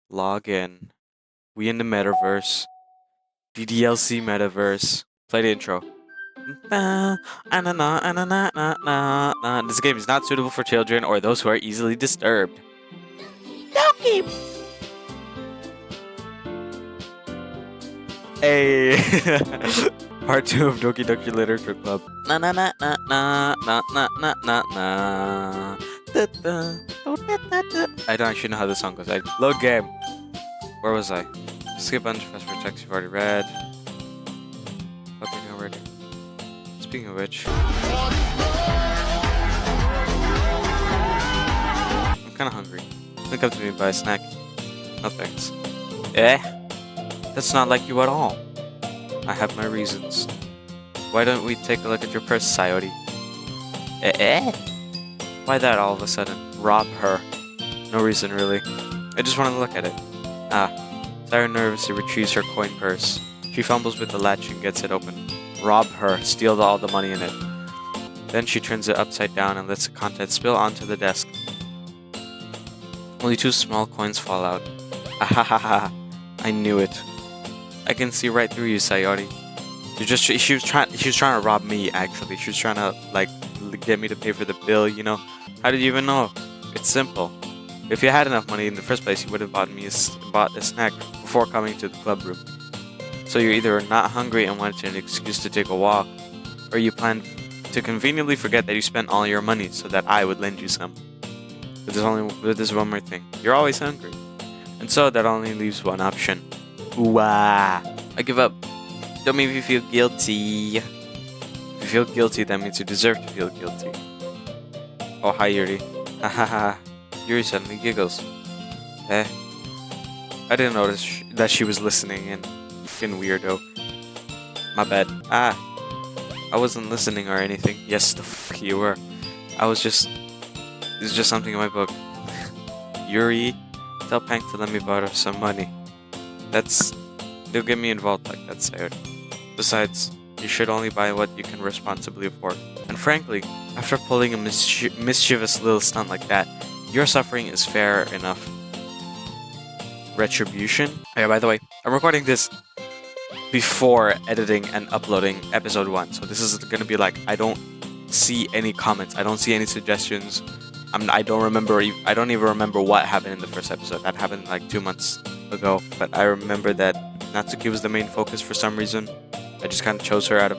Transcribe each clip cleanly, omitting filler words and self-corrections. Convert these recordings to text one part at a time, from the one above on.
Log in. We in the metaverse. DDLC metaverse. Play the intro. This game is not suitable for children or those who are easily disturbed. Doki! Hey! Part 2 of Doki Doki Literature Club. Na na na na na na na na na na. I don't actually know how this song goes. Load game. Where was I? Skip button, fast forward text you've already read. Flipping already. Speaking of which, I'm kinda hungry. Think up to me and buy a snack. No thanks. That's not like you at all. I have my reasons. Why don't we take a look at your purse, Sayori? Why that all of a sudden? Rob her. No reason really. I just want to look at it. Sayori nervously retrieves her coin purse. She fumbles with the latch and gets it open. Rob her, steal all the money in it. Then she turns it upside down and lets the contents spill onto the desk. Only 2 small coins fall out. Ahahaha, I knew it. I can see right through you, Sayori. She was trying to rob me, actually. She was trying to, like, get me to pay for the bill, you know? How did you even know? It's simple. If you had enough money in the first place, you would have bought a snack before coming to the club room. So you're either not hungry and wanted an excuse to take a walk, or you planned to conveniently forget that you spent all your money so that I would lend you some. But there's one more thing. You're always hungry. And so that only leaves one option. Ooh-ah. I give up. Don't make me feel guilty. If you feel guilty, that means you deserve to feel guilty. Oh, hi, Yuri. Hahaha. Yuri suddenly giggles. I didn't notice that she was listening in. Fucking weirdo. My bad. I wasn't listening or anything. Yes, the fuck you were. This is just something in my book. Yuri, tell Pank to let me borrow some money. They'll get me involved like that, Sayori. Besides, you should only buy what you can responsibly afford. And frankly, after pulling a mischievous little stunt like that, your suffering is fair enough. Retribution? Oh yeah, by the way, I'm recording this before editing and uploading episode 1, so this is gonna be like, I don't see any comments, I don't see any suggestions. I don't even remember what happened in the first episode. That happened like 2 months ago, but I remember that Natsuki was the main focus for some reason. I just kind of chose her out of...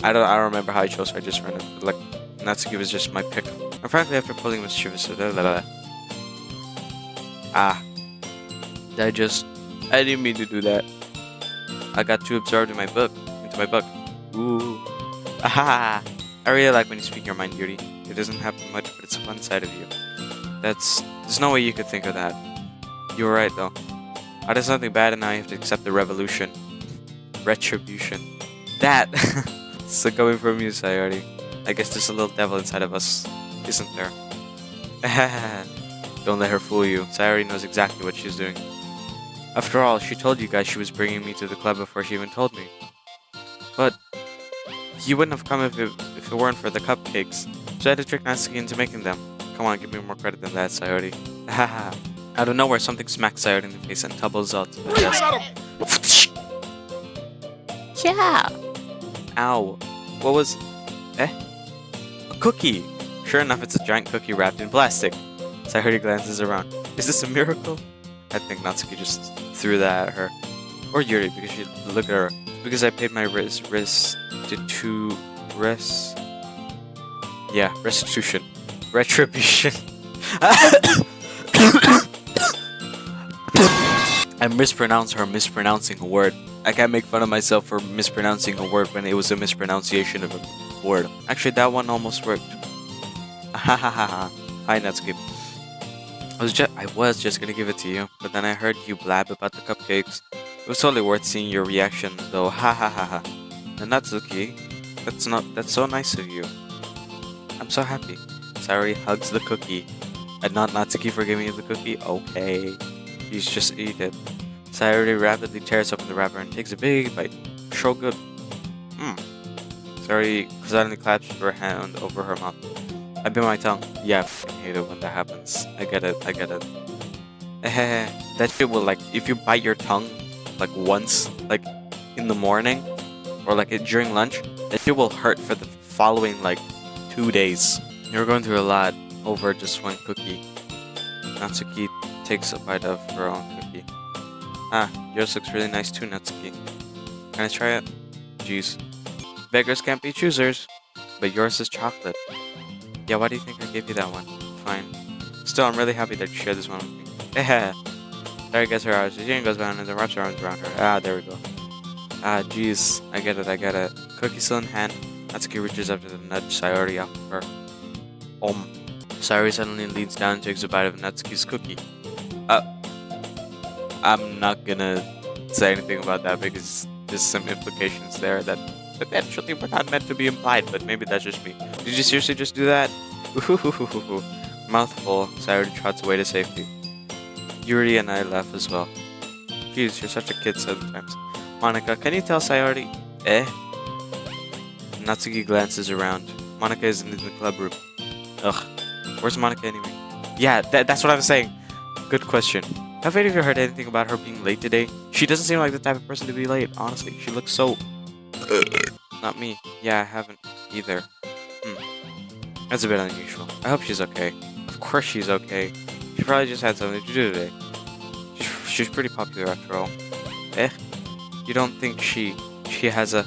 I don't remember how I chose her, I just ran it. Like, Natsuki was just my pick. And frankly, after pulling mischievous... I didn't mean to do that. I got too absorbed into my book. Ooh. Aha! I really like when you speak your mind, Yuri. It doesn't happen much, but it's a fun side of you. There's no way you could think of that. You were right, though. I did something bad and now you have to accept the retribution. That! So coming from you, Sayori. I guess there's a little devil inside of us, isn't there? Don't let her fool you. Sayori knows exactly what she's doing. After all, she told you guys she was bringing me to the club before she even told me. But you wouldn't have come if it weren't for the cupcakes. So I had to trick Natsuki into making them. Come on, give me more credit than that, Sayori. Haha. Out of nowhere, something smacks Sayori in the face and tumbles out to the desk. Yeah! Ow. What was... A cookie! Sure enough, it's a giant cookie wrapped in plastic. Sayori glances around. Is this a miracle? I think Natsuki just threw that at her. Or Yuri, because she looked at her. Because I paid my restitution. Retribution. I mispronounced her mispronouncing a word. I can't make fun of myself for mispronouncing a word when it was a mispronunciation of a word. Actually, that one almost worked. Hi, Natsuki. I was just gonna give it to you, but then I heard you blab about the cupcakes. It was totally worth seeing your reaction, though. Ha ha ha ha. And Natsuki, that's so nice of you. I'm so happy. Sayori hugs the cookie. And not Natsuki for giving you the cookie? Okay. You just eat it. Sayori rapidly tears open the wrapper and takes a big bite. So good. Sayori suddenly claps her hand over her mouth. I bit my tongue. Yeah, I hate it when that happens. I get it. That shit will, like, if you bite your tongue, like, once, like, in the morning, or, like, during lunch, that shit will hurt for the following, like, 2 days. You're going through a lot over just one cookie. Natsuki takes a bite of her own cookie. Ah, yours looks really nice too, Natsuki. Can I try it? Jeez. Beggars can't be choosers. But yours is chocolate. Yeah, why do you think I gave you that one? Fine. Still, I'm really happy that you shared this one with me. Eh. Sorry, gets her eyes. She goes down and then wraps her arms around her. Ah, there we go. Ah, jeez. I get it. Cookie still in hand. Natsuki reaches up to the nudge Sayori off of her. Sayori suddenly leans down and takes a bite of Natsuki's cookie. I'm not gonna say anything about that because there's some implications there that potentially were not meant to be implied, but maybe that's just me. Did you seriously just do that? Mouthful, Sayori trots away to safety. Yuri and I laugh as well. Jeez, you're such a kid sometimes. Monika, can you tell Sayori? Natsuki glances around. Monika isn't in the club room. Ugh. Where's Monika anyway? Yeah, that's what I'm saying. Good question. Have any of you heard anything about her being late today? She doesn't seem like the type of person to be late, honestly. She looks so... Not me. Yeah, I haven't either. That's a bit unusual. I hope she's okay. Of course she's okay. She probably just had something to do today. She's pretty popular after all. You don't think she has a...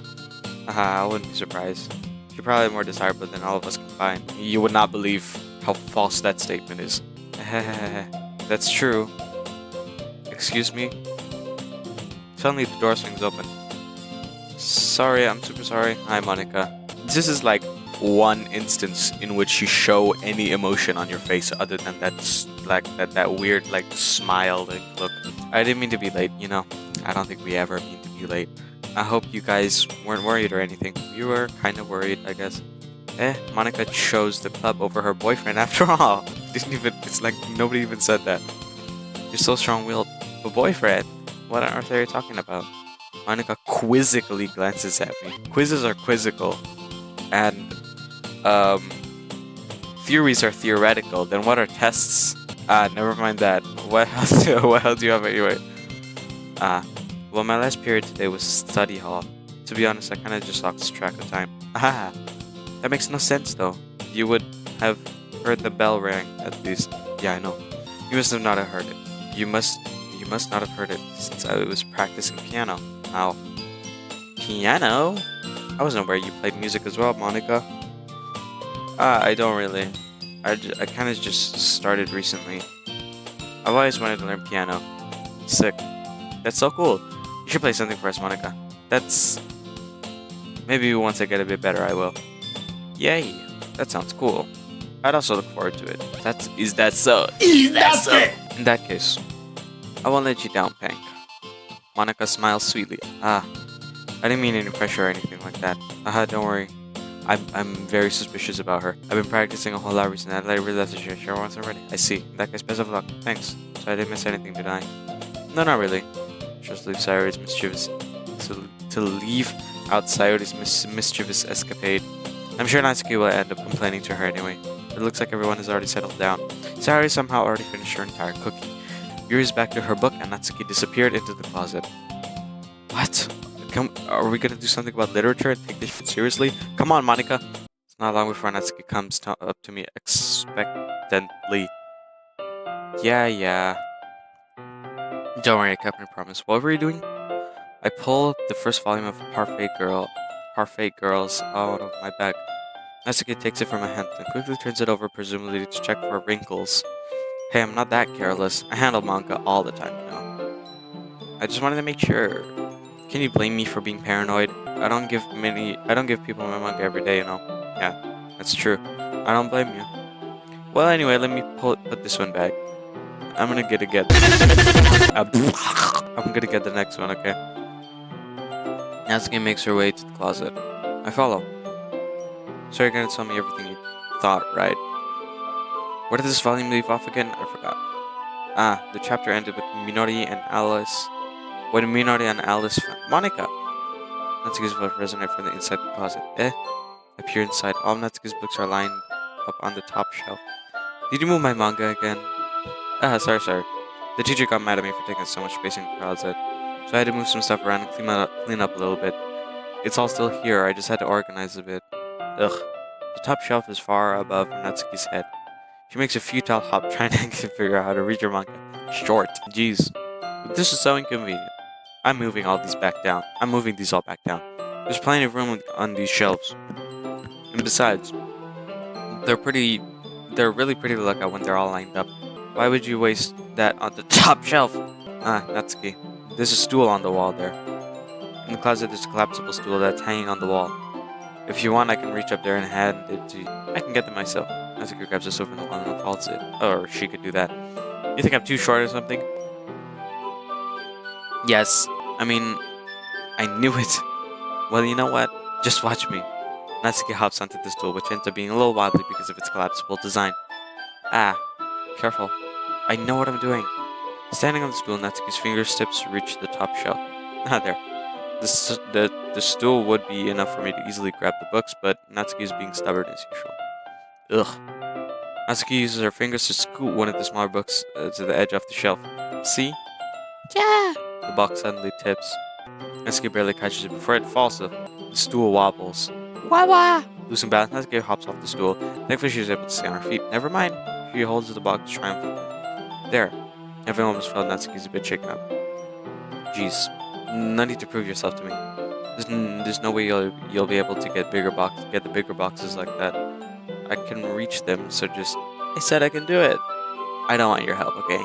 I wouldn't be surprised. She's probably more desirable than all of us combined. You would not believe how false that statement is. That's true. Excuse me? Suddenly the door swings open. Sorry, I'm super sorry. Hi, Monika. This is like one instance in which you show any emotion on your face other than that weird like smile look. I didn't mean to be late, you know. I don't think we ever mean to be late. I hope you guys weren't worried or anything. You were kind of worried, I guess. Monika chose the club over her boyfriend after all. It's like nobody even said that. You're so strong-willed. A boyfriend? What on earth are you talking about? Monika quizzically glances at me. Quizzes are quizzical. And, theories are theoretical. Then what are tests? Never mind that. What else do you have anyway? Well, my last period today was study hall. To be honest, I kind of just lost track of time. That makes no sense, though. You would have heard the bell ring, at least. Yeah, I know. You must have not have heard it. You must not have heard it since I was practicing piano. Ow. Piano? I wasn't aware you played music as well, Monika. I don't really. I kind of just started recently. I've always wanted to learn piano. Sick. That's so cool. You should play something for us, Monika. Maybe once I get a bit better, I will. Yay. That sounds cool. I'd also look forward to it. Is that so? Is that so? In that case, I won't let you down, Pank. Monika smiles sweetly. I didn't mean any pressure or anything like that. Don't worry. I'm very suspicious about her. I've been practicing a whole lot recently. I'd like to realize that she sure wants already. I see. In that case, best of luck. Thanks. So I didn't miss anything, did I? No, not really. Just leave Sayori's mischievous... To leave out Sayori's mischievous escapade. I'm sure Natsuki will end up complaining to her anyway. It looks like everyone has already settled down. Sayori somehow already finished her entire cookie. Yuri's back to her book and Natsuki disappeared into the closet. What? Are we gonna do something about literature and take this shit seriously? Come on, Monika! It's not long before Natsuki comes up to me expectantly. Yeah. Don't worry, I kept my promise. What were you doing? I pulled the first volume of Parfait Girls out of my bag. Natsuki takes it from my hand and quickly turns it over, presumably to check for wrinkles. Hey, I'm not that careless. I handle manga all the time, you know. I just wanted to make sure. Can you blame me for being paranoid? I don't give people my manga every day, you know. Yeah, that's true. I don't blame you. Well, anyway, let me put this one back. I'm gonna get the next one, okay? Natsuki makes her way to the closet. I follow. So you're gonna tell me everything you thought, right? Where did this volume leave off again? I forgot. The chapter ended with Minori and Alice. When Minori and Alice found Monika! Natsuki's voice resonated from the inside the closet. I peer inside. All Natsuki's books are lined up on the top shelf. Did you move my manga again? Sorry. The teacher got mad at me for taking so much space in the closet, so I had to move some stuff around and clean up a little bit. It's all still here, I just had to organize a bit. Ugh. The top shelf is far above Natsuki's head. She makes a futile hop trying to figure out how to read your manga. Short. Jeez. This is so inconvenient. I'm moving all these back down. I'm moving these all back down. There's plenty of room on these shelves. And besides, they're really pretty to look at when they're all lined up. Why would you waste that on the top shelf? Ah, Natsuki. There's a stool on the wall there. In the closet, there's a collapsible stool that's hanging on the wall. If you want, I can reach up there and hand it to you. I can get them myself. Natsuki grabs the sofa and folds it. Or she could do that. You think I'm too short or something? Yes. I mean, I knew it. Well, you know what? Just watch me. Natsuki hops onto the stool, which ends up being a little wobbly because of its collapsible design. Ah, careful. I know what I'm doing. Standing on the stool, Natsuki's fingertips reach the top shelf. Ah, there. The stool would be enough for me to easily grab the books, but Natsuki is being stubborn as usual. Ugh. Natsuki uses her fingers to scoot one of the smaller books to the edge of the shelf. See? Yeah! The box suddenly tips. Natsuki barely catches it before it falls. The stool wobbles. Wah! Losing balance, Natsuki hops off the stool. Thankfully, she is able to stay on her feet. Never mind. She holds the box triumphantly. There. Everyone almost felt Natsuki's a bit shaken up. Jeez. No need to prove yourself to me. There's no way you'll be able to get the bigger boxes like that. I can reach them, so just... I said I can do it. I don't want your help, okay?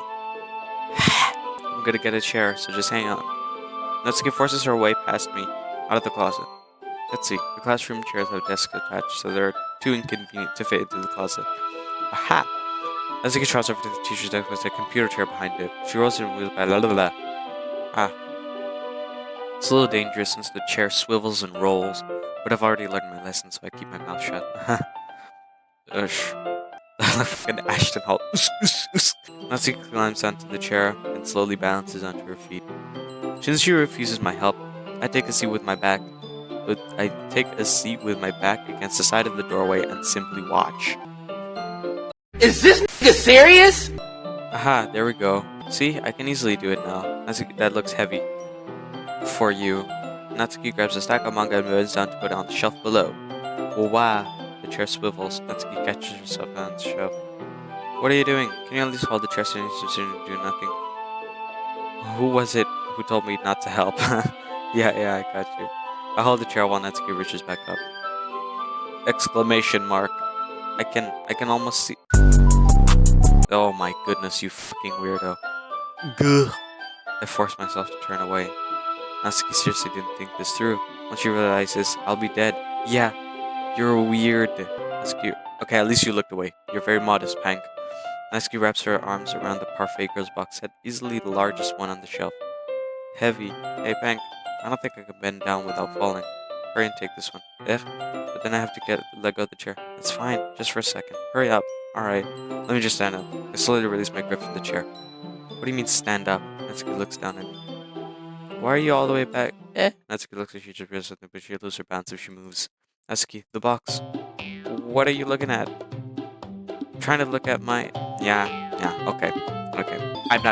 I'm gonna get a chair, so just hang on. Natsuki forces her way past me, out of the closet. Let's see. The classroom chairs have desks attached, so they're too inconvenient to fit into the closet. Aha! Natsuki trots over to the teacher's desk with a computer chair behind it. She rolls it and moves by la la la. Ah. It's a little dangerous since the chair swivels and rolls, but I've already learned my lesson, so I keep my mouth shut. Ush. Like fucking Ashton Hall. Natsuki climbs onto the chair and slowly balances onto her feet. Since she refuses my help, I take a seat with my back against the side of the doorway and simply watch. Is this nigga serious? Aha, there we go. See, I can easily do it now. Natsuki, that looks heavy. For you. Natsuki grabs a stack of manga and bends down to put it on the shelf below. Oh, wow. The chair swivels. Natsuki catches herself on the shelf. What are you doing? Can you at least hold the chair so you do nothing? Who was it who told me not to help? yeah, I got you. I hold the chair while Natsuki reaches back up. Exclamation mark. I can almost see... Oh my goodness, you fucking weirdo. Gah. I force myself to turn away. Natsuki seriously didn't think this through. Once she realizes I'll be dead. Yeah, you're weird. Natsuki... Okay, at least you looked away. You're very modest, Pank. Natsuki wraps her arms around the Parfait Girl's box set, easily the largest one on the shelf. Heavy. Hey, Pank, I don't think I can bend down without falling. Hurry and take this one. But then I have to let go of the chair. It's fine, just for a second. Hurry up. Alright, let me just stand up. I slowly release my grip from the chair. What do you mean stand up? Natsuki looks down at me. Why are you all the way back? Natsuki looks like she just realized something, but she'll lose her balance if she moves. Natsuki, the box. What are you looking at? I'm trying to look at my... Yeah, okay. I'm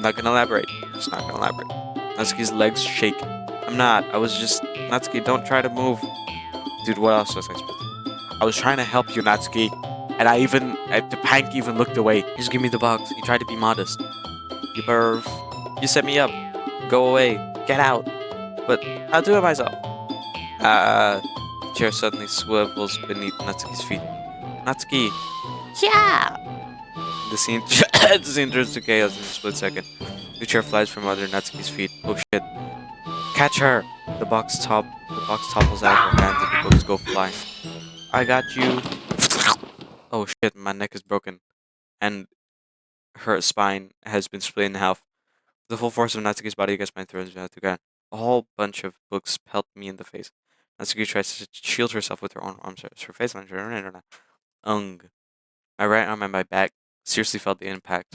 not gonna elaborate. Just not gonna elaborate. Natsuki's legs shake. I was just... Natsuki, don't try to move. Dude, what else was I supposed to do? I was trying to help you, Natsuki. And the Pank even looked away. Just give me the box. You tried to be modest. You perv. You set me up. Go away. Get out. But I'll do it myself. The chair suddenly swivels beneath Natsuki's feet. Natsuki. Yeah! The scene turns to chaos in a split second. The chair flies from under Natsuki's feet. Oh shit. Catch her! The box topples out of her hands and the books go flying. I got you. Oh shit, my neck is broken. And her spine has been split in half. The full force of Natsuki's body against my throat is out to ground. A whole bunch of books pelt me in the face. Natsuki tries to shield herself with her own arms. Her face lines. My right arm and my back seriously felt the impact.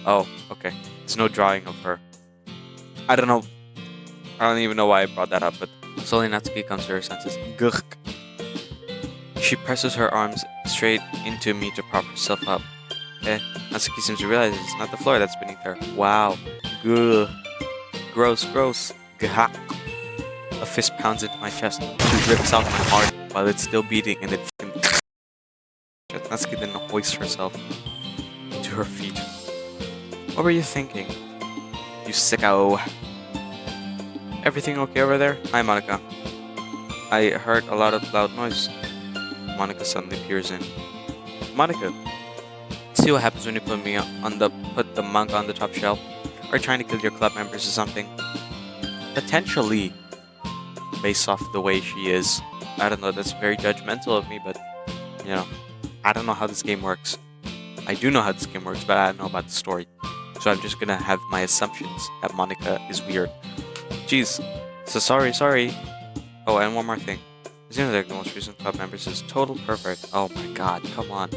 Oh, okay. There's no drawing of her. I don't know. I don't even know why I brought that up, but slowly Natsuki comes to her senses. Gugh. She presses her arms straight into me to prop herself up. Natsuki seems to realize it's not the floor that's beneath her. Wow. Gugh. Gross, gross. Gah. A fist pounds into my chest. She rips out my heart while it's still beating and it Natsuki then hoists herself to her feet. What were you thinking? You sicko. Everything okay over there? Hi, Monika. I heard a lot of loud noise. Monika suddenly peers in. Monika, see what happens when you put the manga on the top shelf? Or trying to kill your club members or something? Potentially. Based off the way she is. I don't know, that's very judgmental of me, but you know, I don't know how this game works. I do know how this game works, but I don't know about the story. So I'm just gonna have my assumptions that Monika is weird. Jeez. So sorry. Oh, and one more thing. Xenodeck, the most recent club members, is total pervert. Oh my god, come on.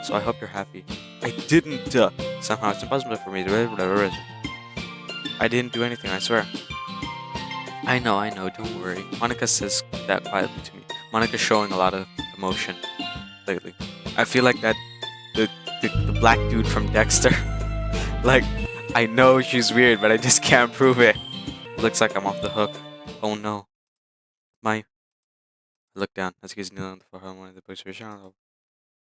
So I hope you're happy. I didn't. Somehow it's impossible for me to. I didn't do anything, I swear. I know, don't worry. Monika says that quietly to me. Monika's showing a lot of emotion lately. I feel like that the black dude from Dexter. Like, I know she's weird, but I just can't prove it. Looks like I'm off the hook. Oh no. I look down. Natsuki's kneeling on the floor. One of the books was a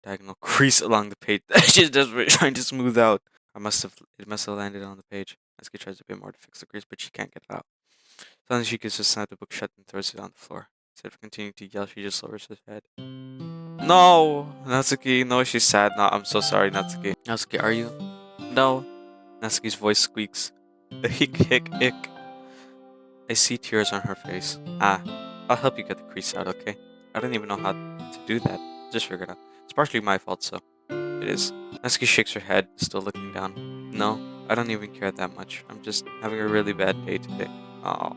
diagonal crease along the page that she's just trying to smooth out. It must have landed on the page. Natsuki tries a bit more to fix the crease, but she can't get it out. Suddenly she gives a snap the book shut and throws it on the floor. Instead of continuing to yell, she just lowers her head. No! Natsuki, no, she's sad. No, I'm so sorry, Natsuki. Natsuki, are you? No. Natsuki's voice squeaks. Hick, hick, hick. I see tears on her face. I'll help you get the crease out, okay? I don't even know how to do that. Just figure it out. It's partially my fault, so it is. Natsuki shakes her head, still looking down. No, I don't even care that much. I'm just having a really bad day today. Oh.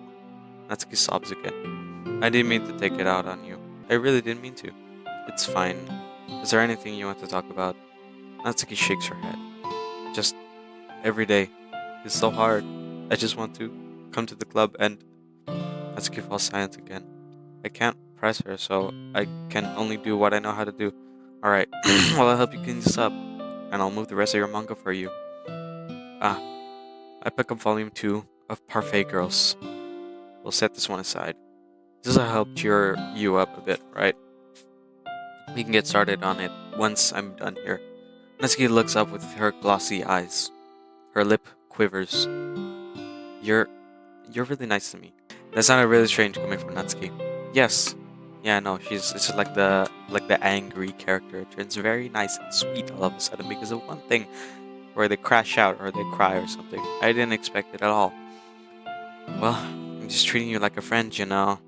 Natsuki sobs again. I didn't mean to take it out on you. I really didn't mean to. It's fine. Is there anything you want to talk about? Natsuki shakes her head. Just every day. It's so hard. I just want to come to the club and Natsuki falls silent again. I can't press her, so I can only do what I know how to do. Alright, well I'll help you clean this up. And I'll move the rest of your manga for you. I pick up volume 2 of Parfait Girls. We'll set this one aside. This will help cheer you up a bit, right? We can get started on it once I'm done here. Natsuki looks up with her glossy eyes. Her lip quivers. You're really nice to me. That sounded really strange coming from Natsuki. Yes. Yeah, no, it's just like the angry character. It turns very nice and sweet all of a sudden because of one thing. Where they crash out or they cry or something. I didn't expect it at all. Well, I'm just treating you like a friend, you know.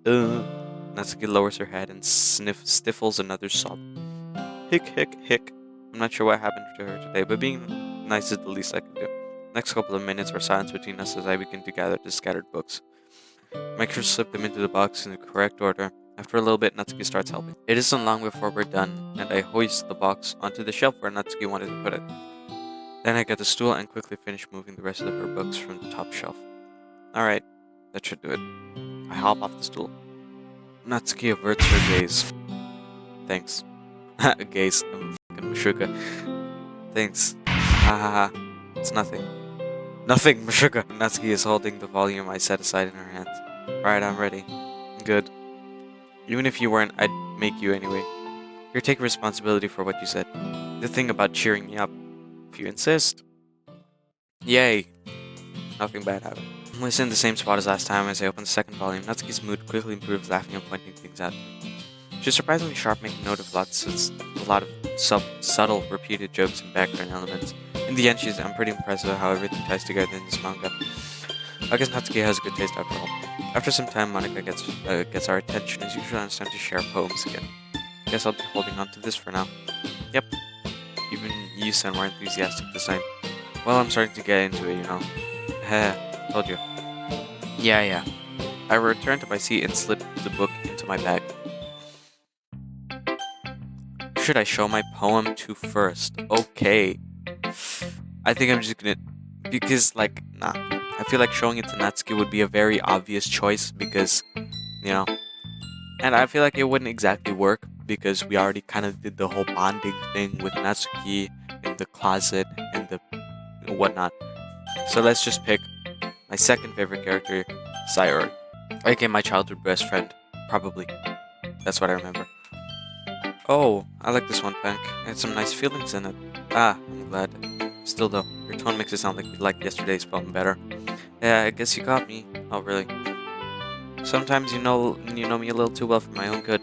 Natsuki lowers her head and stifles another sob. Hick, hick, hick. I'm not sure what happened to her today, but being nice is the least I can do. Next couple of minutes are silence between us as I begin to gather the scattered books. Make sure to slip them into the box in the correct order. After a little bit, Natsuki starts helping. It isn't long before we're done, and I hoist the box onto the shelf where Natsuki wanted to put it. Then I get the stool and quickly finish moving the rest of her books from the top shelf. Alright, that should do it. I hop off the stool. Natsuki averts her gaze. Thanks. A gaze. I'm fucking Meshuggah. Thanks. Ha ha ha. It's nothing. Nothing, Meshuggah. Natsuki is holding the volume I set aside in her hands. Alright, I'm ready. Good. Even if you weren't, I'd make you anyway. Here, take responsibility for what you said. The thing about cheering me up. If you insist. Yay. Nothing bad happened. I'm in the same spot as last time as I open the second volume. Natsuki's mood quickly improves, laughing and pointing things out. She's surprisingly sharp, making note of a lot of subtle, repeated jokes and background elements. In the end, I'm pretty impressed with how everything ties together in this manga. I guess Natsuki has a good taste after all. After some time, Monika gets our attention as usual, and it's time to share poems again. I guess I'll be holding on to this for now. Yep. Even you sound more enthusiastic this time. Well, I'm starting to get into it, you know. Heh, told you. Yeah. I returned to my seat and slipped the book into my bag. Should I show my poem to first? Okay. I think I'm just gonna... Because, nah. I feel like showing it to Natsuki would be a very obvious choice because, you know... And I feel like it wouldn't exactly work because we already kind of did the whole bonding thing with Natsuki in the closet and the whatnot. So let's just pick my second favorite character, Sayori. aka my childhood best friend, probably. That's what I remember. Oh, I like this one, Pank. It had some nice feelings in it. Ah, I'm glad. Still though, your tone makes it sound like you liked yesterday's poem better. Yeah, I guess you got me. Oh, really? Sometimes you know me a little too well for my own good.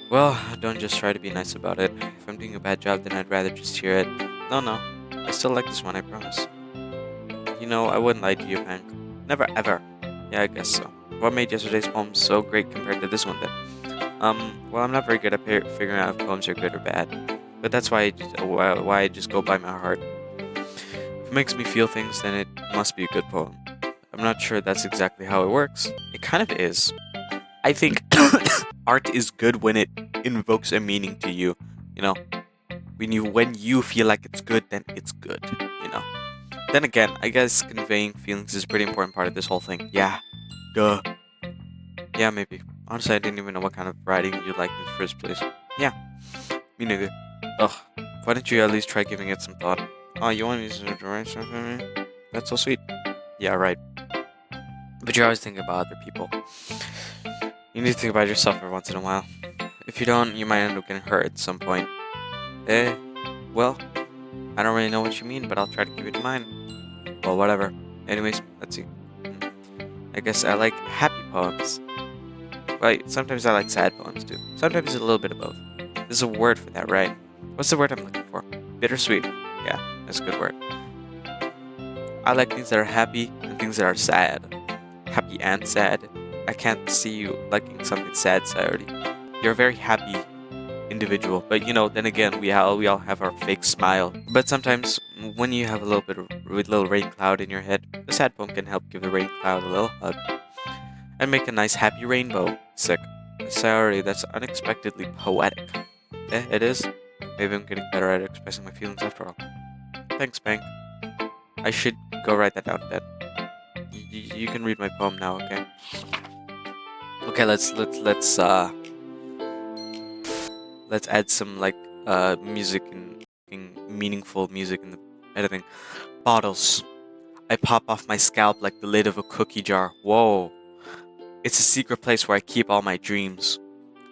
Well, don't just try to be nice about it. If I'm doing a bad job, then I'd rather just hear it. No, I still like this one, I promise. You know, I wouldn't lie to you, Pank. Never ever. Yeah, I guess so. What made yesterday's poem so great compared to this one then? Well, I'm not very good at figuring out if poems are good or bad, but that's why I just go by my heart. If it makes me feel things, then it must be a good poem. I'm not sure that's exactly how it works. It kind of is. I think art is good when it invokes a meaning to you. You know, when you feel like it's good, then it's good. You know. Then again, I guess conveying feelings is a pretty important part of this whole thing. Yeah. Duh. Yeah, maybe. Honestly, I didn't even know what kind of writing you liked in the first place. Yeah, me neither. Ugh, why don't you at least try giving it some thought? Oh, you want me to write something for me? That's so sweet. Yeah, right. But you're always thinking about other people. You need to think about yourself every once in a while. If you don't, you might end up getting hurt at some point. Well, I don't really know what you mean, but I'll try to keep it in mind. Well, whatever. Anyways, let's see. I guess I like happy poems. Right, sometimes I like sad poems too. Sometimes a little bit of both. There's a word for that, right? What's the word I'm looking for? Bittersweet. Yeah, that's a good word. I like things that are happy and things that are sad. Happy and sad. I can't see you liking something sad, Sayori. You're a very happy individual, but you know, then again, we all have our fake smile. But sometimes, when you have a little rain cloud in your head, the sad poem can help give the rain cloud a little hug and make a nice happy rainbow. Sick. Sorry, that's unexpectedly poetic. It is. Maybe I'm getting better at expressing my feelings after all. Thanks, Bank. I should go write that down then. You can read my poem now, okay? Okay, let's add some music and meaningful music in the editing. Bottles. I pop off my scalp like the lid of a cookie jar. Whoa. It's a secret place where I keep all my dreams.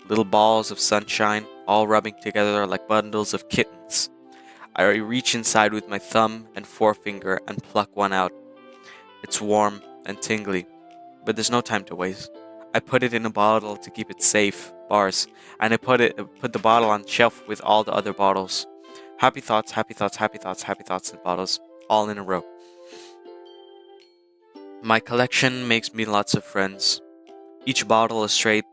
Little balls of sunshine, all rubbing together like bundles of kittens. I reach inside with my thumb and forefinger and pluck one out. It's warm and tingly, but there's no time to waste. I put it in a bottle to keep it safe, bars, and I put the bottle on the shelf with all the other bottles. Happy thoughts, happy thoughts, happy thoughts, happy thoughts in bottles, all in a row. My collection makes me lots of friends. Each bottle is straight.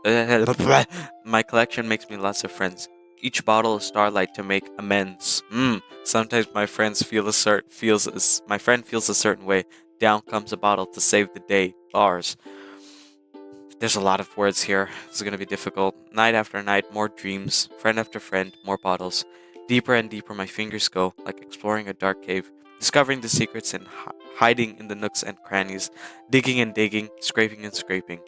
My collection makes me lots of friends. Each bottle is starlight to make amends. Sometimes my friend feels a certain way. Down comes a bottle to save the day. Bars. There's a lot of words here. This is gonna be difficult. Night after night, more dreams. Friend after friend, more bottles. Deeper and deeper my fingers go, like exploring a dark cave, discovering the secrets and hiding in the nooks and crannies, digging and digging, scraping and scraping.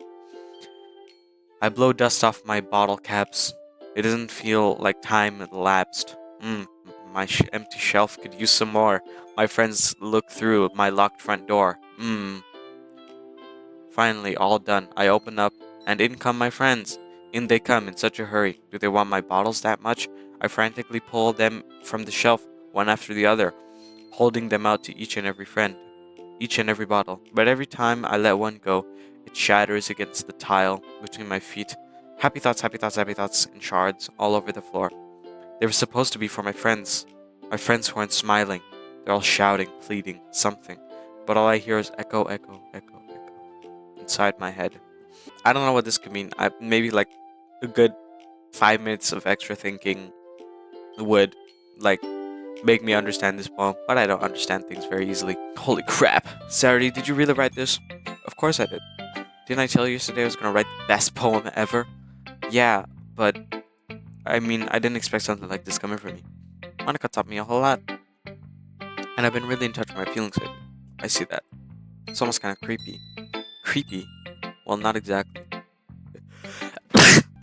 I blow dust off my bottle caps. It doesn't feel like time elapsed. My empty shelf could use some more. My friends look through my locked front door. Finally, all done. I open up, and in come my friends. In they come in such a hurry. Do they want my bottles that much? I frantically pull them from the shelf, one after the other, holding them out to each and every friend, each and every bottle. But every time I let one go, it shatters against the tile between my feet. Happy thoughts, happy thoughts, happy thoughts in shards all over the floor. They were supposed to be for my friends. My friends who aren't smiling. They're all shouting, pleading, something. But all I hear is echo, echo, echo, echo inside my head. I don't know what this could mean. Maybe like a good 5 minutes of extra thinking would make me understand this poem, but I don't understand things very easily. Holy crap. Saturday, did you really write this? Of course I did. Didn't I tell you yesterday I was gonna write the best poem ever? Yeah, but I mean, I didn't expect something like this coming from you. Monica taught me a whole lot. And I've been really in touch with my feelings lately. I see that. It's almost kind of creepy. Creepy? Well, not exactly.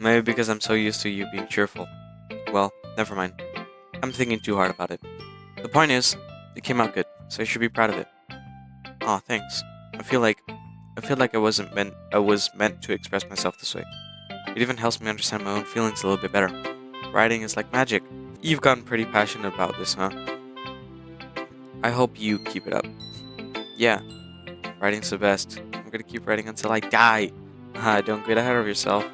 Maybe because I'm so used to you being cheerful. Well, never mind. I'm thinking too hard about it. The point is, it came out good, so you should be proud of it. Aw, thanks. I feel like I was meant to express myself this way. It even helps me understand my own feelings a little bit better. Writing is like magic. You've gotten pretty passionate about this, huh? I hope you keep it up. Yeah, writing's the best. I'm gonna keep writing until I die. Don't get ahead of yourself.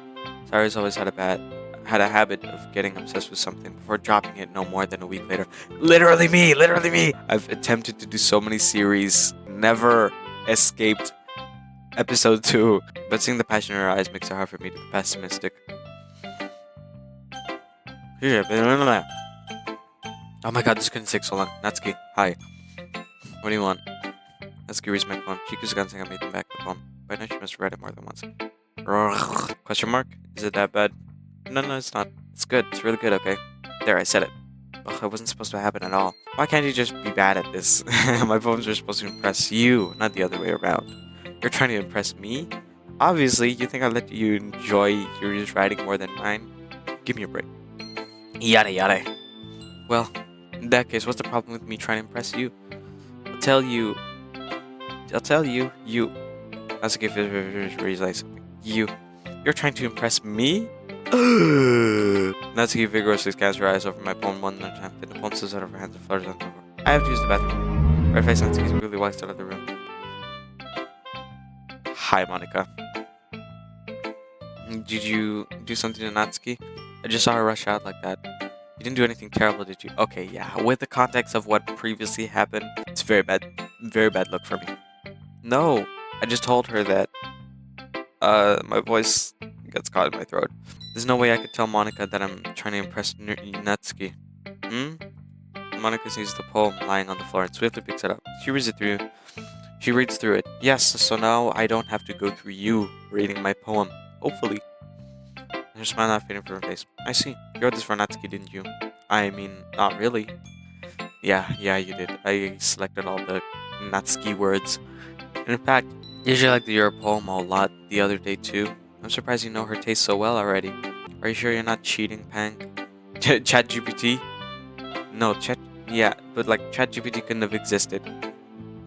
Cyrus always had a habit of getting obsessed with something before dropping it no more than a week later. Literally me! Literally me! I've attempted to do so many series, never escaped episode 2, but seeing the passion in her eyes makes it hard for me to be pessimistic. Oh my god, this couldn't take so long. Natsuki, hi. What do you want? Natsuki reads my poem. She keeps glancing at me, then back the poem. By now she must have read it more than once. Question mark? Is it that bad? No, it's not. It's good. It's really good, okay? There, I said it. Ugh, it wasn't supposed to happen at all. Why can't you just be bad at this? My poems are supposed to impress you, not the other way around. You're trying to impress me? Obviously, you think I'll let you enjoy your writing more than mine? Give me a break. Yada yada. Well, in that case, what's the problem with me trying to impress you? I'll tell you, you. That's a gift. Realize something. You're trying to impress me? Natsuki vigorously scans her eyes over my poem one at a time. Then the poem slips out of her hands and flutters on the floor. I have to use the bathroom. Red face Natsuki's really walks out of the room. Hi, Monica. Did you do something to Natsuki? I just saw her rush out like that. You didn't do anything terrible, did you? Okay, yeah. With the context of what previously happened, it's very bad look for me. No, I just told her that my voice gets caught in my throat. There's no way I could tell Monica that I'm trying to impress Natsuki. Monica sees the poem lying on the floor and swiftly picks it up. She reads through it. Yes, so now I don't have to go through you reading my poem. Hopefully. Her smile not fading from her face. I see. You wrote this for Natsuki, didn't you? I mean, not really. Yeah, you did. I selected all the Natsuki words. And in fact, usually I liked your poem a lot the other day too. I'm surprised you know her taste so well already. Are you sure you're not cheating, Pang? ChatGPT? No, ChatGPT couldn't have existed.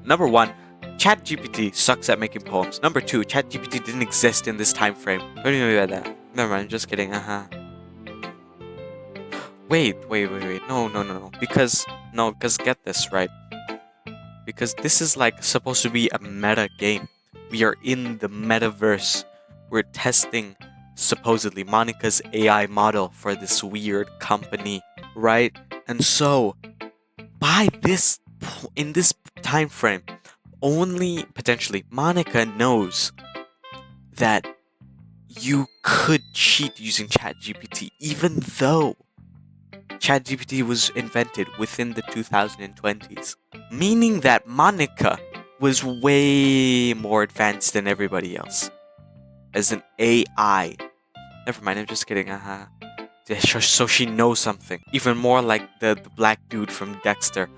Number 1, ChatGPT sucks at making poems. Number 2, ChatGPT didn't exist in this time frame. What do you mean by that? Never mind, just kidding. Wait. No. Because get this right. Because this is like supposed to be a meta game. We are in the metaverse. We're testing supposedly Monica's AI model for this weird company, right? And so, in this time frame, only potentially Monica knows that you could cheat using ChatGPT, even though ChatGPT was invented within the 2020s. Meaning that Monica was way more advanced than everybody else. As an AI. Never mind, I'm just kidding, So she knows something. Even more like the black dude from Dexter.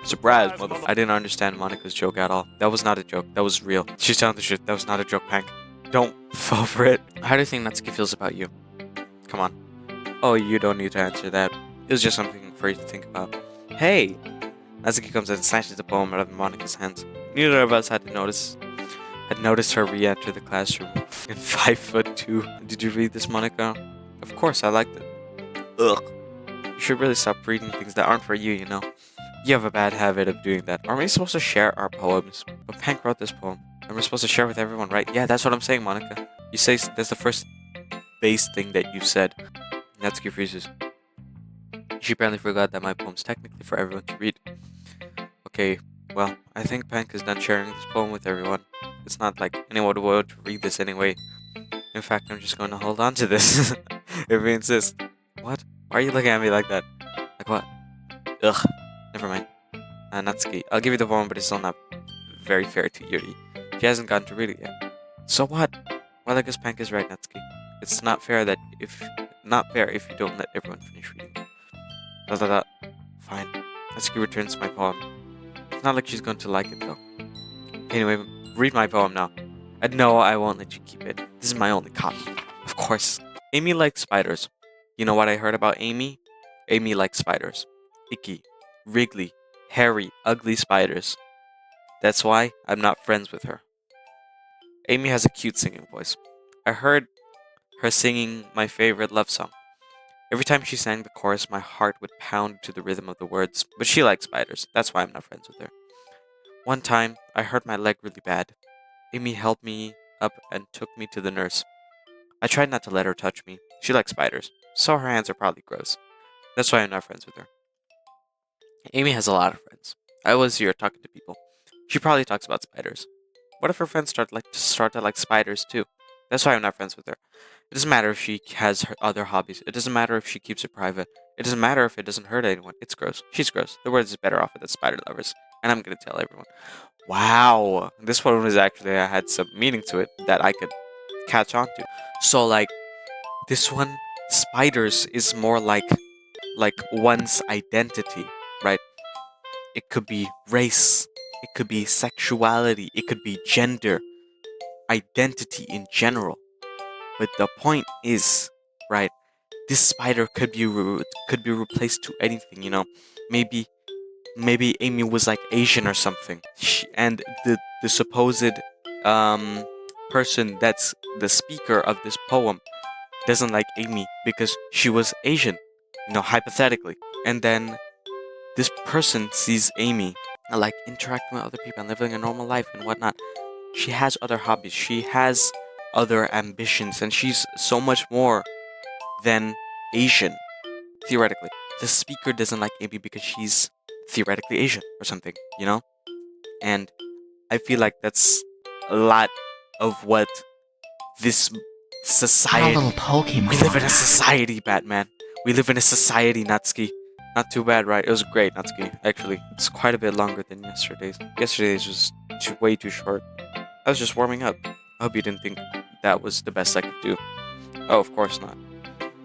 Surprise, motherfucker. I didn't understand Monica's joke at all. That was not a joke. That was real. She's telling the truth. That was not a joke, Pank. Don't fall for it. How do you think Natsuki feels about you? Come on. Oh, you don't need to answer that. It was just something for you to think about. Hey! Natsuki comes in and snatches the poem out of Monica's hands. Neither of us had noticed her re-enter the classroom. In 5'2". Did you read this, Monica? Of course, I liked it. Ugh. You should really stop reading things that aren't for you, you know? You have a bad habit of doing that. Aren't we supposed to share our poems? But Pank wrote this poem. And we're supposed to share with everyone, right? Yeah, that's what I'm saying, Monica. You say that's the first base thing that you said. Natsuki freezes. She apparently forgot that my poem's technically for everyone to read. Okay, well, I think Pank is done sharing this poem with everyone. It's not like anyone would want to read this anyway. In fact, I'm just going to hold on to this. If you insist. What? Why are you looking at me like that? Like what? Ugh. Never mind. Natsuki, I'll give you the poem, but it's still not very fair to Yuri. She hasn't gotten to read it yet. So what? Well, I guess Pank is right, Natsuki. It's not fair if you don't let everyone finish reading. Fine. Natsuki returns my poem. It's not like she's going to like it though. Anyway, read my poem now. No, I won't let you keep it. This is my only copy. Of course. Amy likes spiders. You know what I heard about Amy? Amy likes spiders. Icky, wriggly, hairy, ugly spiders. That's why I'm not friends with her. Amy has a cute singing voice. I heard her singing my favorite love song. Every time she sang the chorus, my heart would pound to the rhythm of the words, but she likes spiders. That's why I'm not friends with her. One time, I hurt my leg really bad. Amy helped me up and took me to the nurse. I tried not to let her touch me. She likes spiders, so her hands are probably gross. That's why I'm not friends with her. Amy has a lot of friends. I always see her talking to people. She probably talks about spiders. What if her friends start to like spiders too? That's why I'm not friends with her. It doesn't matter if she has her other hobbies. It doesn't matter if she keeps it private. It doesn't matter if it doesn't hurt anyone. It's gross. She's gross. The world is better off with the spider lovers. And I'm gonna tell everyone. Wow, this one was actually I had some meaning to it that I could catch on to. So like this one, spiders is more like one's identity, right? It could be race, it could be sexuality, it could be gender, identity in general. But the point is, right? This spider could be replaced to anything, you know. Maybe maybe Amy was like Asian or something, and the supposed um person that's the speaker of this poem doesn't like Amy because she was Asian, you know, hypothetically. And then this person sees Amy like interacting with other people and living a normal life and whatnot. She has other hobbies, she has other ambitions, and she's so much more than Asian, theoretically. The speaker doesn't like Amy because she's theoretically Asian or something, you know? And I feel like that's a lot of what this society. Got a little Pokemon. We live in a society, Batman. We live in a society, Natsuki. Not too bad, right? It was great, Natsuki. Actually, it's quite a bit longer than yesterday's. Yesterday's was way too short. I was just warming up. I hope you didn't think that was the best I could do. Oh, of course not.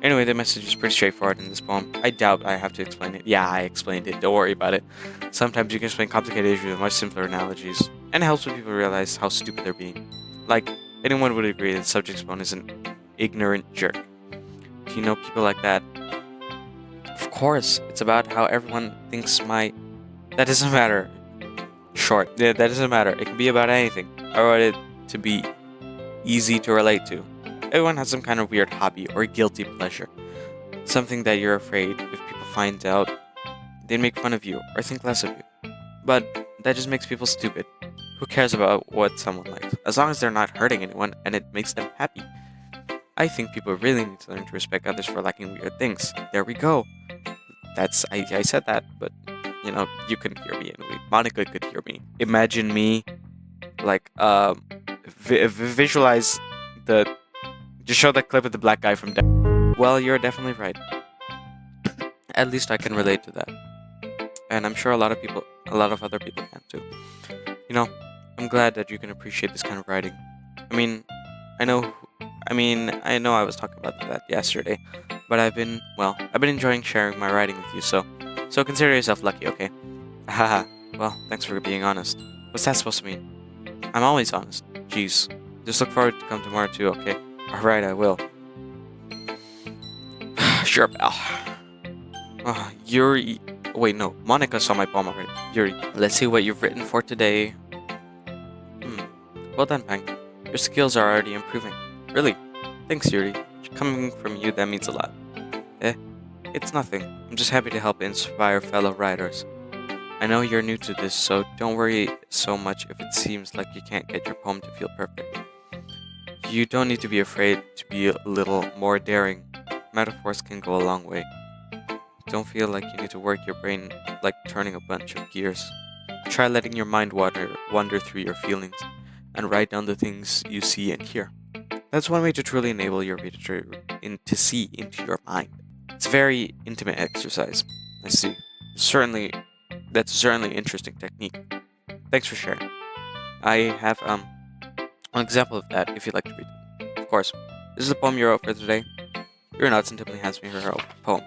Anyway, the message is pretty straightforward in this poem. I doubt I have to explain it. Yeah, I explained it. Don't worry about it. Sometimes you can explain complicated issues with much simpler analogies, and it helps when people realize how stupid they're being. Like, anyone would agree that the subject's poem is an ignorant jerk. Do you know people like that? Of course, it's about how everyone thinks my... That doesn't matter. Short. Yeah, that doesn't matter. It can be about anything. I want it to be easy to relate to. Everyone has some kind of weird hobby or guilty pleasure. Something that you're afraid if people find out, they'd make fun of you or think less of you. But that just makes people stupid. Who cares about what someone likes? As long as they're not hurting anyone and it makes them happy. I think people really need to learn to respect others for liking weird things. There we go. I said that, but you know, you couldn't hear me anyway. Monica could hear me. Imagine me, like, visualize the... Just show that clip of the black guy from Well, you're definitely right. At least I can relate to that. And I'm sure a lot of other people can too. You know, I'm glad that you can appreciate this kind of writing. I know I was talking about that yesterday, but I've been enjoying sharing my writing with you, so consider yourself lucky, okay? Haha, well, thanks for being honest. What's that supposed to mean? I'm always honest. Jeez. Just look forward to come tomorrow too, okay? Alright, I will. Sure, pal. Yuri... Wait, no. Monica saw my poem already. Yuri, let's see what you've written for today. Well done, Pang. Your skills are already improving. Really? Thanks, Yuri. Coming from you, that means a lot. It's nothing. I'm just happy to help inspire fellow writers. I know you're new to this, so don't worry so much if it seems like you can't get your poem to feel perfect. You don't need to be afraid to be a little more daring. Metaphors can go a long way. Don't feel like you need to work your brain like turning a bunch of gears. Try letting your mind wander through your feelings and write down the things you see and hear. That's one way to truly enable your reader to see into your mind. It's a very intimate exercise. I see. That's certainly an interesting technique. Thanks for sharing. I have an example of that if you'd like to read it. Of course. This is the poem you wrote for today. You're nuts and Tiffany hands me her poem.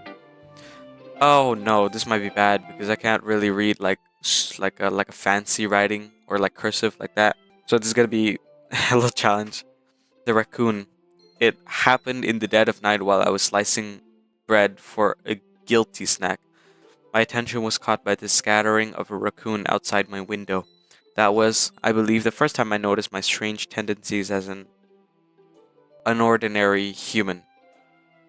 Oh no, this might be bad because I can't really read like a fancy writing or like cursive like that. So this is gonna be a little challenge. The raccoon. It happened in the dead of night while I was slicing bread for a guilty snack. My attention was caught by the scattering of a raccoon outside my window. That was, I believe, the first time I noticed my strange tendencies as an unordinary human.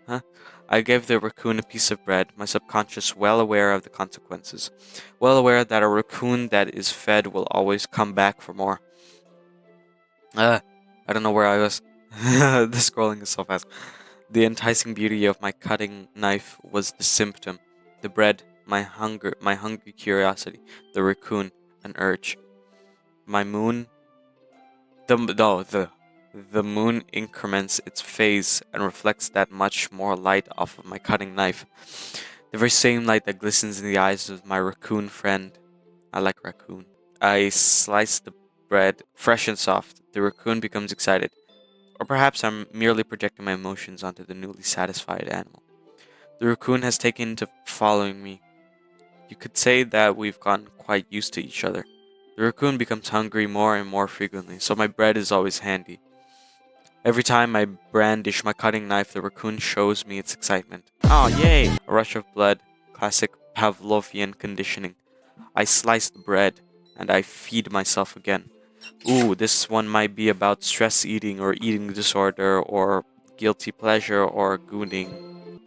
Huh? I gave the raccoon a piece of bread, my subconscious well aware of the consequences. Well aware that a raccoon that is fed will always come back for more. I don't know where I was. The scrolling is so fast. The enticing beauty of my cutting knife was the symptom. The bread, my hungry curiosity. The raccoon, an urge. My moon... The moon increments its phase and reflects that much more light off of my cutting knife. The very same light that glistens in the eyes of my raccoon friend. I like raccoon. I slice the bread, fresh and soft. The raccoon becomes excited. Or perhaps I'm merely projecting my emotions onto the newly satisfied animal. The raccoon has taken to following me. You could say that we've gotten quite used to each other. The raccoon becomes hungry more and more frequently, so my bread is always handy. Every time I brandish my cutting knife, the raccoon shows me its excitement. Oh, yay! A rush of blood. Classic Pavlovian conditioning. I slice the bread, and I feed myself again. Ooh, this one might be about stress eating or eating disorder or guilty pleasure or gooning.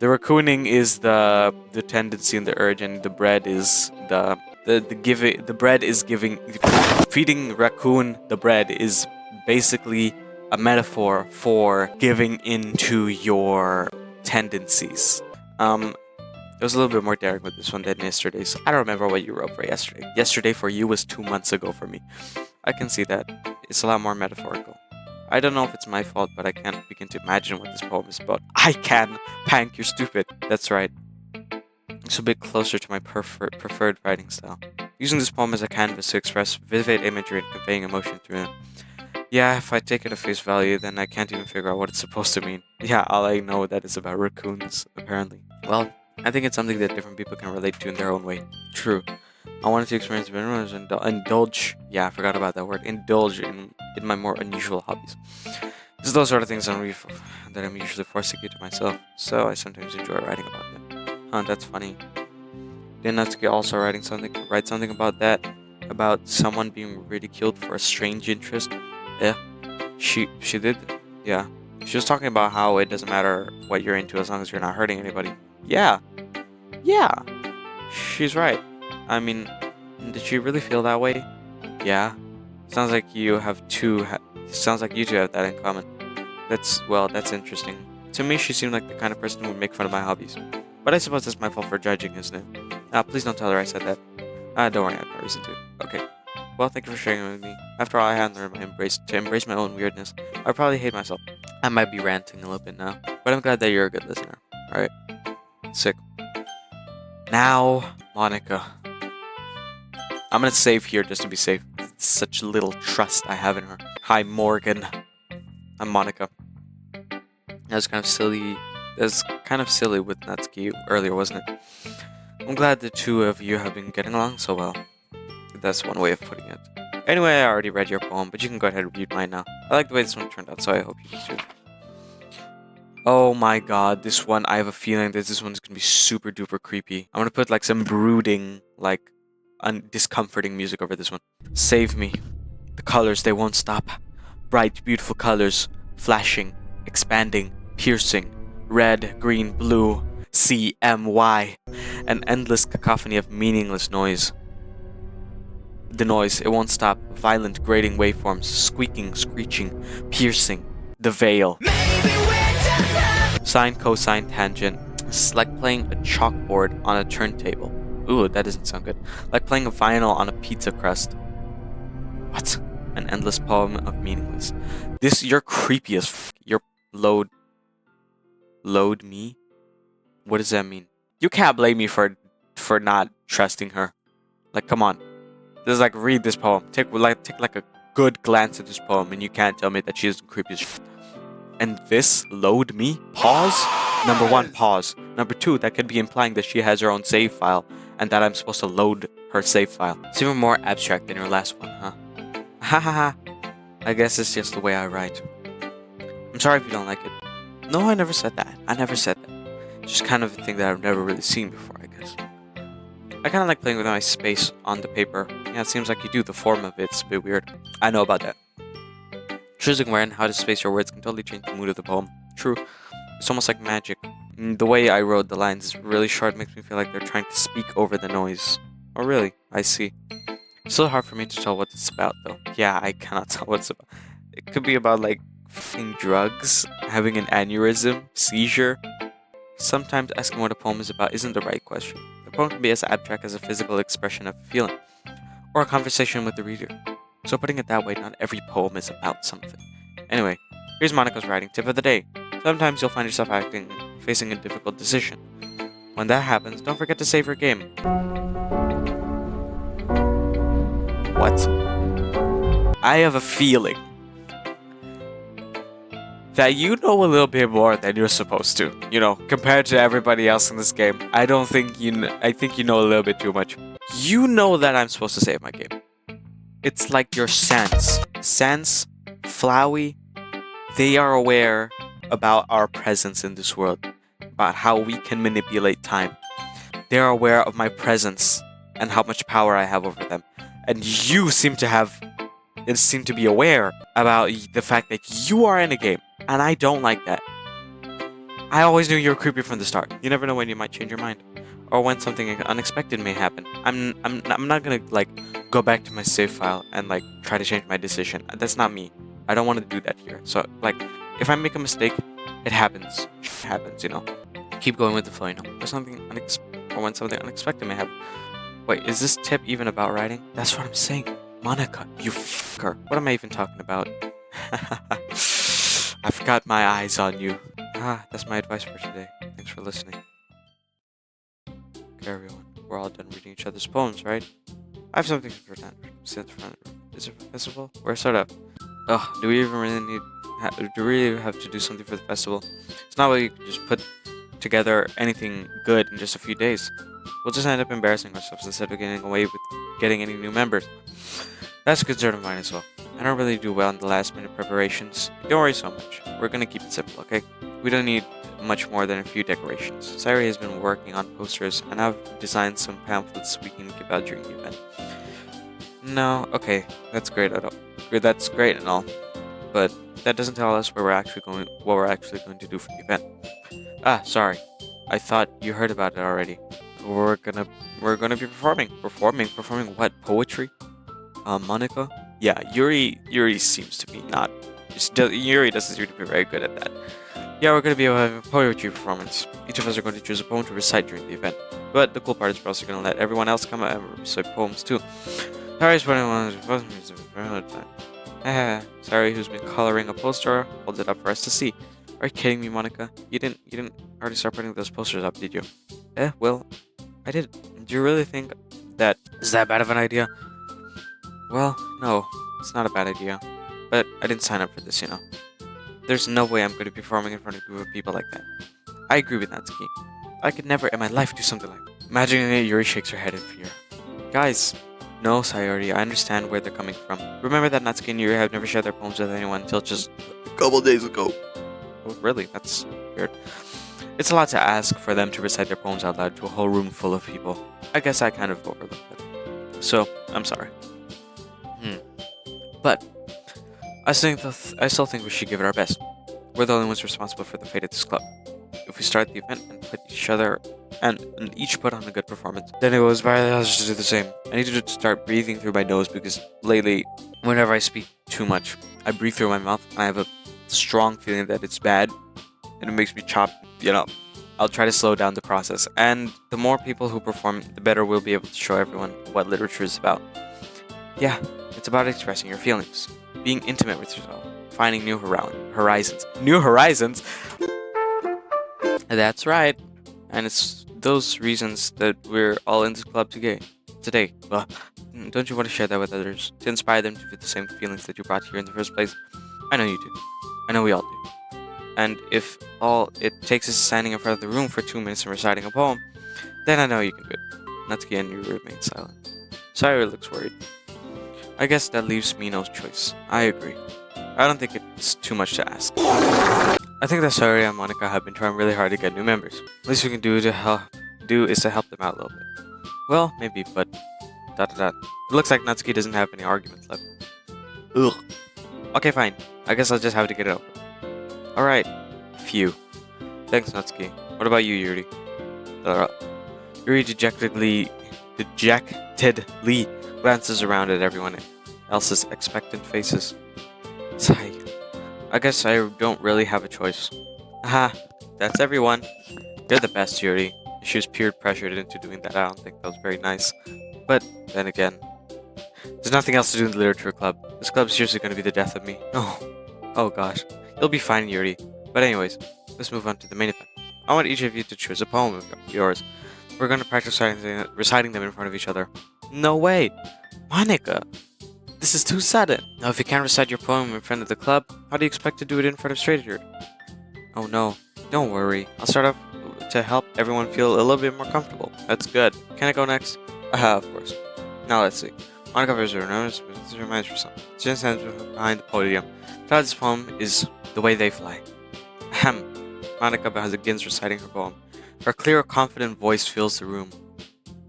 The raccooning is the tendency and the urge, and the bread is the bread is giving. Feeding raccoon the bread is basically a metaphor for giving into your tendencies. It was a little bit more daring with this one than yesterday's. I don't remember what you wrote for yesterday. Yesterday for you was 2 months ago for me. I can see that. It's a lot more metaphorical. I don't know if it's my fault, but I can't begin to imagine what this poem is about. I can! Pank, you're stupid. That's right. It's a bit closer to my preferred writing style. Using this poem as a canvas to express vivid imagery and conveying emotion through it. Yeah, if I take it at face value, then I can't even figure out what it's supposed to mean. Yeah, all I know that it's about raccoons, apparently. Well, I think it's something that different people can relate to in their own way. True. I wanted to experience indulge. Yeah, I forgot about that word. Indulge in my more unusual hobbies. It's those sort of things that I'm usually forced to keep to myself, so I sometimes enjoy writing about them. Huh, that's funny. Didn't Natsuki also write something about that? About someone being ridiculed for a strange interest? Yeah. She did? Yeah. She was talking about how it doesn't matter what you're into as long as you're not hurting anybody. Yeah. Yeah. She's right. I mean, did she really feel that way? Yeah. Sounds like you two have that in common. That's interesting. To me, she seemed like the kind of person who would make fun of my hobbies. But I suppose that's my fault for judging, isn't it? Please don't tell her I said that. Don't worry, I have no reason to. Okay. Well, thank you for sharing it with me. After all, I hadn't learned to embrace my own weirdness. I'd probably hate myself. I might be ranting a little bit now, but I'm glad that you're a good listener. Alright? Sick. Now, Monica. I'm gonna save here just to be safe. It's such little trust I have in her. Hi, Morgan. I'm Monica. That was kind of silly with Natsuki earlier, wasn't it? I'm glad the two of you have been getting along so well. That's one way of putting it. Anyway, I already read your poem, but you can go ahead and read mine now. I like the way this one turned out, so I hope you do too. Oh my god, this one, I have a feeling that this one's gonna be super duper creepy. I'm gonna put like some brooding, like discomforting music over this one. Save me. The colors, they won't stop. Bright, beautiful colors, flashing, expanding, piercing. Red, green, blue, CMY. An endless cacophony of meaningless noise. The noise, it won't stop. Violent, grating waveforms, squeaking, screeching, piercing. The veil. Sine, cosine, tangent. It's like playing a chalkboard on a turntable. Ooh, that doesn't sound good. Like playing a vinyl on a pizza crust. What? An endless poem of meaningless. You're creepy as f***. You're load me? What does that mean? You can't blame me for not trusting her. Like, come on. Just like read this poem. Take like a good glance at this poem, and you can't tell me that she isn't creepy as shit. And this load me? Pause? Number one, pause. Number two, that could be implying that she has her own save file, and that I'm supposed to load her save file. It's even more abstract than your last one, huh? Ha ha ha. I guess it's just the way I write. I'm sorry if you don't like it. No, I never said that. I never said that. Just kind of a thing that I've never really seen before, I guess. I kind of like playing with my space on the paper. Yeah, it seems like you do. The form of it's a bit weird. I know about that. Choosing where and how to space your words can totally change the mood of the poem. True. It's almost like magic. The way I wrote the lines is really short, makes me feel like they're trying to speak over the noise. Oh really? I see. It's still hard for me to tell what it's about though. Yeah, I cannot tell what it's about. It could be about like f***ing drugs, having an aneurysm, seizure. Sometimes asking what a poem is about isn't the right question. The poem can be as abstract as a physical expression of a feeling, or a conversation with the reader. So putting it that way, not every poem is about something. Anyway, here's Monica's writing tip of the day. Sometimes you'll find yourself facing a difficult decision. When that happens, don't forget to save your game. What? I have a feeling that you know a little bit more than you're supposed to. You know, compared to everybody else in this game. I think you know a little bit too much. You know that I'm supposed to save my game. It's like your sense. Sense, Flowey, they are aware about our presence in this world, about how we can manipulate time. They are aware of my presence and how much power I have over them. And you seem to be aware about the fact that you are in a game, and I don't like that. I always knew you were creepy from the start. You never know when you might change your mind, or when something unexpected may happen. I'm not gonna like go back to my save file and like try to change my decision. That's not me. I don't want to do that here. So like, if I make a mistake, it happens. It happens, you know. Keep going with the flow, you know. Or when something unexpected may happen. Wait, is this tip even about writing? That's what I'm saying. Monica, you fucker. What am I even talking about? I've got my eyes on you. That's my advice for today. Thanks for listening. Okay, everyone. We're all done reading each other's poems, right? I have something to present. Is it a festival? We're set up. Ugh, do we even really do we really have to do something for the festival? It's not like you can just put together anything good in just a few days. We'll just end up embarrassing ourselves instead of getting away with getting any new members. That's a concern of mine as well. I don't really do well in the last minute preparations. Don't worry so much. We're gonna keep it simple, okay? We don't need much more than a few decorations. Sairi has been working on posters, and I've designed some pamphlets we can give out during the event. No, okay, that's great That's great and all, but that doesn't tell us what we're actually going to do for the event. Sorry. I thought you heard about it already. We're gonna be performing. Performing what? Poetry? Monica? Yeah, Yuri seems to be not. Yuri doesn't seem to be very good at that. Yeah, we're gonna be having a poetry performance. Each of us are going to choose a poem to recite during the event. But the cool part is we're also gonna let everyone else come and recite poems too. Sari's putting one Sari, who's been coloring a poster, holds it up for us to see. Are you kidding me, Monica? You didn't already start putting those posters up, did you? Well, I did. Do you really think that is that bad of an idea? Well, no, it's not a bad idea. But I didn't sign up for this, you know. There's no way I'm going to be performing in front of a group of people like that. I agree with Natsuki. I could never in my life do something like that. Imagining it, Yuri shakes her head in fear. Guys, no, Sayori, I understand where they're coming from. Remember that Natsuki and Yuri have never shared their poems with anyone until just a couple days ago. Oh, really? That's weird. It's a lot to ask for them to recite their poems out loud to a whole room full of people. I guess I kind of overlooked it. So, I'm sorry. But I still think we should give it our best. We're the only ones responsible for the fate of this club. If we start the event and put each put on a good performance, then it was vital us to do the same. I need to start breathing through my nose because lately, whenever I speak too much, I breathe through my mouth and I have a strong feeling that it's bad and it makes me chop, you know. I'll try to slow down the process, and the more people who perform, the better we'll be able to show everyone what literature is about. Yeah, it's about expressing your feelings, being intimate with yourself, finding new horizons. New horizons? That's right. And it's those reasons that we're all in this club today. Well, don't you want to share that with others? To inspire them to feel the same feelings that you brought here in the first place? I know you do. I know we all do. And if all it takes is standing in front of the room for 2 minutes and reciting a poem, then I know you can do it. Natsuki and Yuri remain silent. Sayori looks worried. I guess that leaves me no choice. I agree. I don't think it's too much to ask. I think that Sayori and Monica have been trying really hard to get new members. Least we can do is to help them out a little bit. Well, maybe, but It looks like Natsuki doesn't have any arguments left. Ugh. Okay, fine. I guess I'll just have to get it over. Alright. Phew. Thanks, Natsuki. What about you, Yuri? Yuri dejectedly glances around at everyone else's expectant faces. Sigh. I guess I don't really have a choice. Aha. That's everyone. You're the best, Yuri. She was peer pressured into doing that. I don't think that was very nice. But then again, there's nothing else to do in the literature club. This club is seriously going to be the death of me. Oh gosh. You'll be fine, Yuri. But anyways, let's move on to the main event. I want each of you to choose a poem of yours. We're going to practice reciting them in front of each other. No way! Monica! This is too sudden! Now if you can't recite your poem in front of the club, how do you expect to do it in front of strangers? Oh no. Don't worry. I'll start off to help everyone feel a little bit more comfortable. That's good. Can I go next? Of course. Now let's see. Monica covers her nose, this reminds her of something. She just stands behind the podium. The title of this poem is The Way They Fly. Ahem. Monica begins reciting her poem. Her clear, confident voice fills the room.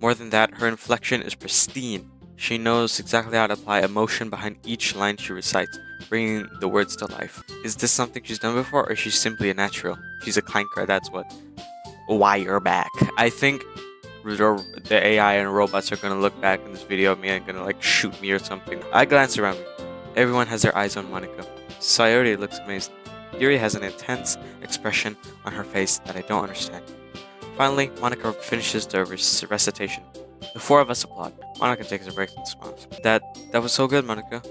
More than that, her inflection is pristine. She knows exactly how to apply emotion behind each line she recites, bringing the words to life. Is this something she's done before, or is she simply a natural? She's a clanker, that's what. Why you're back. I think the AI and robots are gonna look back in this video of me and gonna like shoot me or something. I glance around me. Everyone has their eyes on Monica. Sayori looks amazed. Yuri has an intense expression on her face that I don't understand. Finally, Monica finishes the recitation. The four of us applaud. Monica takes a break and smiles. That was so good, Monica.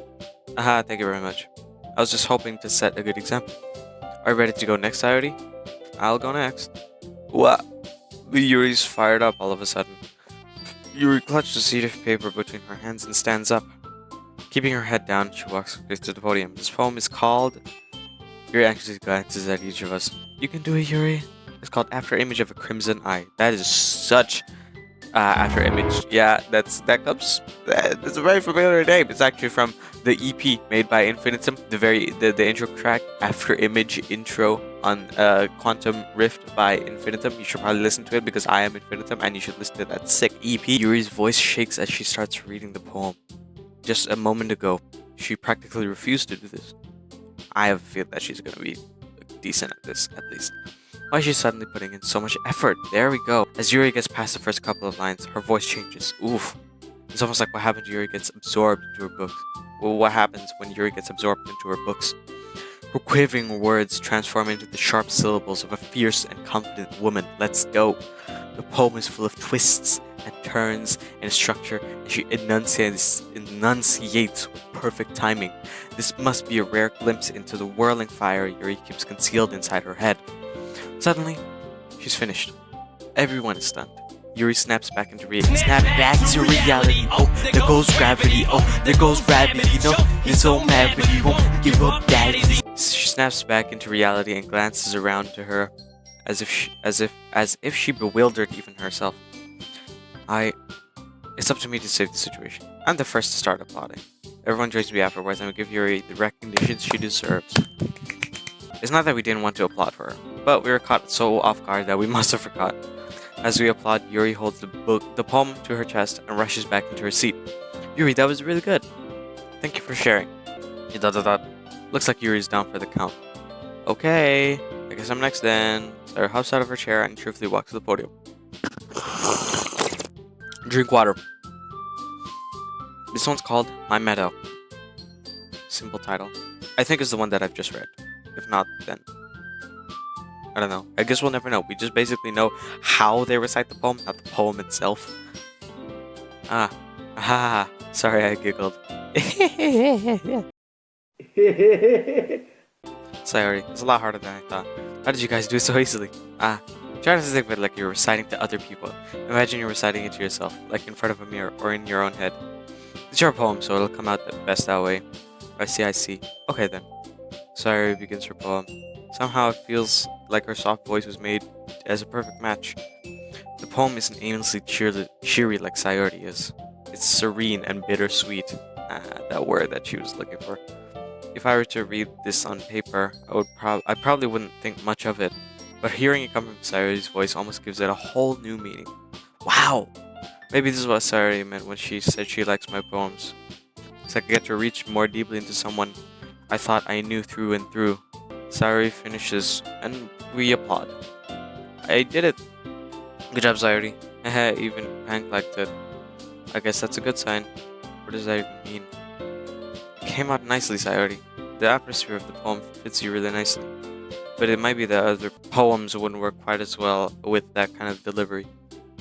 Aha, thank you very much. I was just hoping to set a good example. Are you ready to go next, Sayori? I'll go next. What? Yuri's fired up all of a sudden. Yuri clutched a sheet of paper between her hands and stands up. Keeping her head down, she walks to the podium. This poem is called... Yuri anxiously glances at each of us. You can do it, Yuri. It's called After Image of a Crimson Eye. That is such... After Image. Yeah, that's a very familiar name. It's actually from the EP made by Infinitum. The intro track, After Image intro on Quantum Rift by Infinitum. You should probably listen to it because I am Infinitum and you should listen to that sick EP. Yuri's voice shakes as she starts reading the poem. Just a moment ago, she practically refused to do this. I have a feeling that she's going to be decent at this, at least. Why is she suddenly putting in so much effort? There we go. As Yuri gets past the first couple of lines, her voice changes. Oof. It's almost like what happens when Yuri gets absorbed into her books. Well, what happens when Yuri gets absorbed into her books? Her quivering words transform into the sharp syllables of a fierce and confident woman. Let's go. The poem is full of twists and turns and structure, and she enunciates with perfect timing. This must be a rare glimpse into the whirling fire Yuri keeps concealed inside her head. Suddenly, she's finished. Everyone is stunned. Yuri snaps back into reality. Snap back to reality. Oh, there goes gravity. Oh, there goes gravity. You know, you're so mad, but you won't give up, daddy. She snaps back into reality and glances around to her, as if she bewildered even herself. It's up to me to save the situation. I'm the first to start applauding. Everyone joins me afterwards and we give Yuri the recognition she deserves. It's not that we didn't want to applaud for her, but we were caught so off guard that we must have forgot. As we applaud, Yuri holds the poem to her chest and rushes back into her seat. Yuri, that was really good. Thank you for sharing. Looks like Yuri's down for the count. Okay, I guess I'm next then. Sarah hops out of her chair and truthfully walks to the podium. Drink water. This one's called My Meadow. Simple title. I think it's the one that I've just read. If not, then I don't know. I guess we'll never know. We just basically know how they recite the poem, not the poem itself. Sorry, I giggled. Sorry, it's a lot harder than I thought. How did you guys do it so easily? Try to think of it like you're reciting to other people. Imagine you're reciting it to yourself, like in front of a mirror or in your own head. It's your poem, so it'll come out the best that way. I see. Okay then. Sayori begins her poem. Somehow it feels like her soft voice was made as a perfect match. The poem isn't aimlessly cheery like Sayori is. It's serene and bittersweet. That word that she was looking for. If I were to read this on paper, I probably wouldn't think much of it. But hearing it come from Sayori's voice almost gives it a whole new meaning. Wow! Maybe this is what Sayori meant when she said she likes my poems. It's like I get to reach more deeply into someone I thought I knew through and through. Sayori finishes, and we applaud. I did it! Good job, Sayori. Haha, even Hank liked it. I guess that's a good sign. What does that even mean? It came out nicely, Sayori. The atmosphere of the poem fits you really nicely. But it might be that other poems wouldn't work quite as well with that kind of delivery.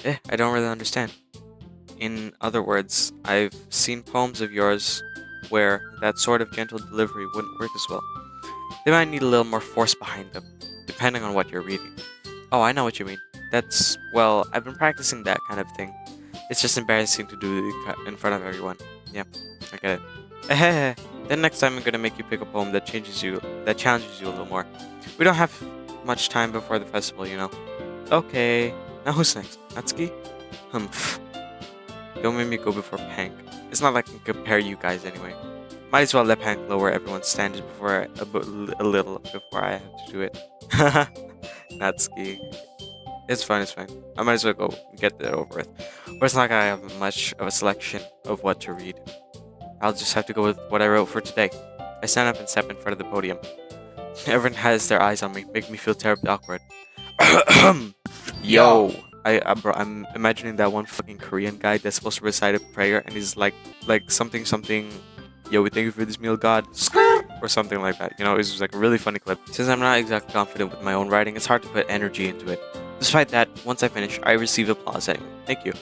I don't really understand. In other words, I've seen poems of yours where that sort of gentle delivery wouldn't work as well. They might need a little more force behind them, depending on what you're reading. Oh, I know what you mean. Well, I've been practicing that kind of thing. It's just embarrassing to do it in front of everyone. Yeah, I get it. Then next time I'm gonna make you pick a poem that challenges you a little more. We don't have much time before the festival, you know. Okay, now who's next? Natsuki? Humph. Don't make me go before Pank. It's not like I can compare you guys anyway. Might as well let Pank lower everyone's standards a little before I have to do it. Natsuki. It's fine. I might as well go get that over with. But it's not like I have much of a selection of what to read. I'll just have to go with what I wrote for today. I stand up and step in front of the podium. Everyone has their eyes on me, making me feel terribly awkward. Yo! Bro, I'm imagining that one fucking Korean guy that's supposed to recite a prayer and he's like something, yo, we thank you for this meal, God, or something like that. You know, it's just like a really funny clip. Since I'm not exactly confident with my own writing, it's hard to put energy into it. Despite that, once I finish, I receive applause anyway. Thank you.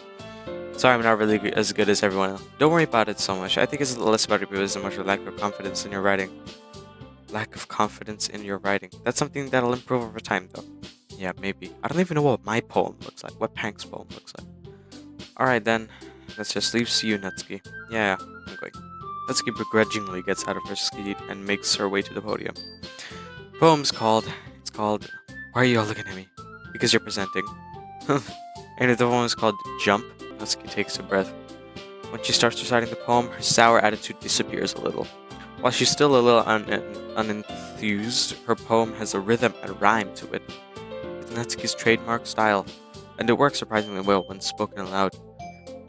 Sorry I'm not really as good as everyone else. Don't worry about it so much. I think it's less about your as much a lack of confidence in your writing. Lack of confidence in your writing. That's something that'll improve over time, though. Yeah, maybe. I don't even know what my poem looks like. What Pank's poem looks like. Alright then. Let's just leave you, Natsuki. Yeah, I'm going. Natsuki begrudgingly gets out of her seat and makes her way to the podium. It's called... Why are you all looking at me? Because you're presenting. And the poem is called Jump. Natsuki takes a breath. When she starts reciting the poem, her sour attitude disappears a little. While she's still a little unenthused, her poem has a rhythm and rhyme to it. It's Natsuki's trademark style, and it works surprisingly well when spoken aloud.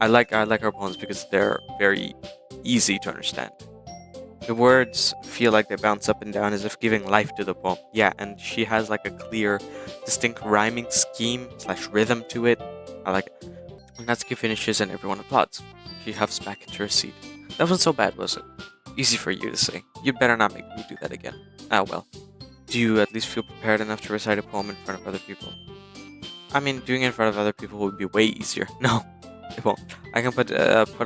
I like her poems because they're very easy to understand. The words feel like they bounce up and down as if giving life to the poem. Yeah, and she has like a clear, distinct rhyming scheme / rhythm to it. I like it. When Natsuki finishes and everyone applauds, she huffs back into her seat. That wasn't so bad, was it? Easy for you to say. You'd better not make me do that again. Ah well. Do you at least feel prepared enough to recite a poem in front of other people? I mean, doing it in front of other people would be way easier. No, it won't. I can put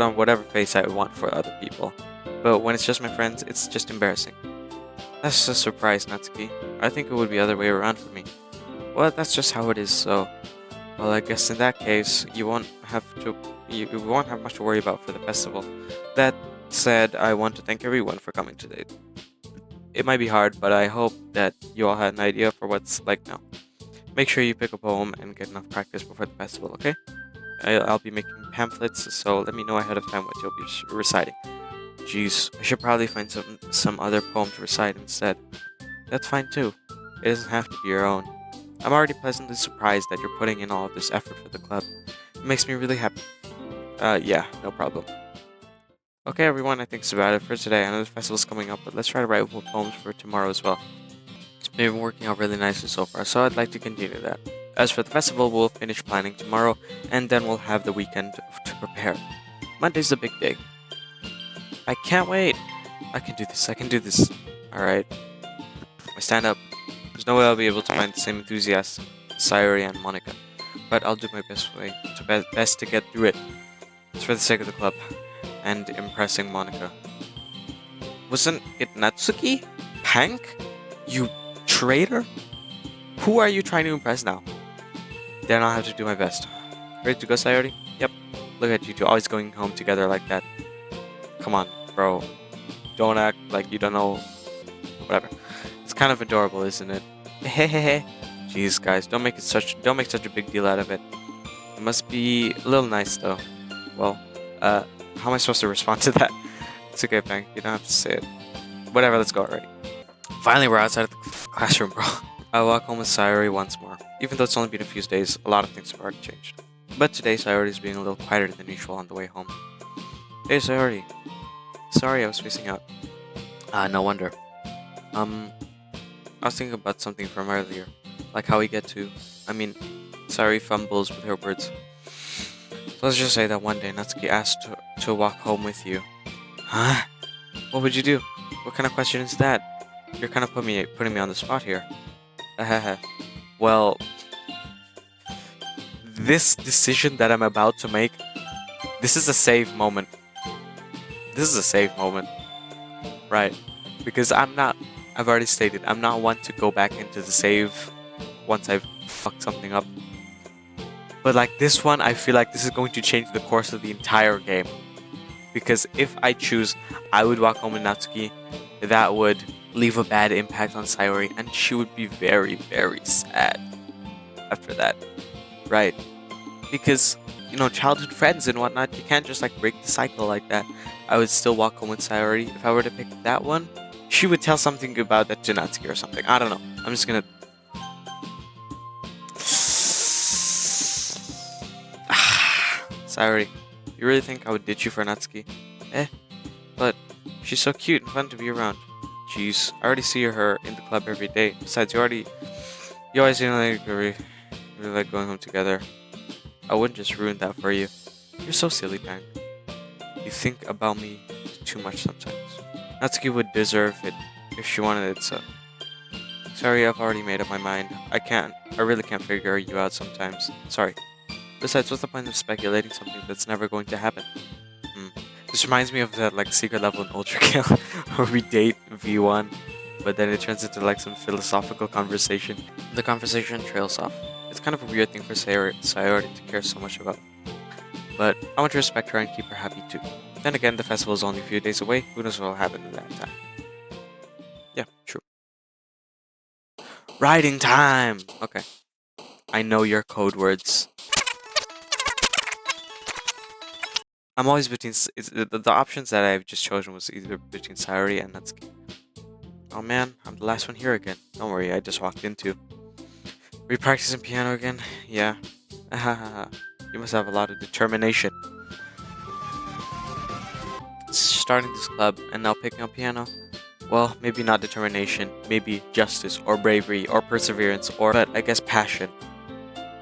on whatever face I want for other people. But when it's just my friends, it's just embarrassing. That's a surprise, Natsuki. I think it would be the other way around for me. Well, that's just how it is, so... Well, I guess in that case, you won't have much to worry about for the festival. That said, I want to thank everyone for coming today. It might be hard, but I hope that you all had an idea for what's like now. Make sure you pick a poem and get enough practice before the festival, okay? I'll be making pamphlets, so let me know ahead of time what you'll be reciting. Jeez, I should probably find some other poem to recite instead. That's fine too. It doesn't have to be your own. I'm already pleasantly surprised that you're putting in all of this effort for the club. It makes me really happy. Yeah, no problem. Okay, everyone, I think that's about it for today. I know the festival's coming up, but let's try to write more poems for tomorrow as well. It's been working out really nicely so far, so I'd like to continue that. As for the festival, we'll finish planning tomorrow, and then we'll have the weekend to prepare. Monday's the big day. I can't wait. I can do this. Alright. I stand up. There's no way I'll be able to find the same enthusiasm as Sayori and Monica, but I'll do my best to get through it. It's for the sake of the club, and impressing Monica. Wasn't it Natsuki? Pank? You traitor? Who are you trying to impress now? Then I'll have to do my best. Ready to go, Sayori? Yep. Look at you two always going home together like that. Come on, bro. Don't act like you don't know. Whatever. It's kind of adorable, isn't it? Hehehe. Jeez, guys, don't make such a big deal out of it. It must be a little nice, though. Well, how am I supposed to respond to that? It's okay, Pank. You don't have to say it. Whatever, let's go already. Finally, we're outside of the classroom, bro. I walk home with Sayori once more. Even though it's only been a few days, a lot of things have already changed. But today, Sayori is being a little quieter than usual on the way home. Hey, Sayori. Sorry, I was spacing out. No wonder. I was thinking about something from earlier. Like how we get to... Sayori fumbles with her words. So let's just say that one day Natsuki asked to walk home with you. Huh? What would you do? What kind of question is that? You're kind of putting me on the spot here. Well, this decision that I'm about to make, this is a save moment. This is a save moment. Right. Because I've already stated, I'm not one to go back into the save once I've fucked something up. But like this one, I feel like this is going to change the course of the entire game. Because if I choose, I would walk home with Natsuki, that would leave a bad impact on Sayori, and she would be very, very sad after that. Right. Because, childhood friends and whatnot, you can't just like break the cycle like that. I would still walk home with Sayori. If I were to pick that one, she would tell something about that to Natsuki or something. I don't know. I'm just gonna... Sayori, you really think I would ditch you for Natsuki? But she's so cute and fun to be around. Jeez, I already see her in the club every day. Besides, you always seem like really like going home together. I wouldn't just ruin that for you. You're so silly, Bang. You think about me too much sometimes. Natsuki would deserve it if she wanted it so. Sorry, I've already made up my mind. I really can't figure you out sometimes. Sorry. Besides, what's the point of speculating something that's never going to happen? This reminds me of that like secret level in Ultra Kill where we date V1, but then it turns into like some philosophical conversation. The conversation trails off. It's kind of a weird thing for Sayori to care so much about. But I want to respect her and keep her happy too. Then again, the festival is only a few days away. Who knows what will happen in that time? Yeah, true. Writing time! Okay. I know your code words. I'm always between... the options that I've just chosen was either between Sayori and Natsuki. Oh man, I'm the last one here again. Don't worry, I just walked into. Are you practicing piano again? Yeah. You must have a lot of determination. Starting this club and now picking up piano? Well, maybe not determination, maybe justice or bravery or perseverance but I guess passion.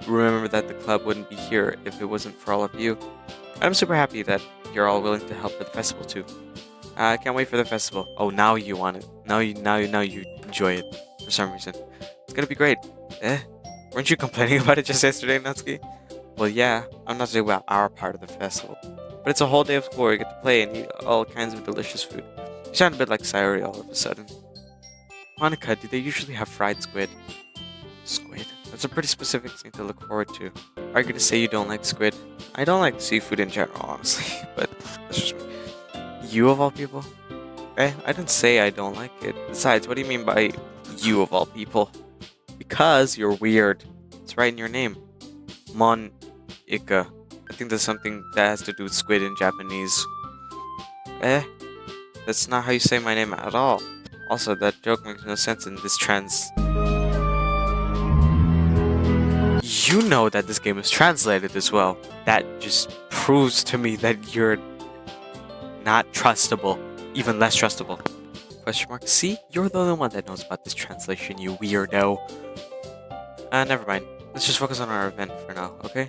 Remember that the club wouldn't be here if it wasn't for all of you. I'm super happy that you're all willing to help with the festival too. I can't wait for the festival. Oh, now you want it. Now you enjoy it for some reason. It's gonna be great. Weren't you complaining about it just yesterday, Natsuki? Well, yeah, I'm not talking about our part of the festival. But it's a whole day of school where you get to play and eat all kinds of delicious food. You sound a bit like Sayori all of a sudden. Monica, do they usually have fried squid? Squid? That's a pretty specific thing to look forward to. Are you gonna say you don't like squid? I don't like seafood in general, honestly, but that's just me. You of all people? I didn't say I don't like it. Besides, what do you mean by you of all people? Because you're weird. It's right in your name. Mon-ika. I think there's something that has to do with squid in Japanese. That's not how you say my name at all. Also, that joke makes no sense in this You know that this game is translated as well. That just proves to me that you're not trustable. Even less trustable. Question mark. See? You're the only one that knows about this translation, you weirdo. Never mind. Let's just focus on our event for now, okay?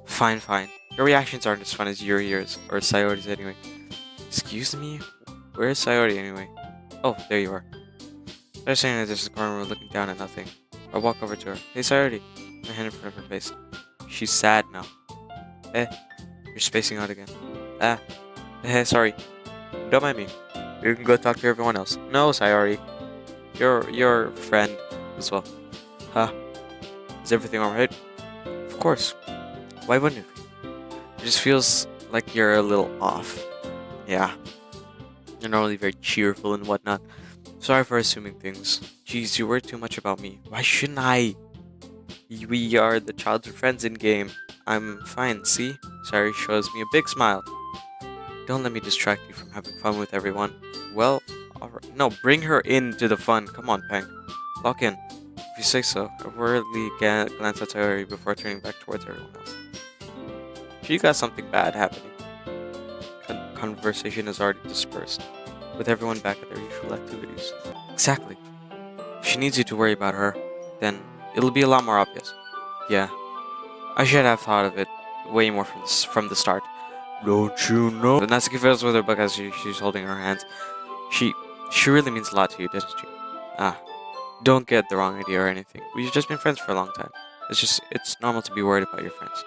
Fine. Your reactions aren't as fun as yours, or Sayori's anyway. Excuse me? Where's Sayori anyway? Oh, there you are. They're saying that there's a corner room looking down at nothing. I walk over to her. Hey, Sayori. My hand in front of her face. She's sad now. You're spacing out again. Sorry. Don't mind me. You can go talk to everyone else. No, Sayori. You're your friend as well. Is everything alright? Of course. Why wouldn't it be? It just feels like you're a little off. Yeah. You're normally very cheerful and whatnot. Sorry for assuming things. Jeez, you worry too much about me. Why shouldn't I? We are the childhood friends in game. I'm fine, see? Sayori shows me a big smile. Don't let me distract you from having fun with everyone. Well, Alright. No, bring her into the fun. Come on, Peng. Lock in. If you say so. I worriedly glance at Sayori before turning back towards everyone else. She got something bad happening. Conversation is already dispersed, with everyone back at their usual activities. Exactly. If she needs you to worry about her, then it'll be a lot more obvious. Yeah. I should have thought of it way more from the start. Don't you know? Natsuki feels with her book as she's holding her hands. She really means a lot to you, doesn't she? Ah, don't get the wrong idea or anything. We've just been friends for a long time. It's normal to be worried about your friends.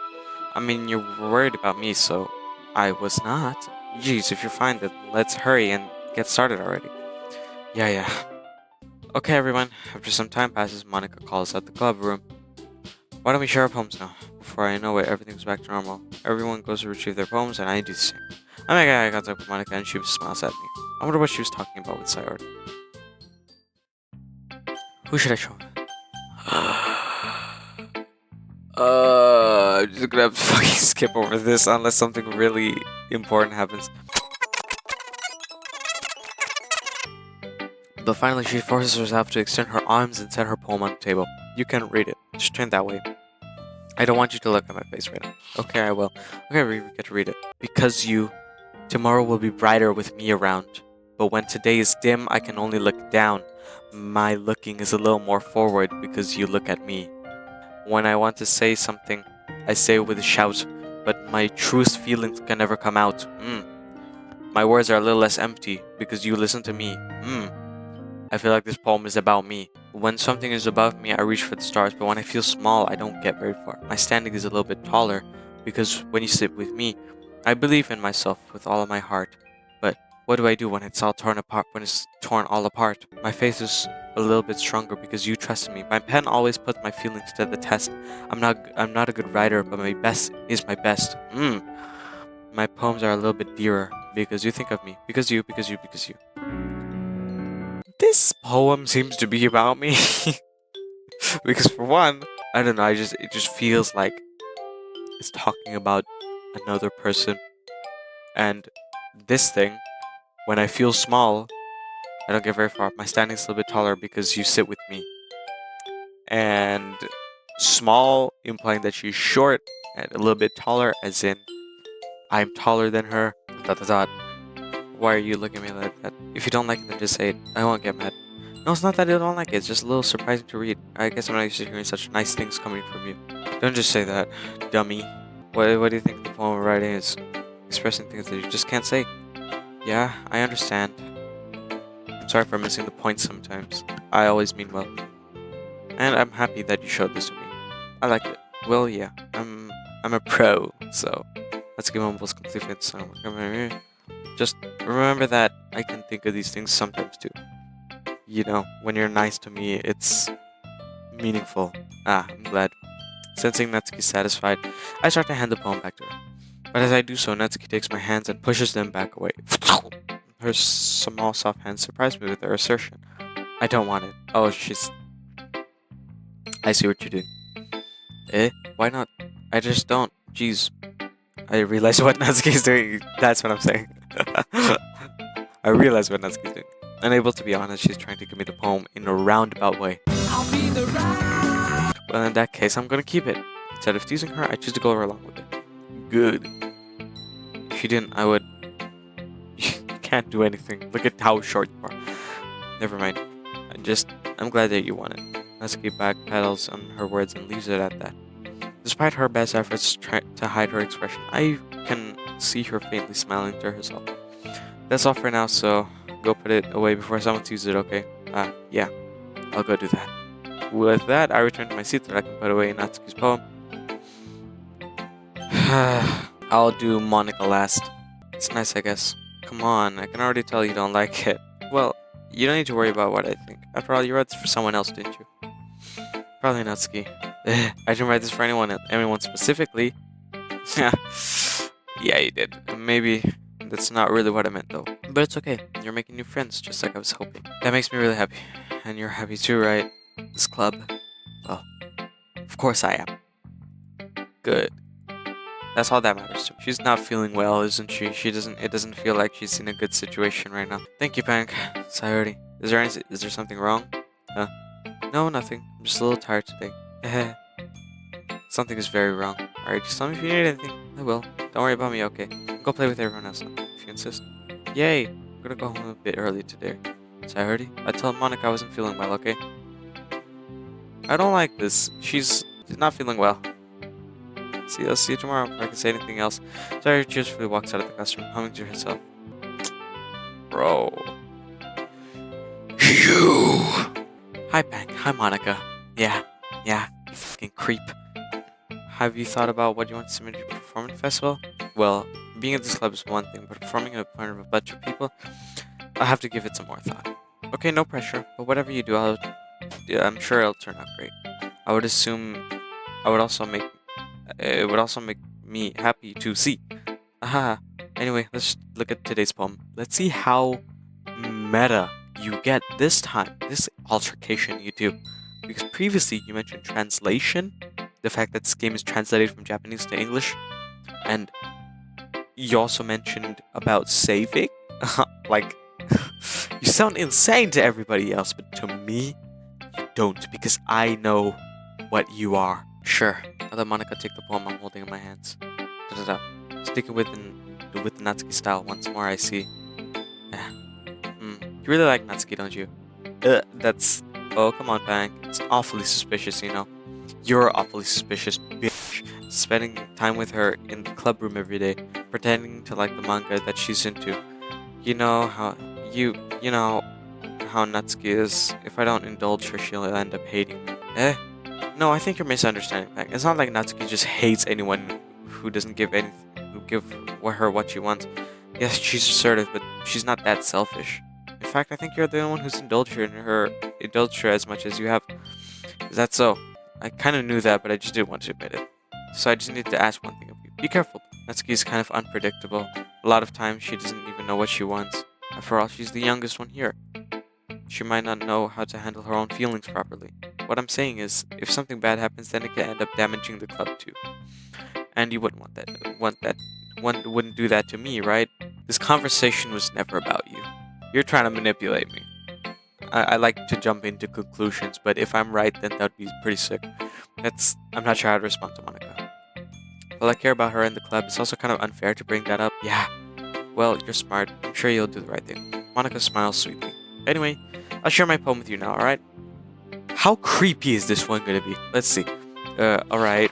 I mean, you're worried about me, so I was not. Jeez, if you're fine, then let's hurry and get started already. Yeah. Okay, everyone. After some time passes, Monica calls out the club room. Why don't we share our poems now? Before I know it, everything's back to normal. Everyone goes to retrieve their poems, and I do the same. I make eye contact with Monica, and she smiles at me. I wonder what she was talking about with Sayori. Who should I show? I'm just gonna have to fucking skip over this unless something really important happens. But finally, she forces herself to extend her arms and set her poem on the table. You can't read it. Just turn that way. I don't want you to look at my face right now. Okay, I will. Okay, we get to read it. Because you, tomorrow will be brighter with me around. But when today is dim, I can only look down. My looking is a little more forward because you look at me. When I want to say something, I say it with a shout, but my truest feelings can never come out. My words are a little less empty because you listen to me. I feel like this poem is about me. When something is above me, I reach for the stars, but when I feel small, I don't get very far. My standing is a little bit taller because when you sit with me, I believe in myself with all of my heart. But what do I do when it's all torn apart? When it's torn all apart, my faith is a little bit stronger because you trust me. My pen always puts my feelings to the test. I'm not a good writer, but my best is my best. My poems are a little bit dearer because you think of me. Because you. This poem seems to be about me. Because for one, I don't know, it just feels like it's talking about another person. And this thing, when I feel small, I don't get very far. My standing's a little bit taller because you sit with me. And small implying that she's short, and a little bit taller as in I'm taller than her. ... Why are you looking at me like that? If you don't like it, then just say it. I won't get mad. No, it's not that I don't like it. It's just a little surprising to read. I guess I'm not used to hearing such nice things coming from you. Don't just say that, dummy. What do you think the poem writing is? Expressing things that you just can't say. Yeah, I understand. I'm sorry for missing the point sometimes. I always mean well. And I'm happy that you showed this to me. I like it. Well, yeah. I'm a pro, so let's give almost completely the song. Just remember that I can think of these things sometimes too. You know, when you're nice to me, it's meaningful. I'm glad. Sensing Natsuki satisfied, I start to hand the poem back to her. But as I do so, Natsuki takes my hands and pushes them back away. Her small, soft hands surprise me with her assertion. I don't want it. Oh, I see what you're doing. Eh? Why not? I just don't. Jeez. I realize what Natsuki's doing. That's what I'm saying. I realize what Natsuki's doing. Unable to be honest, she's trying to give me the poem in a roundabout way. I'll be the right. Well, in that case, I'm gonna keep it. Instead of teasing her, I choose to go along with it. Good. If you didn't, I would... You can't do anything. Look at how short you are. Never mind. I'm glad that you won it. Natsuki backpedals on her words and leaves it at that. Despite her best efforts to hide her expression, I can see her faintly smiling to herself. That's all for now, so go put it away before someone sees it, okay? Yeah. I'll go do that. With that, I return to my seat so that I can put away Natsuki's poem. I'll do Monica last. It's nice, I guess. Come on, I can already tell you don't like it. Well, you don't need to worry about what I think. After all, you wrote this for someone else, didn't you? Probably Natsuki. I didn't write this for anyone specifically. Yeah, you did. Maybe that's not really what I meant, though. But it's okay. You're making new friends, just like I was hoping. That makes me really happy. And you're happy too, right? This club? Well, of course I am. Good. That's all that matters to me. She's not feeling well, isn't she? It doesn't feel like she's in a good situation right now. Thank you, Pank. Sayori. Is there something wrong? No, nothing. I'm just a little tired today. Something is very wrong. Alright, just tell me if you need anything. I will. Don't worry about me, okay? Go play with everyone else now, if you insist. Yay! I'm gonna go home a bit early today. Sayori, I told Monica I wasn't feeling well, okay? I don't like this. She's not feeling well. I'll see you tomorrow if I can say anything else. Sayori cheerfully walks out of the classroom, humming to herself. Bro. You! Hi, Pank. Hi, Monica. Yeah, you fucking creep. Have you thought about what you want to submit to your performance festival? Well, being at this club is one thing, but performing in front of a bunch of people, I'll have to give it some more thought. Okay, no pressure, but whatever you do, I'm sure it'll turn out great. I would assume it would also make me happy to see. Aha. Anyway, let's look at today's poem. Let's see how meta you get this time, this altercation you do. Because previously you mentioned translation, the fact that this game is translated from Japanese to English, and you also mentioned about saving. Like, you sound insane to everybody else, but to me, you don't, because I know what you are. Sure, I'll let Monica take the poem I'm holding in my hands. Sticking with the Natsuki style once more, I see. Yeah. You really like Natsuki, don't you? Oh, come on, Pank. It's awfully suspicious, you know. You're awfully suspicious, bitch. Spending time with her in the club room every day, pretending to like the manga that she's into. You know how Natsuki is. If I don't indulge her, she'll end up hating me. No, I think you're misunderstanding, Pank. It's not like Natsuki just hates anyone who doesn't give her what she wants. Yes, she's assertive, but she's not that selfish. In fact, I think you're the only one who's indulged her as much as you have. Is that so? I kind of knew that, but I just didn't want to admit it. So I just need to ask one thing of you. Be careful. Natsuki is kind of unpredictable. A lot of times she doesn't even know what she wants. After all, she's the youngest one here. She might not know how to handle her own feelings properly. What I'm saying is, if something bad happens, then it can end up damaging the club too. And you wouldn't want that. One wouldn't do that to me, right? This conversation was never about you. You're trying to manipulate me. I like to jump into conclusions, but if I'm right, then that'd be pretty sick. I'm not sure how to respond to Monica. Well, I care about her and the club. It's also kind of unfair to bring that up. Yeah. Well, you're smart. I'm sure you'll do the right thing. Monica smiles sweetly. Anyway, I'll share my poem with you now, alright? How creepy is this one gonna be? Let's see. Alright.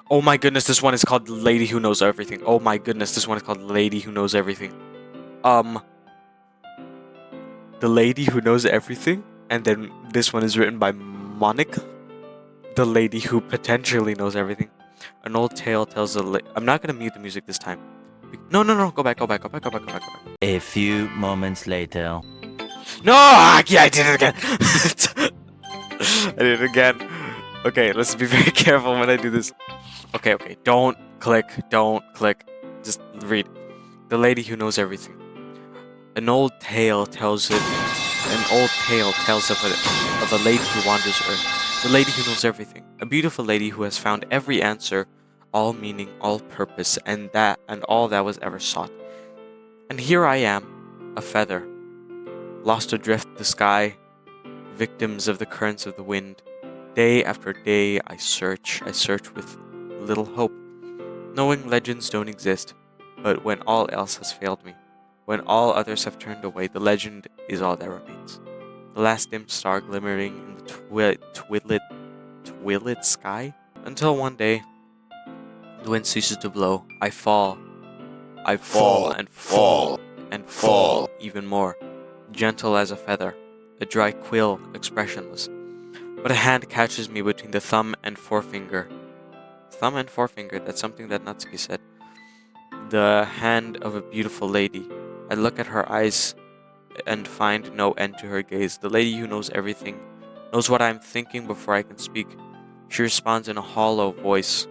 Oh my goodness, this one is called Lady Who Knows Everything. Oh my goodness, this one is called Lady Who Knows Everything. The Lady Who Knows Everything? And then this one is written by Monica? The Lady Who Potentially Knows Everything. An old tale tells I'm not gonna mute the music this time. No, go back. A few moments later. No! Yeah, I did it again! I did it again. Okay, let's be very careful when I do this. Okay, don't click. Just read. The Lady Who Knows Everything. An old tale tells of a lady who wanders Earth. The lady who knows everything. A beautiful lady who has found every answer, all meaning, all purpose, and all that was ever sought. And here I am, a feather, lost adrift the sky, victims of the currents of the wind. Day after day I search with little hope, knowing legends don't exist, but when all else has failed me, when all others have turned away, the legend is all that remains. The last dim star glimmering in the twilit sky, until one day, the wind ceases to blow. I fall and fall even more, gentle as a feather, a dry quill, expressionless. But a hand catches me between the thumb and forefinger. Thumb and forefinger, that's something that Natsuki said. The hand of a beautiful lady. I look at her eyes and find no end to her gaze. The lady who knows everything, knows what I am thinking before I can speak. She responds in a hollow voice.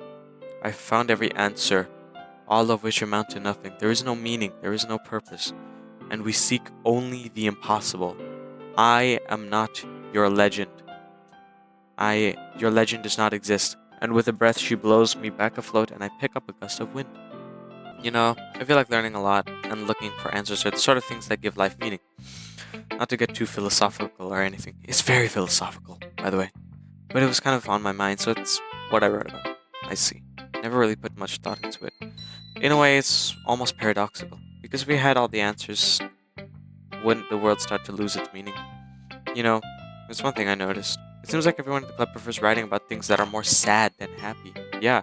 I found every answer, all of which amount to nothing. There is no meaning, there is no purpose, and we seek only the impossible. I am not your legend. Your legend does not exist, and with a breath she blows me back afloat and I pick up a gust of wind. You know, I feel like learning a lot and looking for answers are the sort of things that give life meaning. Not to get too philosophical or anything. It's very philosophical, by the way. But it was kind of on my mind, so it's what I wrote about. I see. Never really put much thought into it. In a way, it's almost paradoxical. Because if we had all the answers, wouldn't the world start to lose its meaning? You know, there's one thing I noticed. It seems like everyone in the club prefers writing about things that are more sad than happy. Yeah.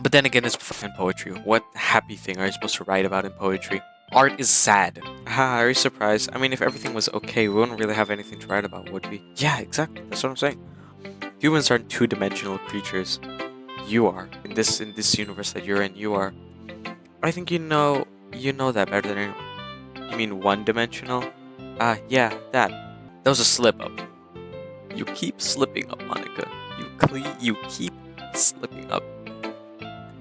But then again, it's fucking poetry. What happy thing are you supposed to write about in poetry? Art is sad. Haha, are you surprised? I mean, if everything was okay, we wouldn't really have anything to write about, would we? Yeah, exactly. That's what I'm saying. Humans aren't two-dimensional creatures. You are. In this universe that you're in, you are. I think you know that better than anyone. You mean one-dimensional? Yeah, that. That was a slip-up. You keep slipping up, Monica. You keep slipping up.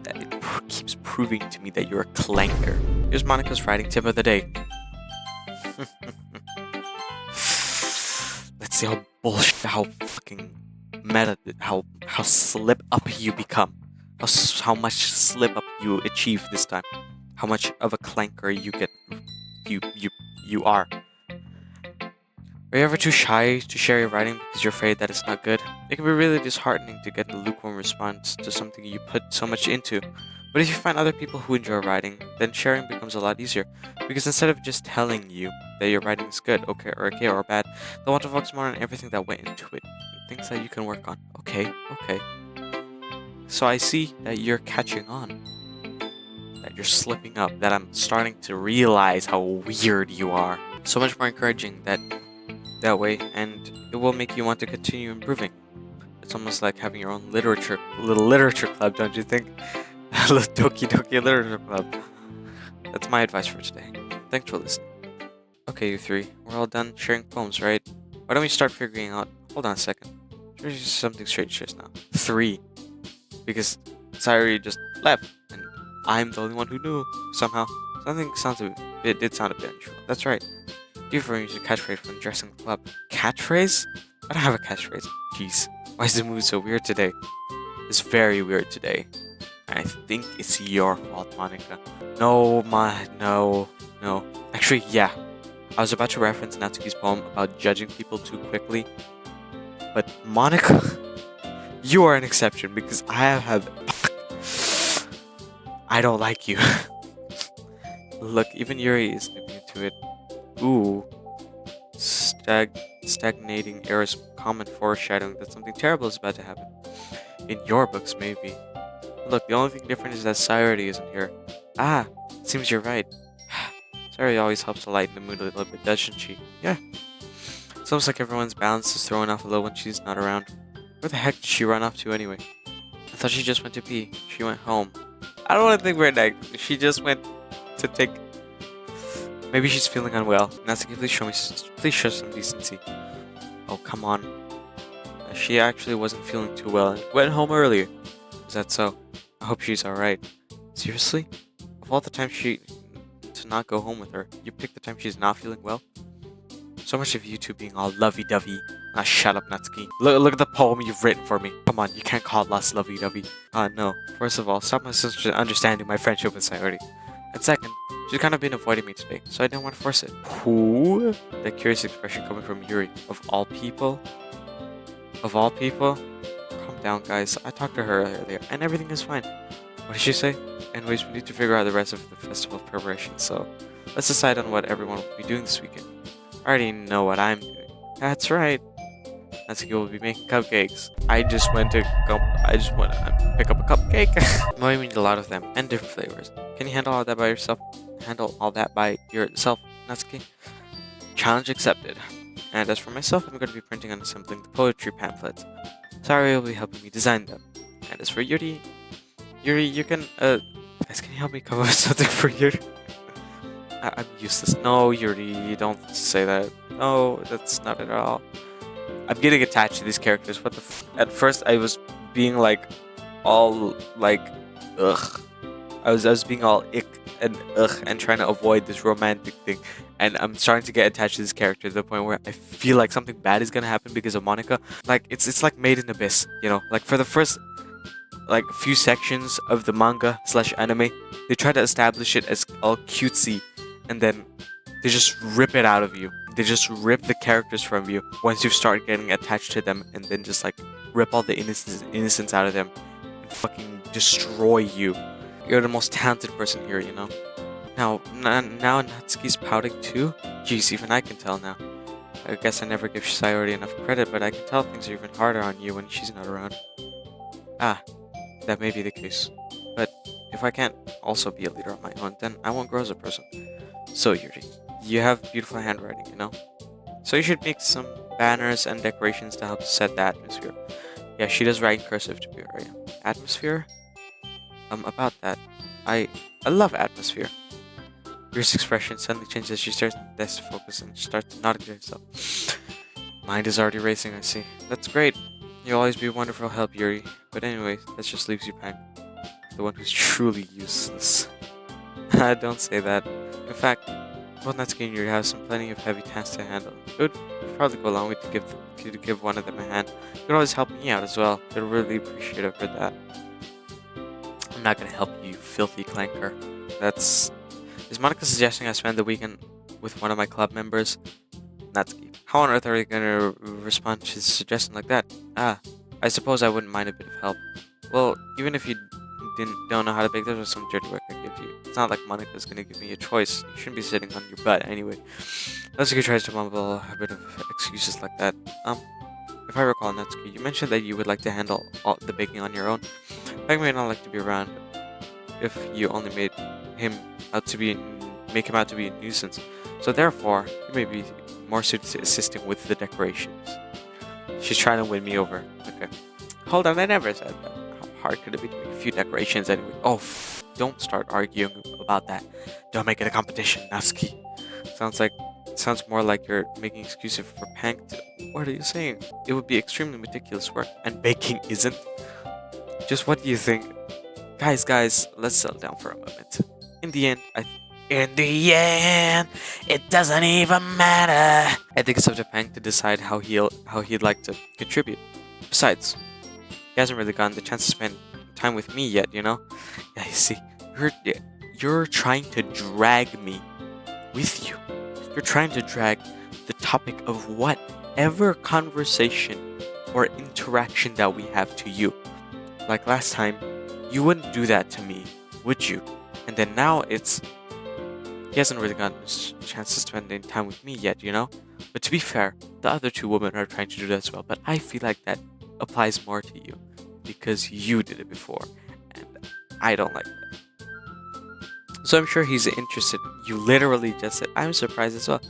It keeps proving to me that you're a clanker. Here's Monica's writing tip of the day. Let's see how bullshit, how fucking meta, how slip up you become. How much slip up you achieve this time. How much of a clanker you are. Are you ever too shy to share your writing because you're afraid that it's not good? It can be really disheartening to get a lukewarm response to something you put so much into. But if you find other people who enjoy writing, then sharing becomes a lot easier. Because instead of just telling you that your writing is good, okay or bad, they'll want to focus more on everything that went into it. Things that you can work on. Okay. So I see that you're catching on. That you're slipping up. That I'm starting to realize how weird you are. So much more encouraging that way, and it will make you want to continue improving. It's almost like having your own little literature club, don't you think? Doki literature club. That's my advice for today. Thanks for listening. Okay, you three, we're all done sharing poems, right? Why don't we start figuring out... Hold on a second. There's something strange just now. 3. Because Sayori just left, and I'm the only one who knew, somehow. It did sound a bit unusual. That's right. Do you ever use a catchphrase when addressing the club? Catchphrase? I don't have a catchphrase. Jeez. Why is the mood so weird today? It's very weird today. I think it's your fault, Monica. No. Actually, yeah. I was about to reference Natsuki's poem about judging people too quickly. But Monica, you are an exception because I don't like you. Look, even Yuri is nipping into it. Ooh. Stagnating errors, common foreshadowing that something terrible is about to happen. In your books, maybe. Look, the only thing different is that Sayori isn't here. Ah, it seems you're right. Sayori always helps to lighten the mood a little bit, doesn't she? Yeah. It's almost like everyone's balance is thrown off a little when she's not around. Where the heck did she run off to anyway? I thought she just went to pee. She went home. I don't want to think we're negative. She just went to take... Maybe she's feeling unwell. Natsuki, please show some decency. Oh, come on. She actually wasn't feeling too well and went home earlier. Is that so? I hope she's alright. Seriously? Of all the times to not go home with her, you picked the time she's not feeling well? So much of you two being all lovey-dovey. Ah, shut up, Natsuki. Look at the poem you've written for me. Come on, you can't call us lovey-dovey. No. First of all, stop misunderstanding my friendship with Sayori. And second, she's kind of been avoiding me today, so I didn't want to force it. Who? That curious expression coming from Yuri. Of all people? Of all people? Calm down, guys. I talked to her earlier, and everything is fine. What did she say? Anyways, we need to figure out the rest of the festival preparation, so let's decide on what everyone will be doing this weekend. I already know what I'm doing. That's right. Natsuki will be making cupcakes. I just want to pick up a cupcake. Well, we need a lot of them, and different flavors. Can you handle all that by yourself? Natsuki? Challenge accepted. And as for myself, I'm going to be printing and assembling the poetry pamphlets. Sayori will be helping me design them. And as for Yuri, you can, guys, can you help me come up with something for Yuri? I'm useless. No, Yuri, don't say that. No, that's not it at all. I'm getting attached to these characters. What the At first, I was being like, all like, ugh. I was being all ick and ugh and trying to avoid this romantic thing. And I'm starting to get attached to this character to the point where I feel like something bad is gonna happen because of Monica. Like, it's like Made in Abyss, you know? Like, for the first like a few sections of the manga slash anime, they try to establish it as all cutesy, and then they just rip it out of you. They just rip the characters from you once you start getting attached to them, and then just like rip all the innocence out of them and fucking destroy you. You're the most talented person here, you know? Now Natsuki's pouting too? Jeez, even I can tell now. I guess I never give Sayori enough credit, but I can tell things are even harder on you when she's not around. Ah, that may be the case. But if I can't also be a leader on my own, then I won't grow as a person. So Yuri, you have beautiful handwriting, you know? So you should make some banners and decorations to help set the atmosphere. Yeah, she does write in cursive to be right. Atmosphere? About that. I love atmosphere. Yuri's expression suddenly changes as she starts to desk focus and starts nodding to herself. Mind is already racing, I see. That's great. You'll always be a wonderful help, Yuri. But anyway, that just leaves you Pang. The one who's truly useless. Don't say that. In fact, both Natsuki and Yuri have plenty of heavy tasks to handle. It would probably go a long way to give one of them a hand. You could always help me out as well. I'd really appreciate it for that. I'm not gonna help you, filthy clanker. Is Monica suggesting I spend the weekend with one of my club members? Natsuki. How on earth are you gonna respond to a suggestion like that? I suppose I wouldn't mind a bit of help. Well, even if you don't know how to bake, there's some dirty work I give you. It's not like Monica's gonna give me a choice. You shouldn't be sitting on your butt anyway. Natsuki tries to mumble a bit of excuses like that. If I recall, Natsuki, you mentioned that you would like to handle all the baking on your own. I may not like to be around if you only make him out to be a nuisance. So therefore, you may be more suited to assisting with the decorations. She's trying to win me over. Okay. Hold on, I never said that. How hard could it be to make a few decorations anyway? Oh, don't start arguing about that. Don't make it a competition, Natsuki. Sounds more like you're making excuses for Pang. What are you saying? It would be extremely meticulous work, and baking isn't. Just what do you think? Guys, let's settle down for a moment. In the end, it doesn't even matter. I think it's up to Pang to decide how he'd like to contribute. Besides, he hasn't really gotten the chance to spend time with me yet, you know? Yeah, you see, you're trying to drag me with you. You're trying to drag the topic of whatever conversation or interaction that we have to you. Like last time, you wouldn't do that to me, would you? And then now he hasn't really gotten a chance to spend any time with me yet, you know? But to be fair, the other two women are trying to do that as well, but I feel like that applies more to you because you did it before, and I don't like that. So I'm sure he's interested. You literally just said, I'm surprised as well.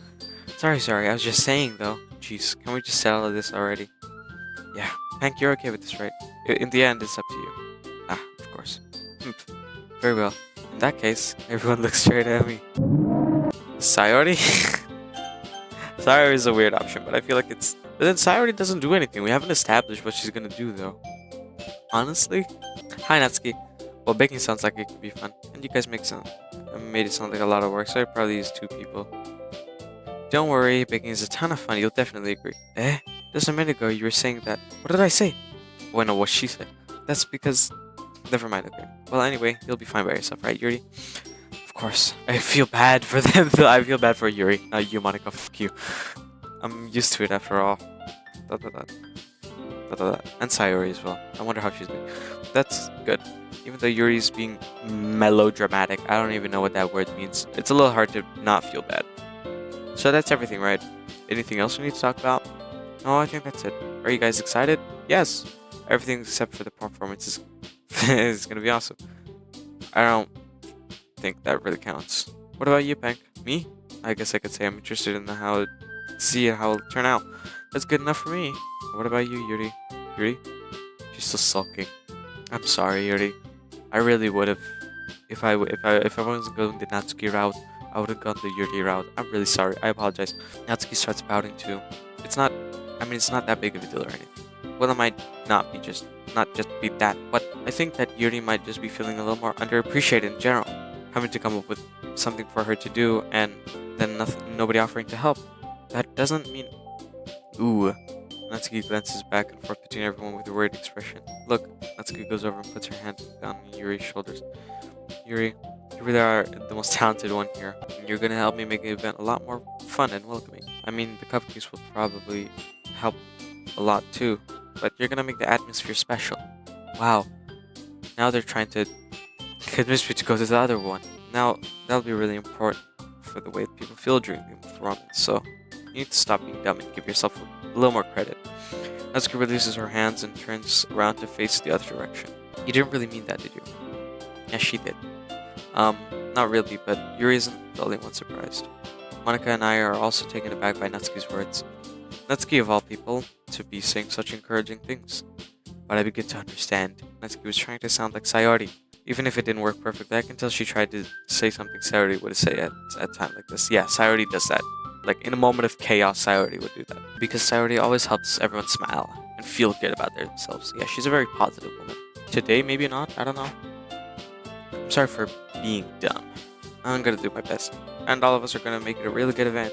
Sorry, I was just saying though. Jeez, can we just settle this already? Yeah, Hank, you're okay with this, right? In the end, it's up to you. Of course. Very well. In that case, everyone looks straight at me. Sayori? Sayori is a weird option, but I feel like it's... But then Sayori doesn't do anything. We haven't established what she's gonna do, though. Honestly? Hi, Natsuki. Well, baking sounds like it could be fun. And you guys made it sound like a lot of work, so I probably use 2 people. Don't worry, baking is a ton of fun. You'll definitely agree. Just a minute ago, you were saying that... What did I say? Oh, no, what she said. That's because... Never mind, okay. Well, anyway, you'll be fine by yourself, right, Yuri? Of course. I feel bad for them. I feel bad for Yuri. You, Monica, fuck you. I'm used to it after all. And Sayori as well. I wonder how she's doing. That's good. Even though Yuri's being melodramatic, I don't even know what that word means. It's a little hard to not feel bad. So that's everything, right? Anything else we need to talk about? No, I think that's it. Are you guys excited? Yes. Everything except for the performance is gonna be awesome. I don't think that really counts. What about you, Pang? Me? I guess I could say I'm interested in how it'll turn out. That's good enough for me. What about you, Yuri? Yuri? She's still sulking. I'm sorry, Yuri. I really would have. If I wasn't going the Natsuki route, I would have gone the Yuri route. I'm really sorry. I apologize. Natsuki starts pouting too. It's not that big of a deal or anything. Well, it might not just be that, but I think that Yuri might just be feeling a little more underappreciated in general, having to come up with something for her to do and then nobody offering to help. That doesn't mean... Ooh, Natsuki glances back and forth between everyone with a worried expression. Look, Natsuki goes over and puts her hand on Yuri's shoulders. Yuri, you really are the most talented one here. And you're gonna help me make the event a lot more fun and welcoming. I mean, the cupcakes will probably help a lot too, but you're gonna make the atmosphere special. Wow. Now they're trying to convince me to go to the other one. Now, that'll be really important for the way people feel during the performance, so you need to stop being dumb and give yourself a little more credit. Natsuki releases her hands and turns around to face the other direction. You didn't really mean that, did you? Yes, she did. Not really, but Yuri isn't the only one surprised. Monika and I are also taken aback by Natsuki's words. Natsuki, of all people, to be saying such encouraging things. But I begin to understand. Natsuki was trying to sound like Sayori. Even if it didn't work perfectly, I can tell she tried to say something Sayori would say at a time like this. Yeah, Sayori does that. Like, in a moment of chaos, Sayori would do that. Because Sayori always helps everyone smile and feel good about themselves. Yeah, she's a very positive woman. Today, maybe not, I don't know. I'm sorry for being dumb. I'm gonna do my best. And all of us are gonna make it a really good event.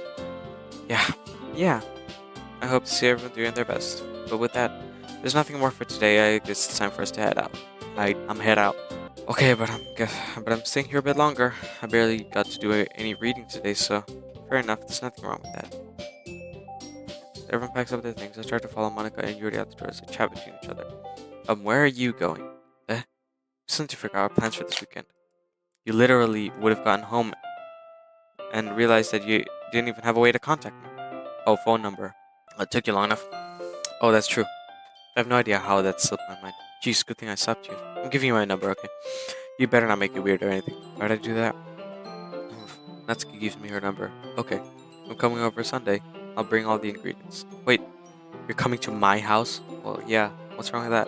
Yeah. I hope to see everyone doing their best. But with that, there's nothing more for today. I guess it's time for us to head out. I'm head out. Okay, but I'm staying here a bit longer. I barely got to do any reading today, so fair enough. There's nothing wrong with that. Everyone packs up their things. I start to follow Monika and Yuri out the door as they chat between each other. Where are you going? Just need to figure out our plans for this weekend. You literally would have gotten home and realized that you didn't even have a way to contact me. Oh, phone number. It took you long enough. Oh, that's true. I have no idea how that slipped my mind. Jeez, good thing I stopped you. I'm giving you my number, okay? You better not make it weird or anything. Why'd I do that? Oof. Natsuki gives me her number. Okay. I'm coming over Sunday. I'll bring all the ingredients. Wait, you're coming to my house? Well, yeah. What's wrong with that?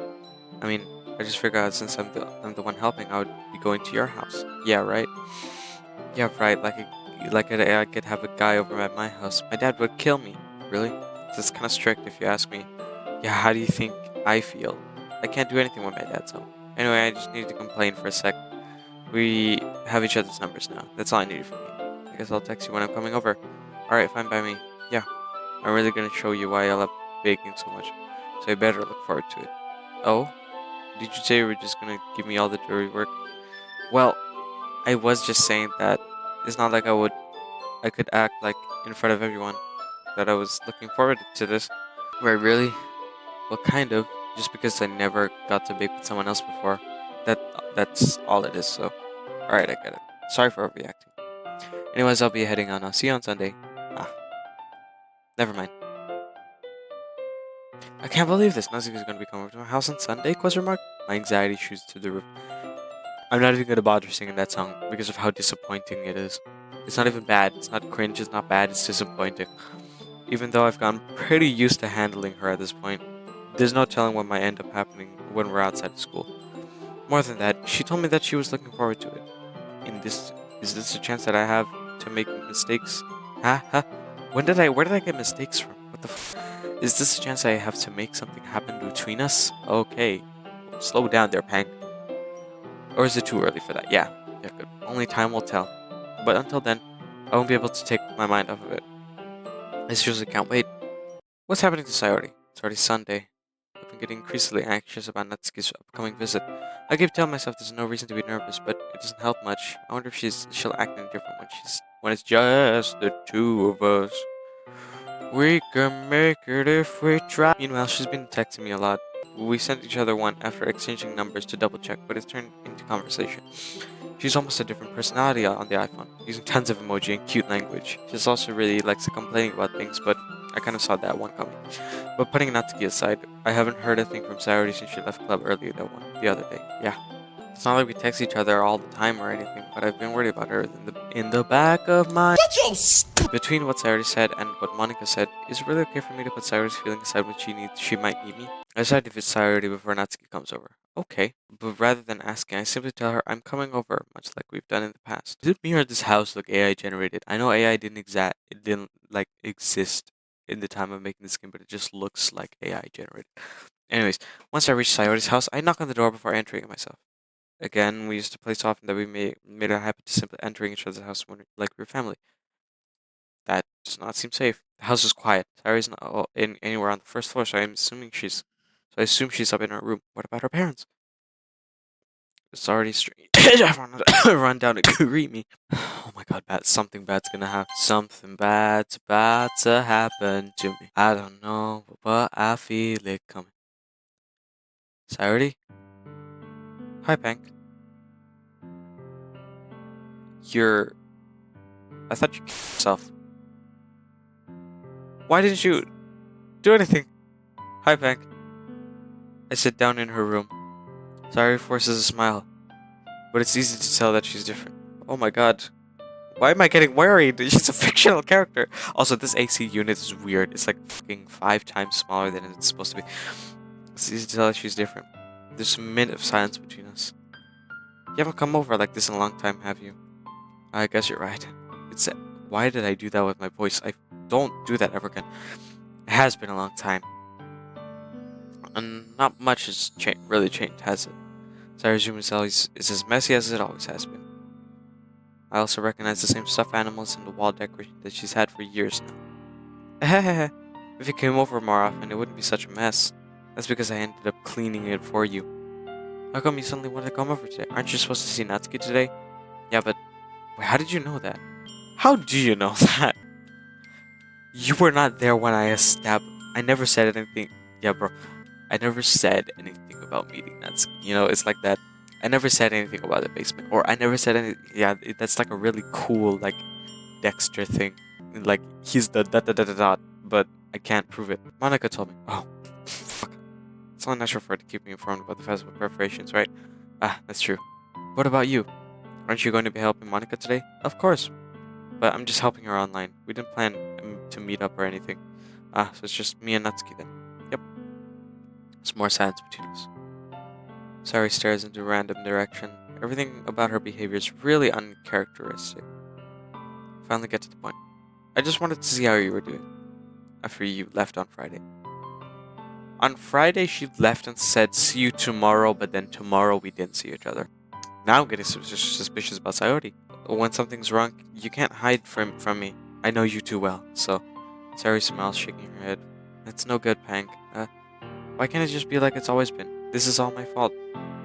I mean, I just figured out since I'm the one helping, I would be going to your house. Yeah, right? Yeah, right. I could have a guy over at my house. My dad would kill me. Really? That's kind of strict if you ask me. Yeah, how do you think I feel? I can't do anything when my dad's home. Anyway, I just needed to complain for a sec. We have each other's numbers now. That's all I needed from you. I guess I'll text you when I'm coming over. Alright, fine by me. Yeah, I'm really gonna show you why I love baking so much. So you better look forward to it. Oh? Did you say you were just gonna give me all the dirty work? Well, I was just saying that it's not like I could act like in front of everyone that I was looking forward to this. Wait, really? Well, kind of. Just because I never got to bake with someone else before. That's all it is, so. Alright, I get it. Sorry for overreacting. Anyways, I'll be heading on. I'll see you on Sunday. Never mind. I can't believe this. Natsuki's gonna be coming over to my house on Sunday? Question mark? My anxiety shoots to the roof. I'm not even gonna bother singing that song because of how disappointing it is. It's not even bad. It's not cringe. It's not bad. It's disappointing. Even though I've gotten pretty used to handling her at this point, there's no telling what might end up happening when we're outside of school. More than that, she told me that she was looking forward to it. Is this a chance that I have to make mistakes? Huh? Where did I get mistakes from? What the Is this a chance I have to make something happen between us? Okay. Slow down there, Pang. Or is it too early for that? Yeah, good. Only time will tell. But until then, I won't be able to take my mind off of it. I seriously can't wait. What's happening to Sayori? It's already Sunday. I've been getting increasingly anxious about Natsuki's upcoming visit. I keep telling myself there's no reason to be nervous, but it doesn't help much. I wonder if she'll act any different when it's just the two of us. We can make it if we try. Meanwhile, she's been texting me a lot. We sent each other one after exchanging numbers to double check, but it's turned into conversation. She's almost a different personality on the iPhone, using tons of emoji and cute language. She also really likes to complain about things, but I kind of saw that one coming. But putting Natsuki aside, I haven't heard a thing from Sayori since she left club earlier the other day. Yeah. It's not like we text each other all the time or anything, but I've been worried about her in the back of my... Between what Sayori said and what Monika said, is it really okay for me to put Sayori's feelings aside when she might need me? I decided if it's Sayori before Natsuki comes over. Okay, but rather than asking, I simply tell her I'm coming over, much like we've done in the past. Did me or this house look AI generated? I know AI didn't exist in the time of making this game, but it just looks like AI generated. Anyways, once I reach Sayori's house, I knock on the door before entering it myself. Again, we used to play so often that we made it a habit to simply entering each other's house when like we were family. That does not seem safe. The house is quiet. Sayori's not anywhere on the first floor, so I assume she's up in her room. What about her parents? It's already strange. I want to run down and greet me. Oh my god, something bad's gonna happen. Something bad's about to happen to me. I don't know, but I feel it coming. Sayori? Hi, Pank. I thought you killed yourself. Why didn't you do anything? Hi, Pank. I sit down in her room. Sayori forces a smile, but it's easy to tell that she's different. Oh my god. Why am I getting worried? She's a fictional character. Also, this AC unit is weird. It's like fucking 5 times smaller than it's supposed to be. It's easy to tell that she's different. There's a minute of silence between us. You haven't come over like this in a long time, have you? I guess you're right. Why did I do that with my voice? I don't do that ever again. It has been a long time. And not much has really changed, has it? Sayori's room is as messy as it always has been. I also recognize the same stuffed animals and the wall decoration that she's had for years now. If you came over more often, it wouldn't be such a mess. That's because I ended up cleaning it for you. How come you suddenly wanted to come over today? Aren't you supposed to see Natsuki today? Yeah, but wait, how did you know that? How do you know that? You were not there when I never said anything. Yeah, bro. I never said anything about meeting Natsuki. You know, it's like that. I never said anything about the basement. Or I never said anything. Yeah, that's like a really cool, like, Dexter thing. Like, he's the dot. But I can't prove it. Monica told me. Oh, fuck. It's only natural for her to keep me informed about the festival preparations, right? Ah, that's true. What about you? Aren't you going to be helping Monica today? Of course. But I'm just helping her online. We didn't plan to meet up or anything. Ah, so it's just me and Natsuki then. Yep. There's more silence between us. Sayori stares into a random direction. Everything about her behavior is really uncharacteristic. Finally get to the point. I just wanted to see how you were doing after you left on Friday. On Friday, she left and said, see you tomorrow, but then tomorrow we didn't see each other. Now I'm getting suspicious about Sayori. When something's wrong, you can't hide from me. I know you too well, so... Sayori smiles, shaking her head. It's no good, Pank. Why can't it just be like it's always been? This is all my fault.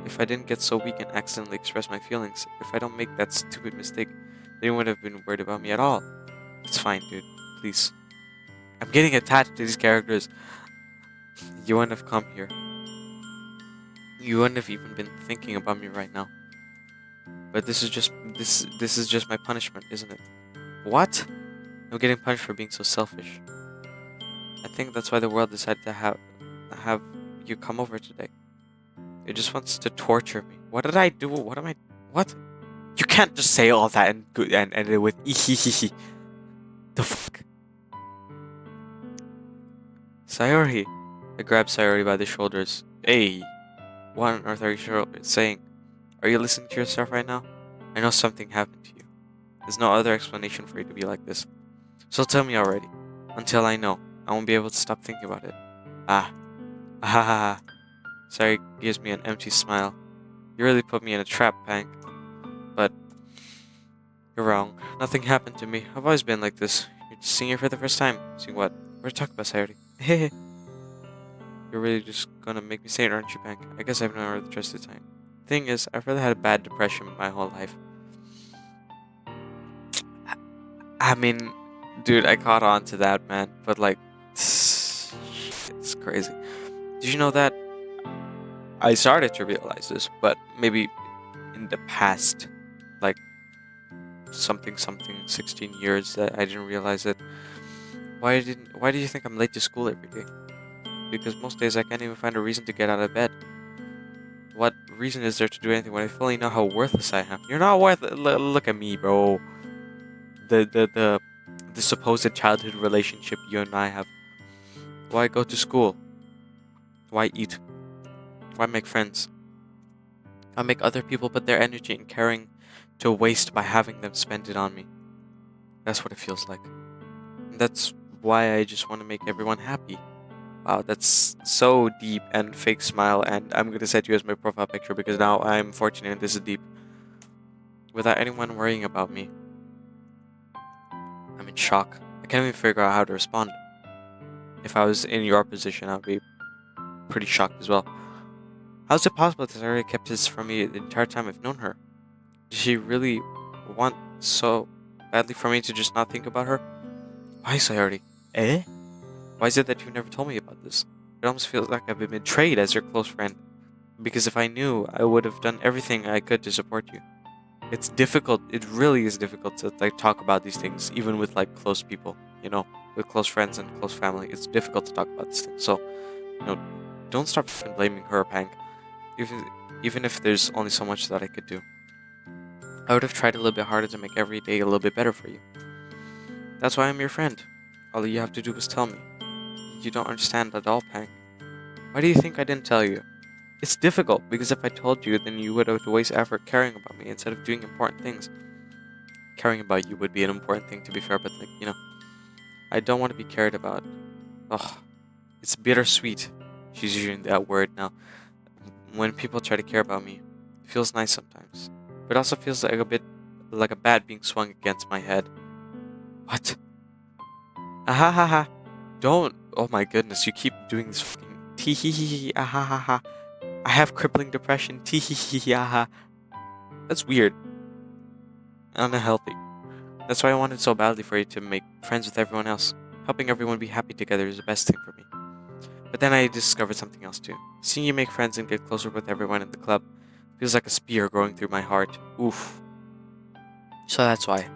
If I didn't get so weak and accidentally express my feelings, if I don't make that stupid mistake, then you wouldn't have been worried about me at all. It's fine, dude. Please. I'm getting attached to these characters. You wouldn't have come here. You wouldn't have even been thinking about me right now. But this is just my punishment, isn't it? What? I'm getting punished for being so selfish. I think that's why the world decided to have you come over today. It just wants to torture me. What did I do? What? You can't just say all that and end it with ehehehe. The fuck? Sayori. I grab Sayori by the shoulders. Hey, what on earth are you saying? Are you listening to yourself right now? I know something happened to you. There's no other explanation for you to be like this. So tell me already. Until I know, I won't be able to stop thinking about it. Ah. Ah. Sayori gives me an empty smile. You really put me in a trap, Pank. But you're wrong. Nothing happened to me. I've always been like this. You're just seeing it for the first time. Seeing what? We're talking about Sayori. Hehe. You're really just gonna make me say it, aren't you, Pank? I guess I've never really trusted time. Thing is, I've really had a bad depression my whole life. I mean, dude, I caught on to that, man. But like, it's crazy. Did you know that? I started to realize this, but maybe in the past, like something 16 years that I didn't realize it. Why do you think I'm late to school every day? Because most days I can't even find a reason to get out of bed. What reason is there to do anything when I fully know how worthless I am? You're not worth it. Look at me, bro. The supposed childhood relationship you and I have. Why go to school? Why eat? Why make friends? I make other people put their energy and caring to waste by having them spend it on me. That's what it feels like. And that's why I just want to make everyone happy. Wow, that's so deep and fake smile, and I'm gonna set you as my profile picture because now I'm fortunate and this is deep. Without anyone worrying about me. I'm in shock. can't even figure out how to respond. If I was in your position, I'd be pretty shocked as well. How is it possible that Sayori kept this from me the entire time I've known her? Did she really want so badly for me to just not think about her? Why, Sayori? Eh? Why is it that you never told me about this? It almost feels like I've been betrayed as your close friend. Because if I knew, I would have done everything I could to support you. It's difficult. It really is difficult to talk about these things, even with close people. With close friends and close family. It's difficult to talk about these things. So, don't start fucking blaming her, Pank. Even if there's only so much that I could do. I would have tried a little bit harder to make every day a little bit better for you. That's why I'm your friend. All you have to do is tell me. You don't understand at all, Pank. Why do you think I didn't tell you? It's difficult, because if I told you, then you would have to waste effort caring about me instead of doing important things. Caring about you would be an important thing, to be fair, but I don't want to be cared about. Ugh. It's bittersweet. She's using that word now. When people try to care about me, it feels nice sometimes. But it also feels like a bit like a bat being swung against my head. What? Ahahaha. Don't. Oh my goodness, you keep doing this fucking tee-hee-hee, ahahaha. I have crippling depression, tee-hee-hee, aha. That's weird. Unhealthy. That's why I wanted so badly for you to make friends with everyone else. Helping everyone be happy together is the best thing for me. But then I discovered something else too. Seeing you make friends and get closer with everyone in the club feels like a spear going through my heart. Oof. So that's why.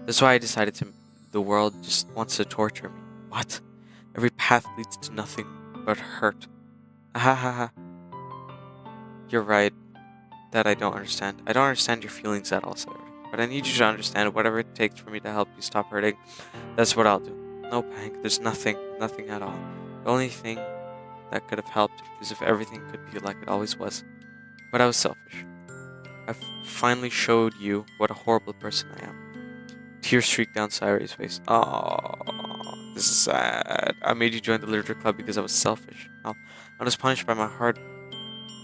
That's why I decided the world just wants to torture me. What? Every path leads to nothing but hurt. Ahahaha. You're right that I don't understand. I don't understand your feelings at all, Sarah. But I need you to understand whatever it takes for me to help you stop hurting. That's what I'll do. No, Pank, there's nothing at all. The only thing that could have helped is if everything could be like it always was. But I was selfish. I finally showed you what a horrible person I am. Tears streaked down Sayori's face. Oh, this is sad. I made you join the literature club because I was selfish. I was punished by my heart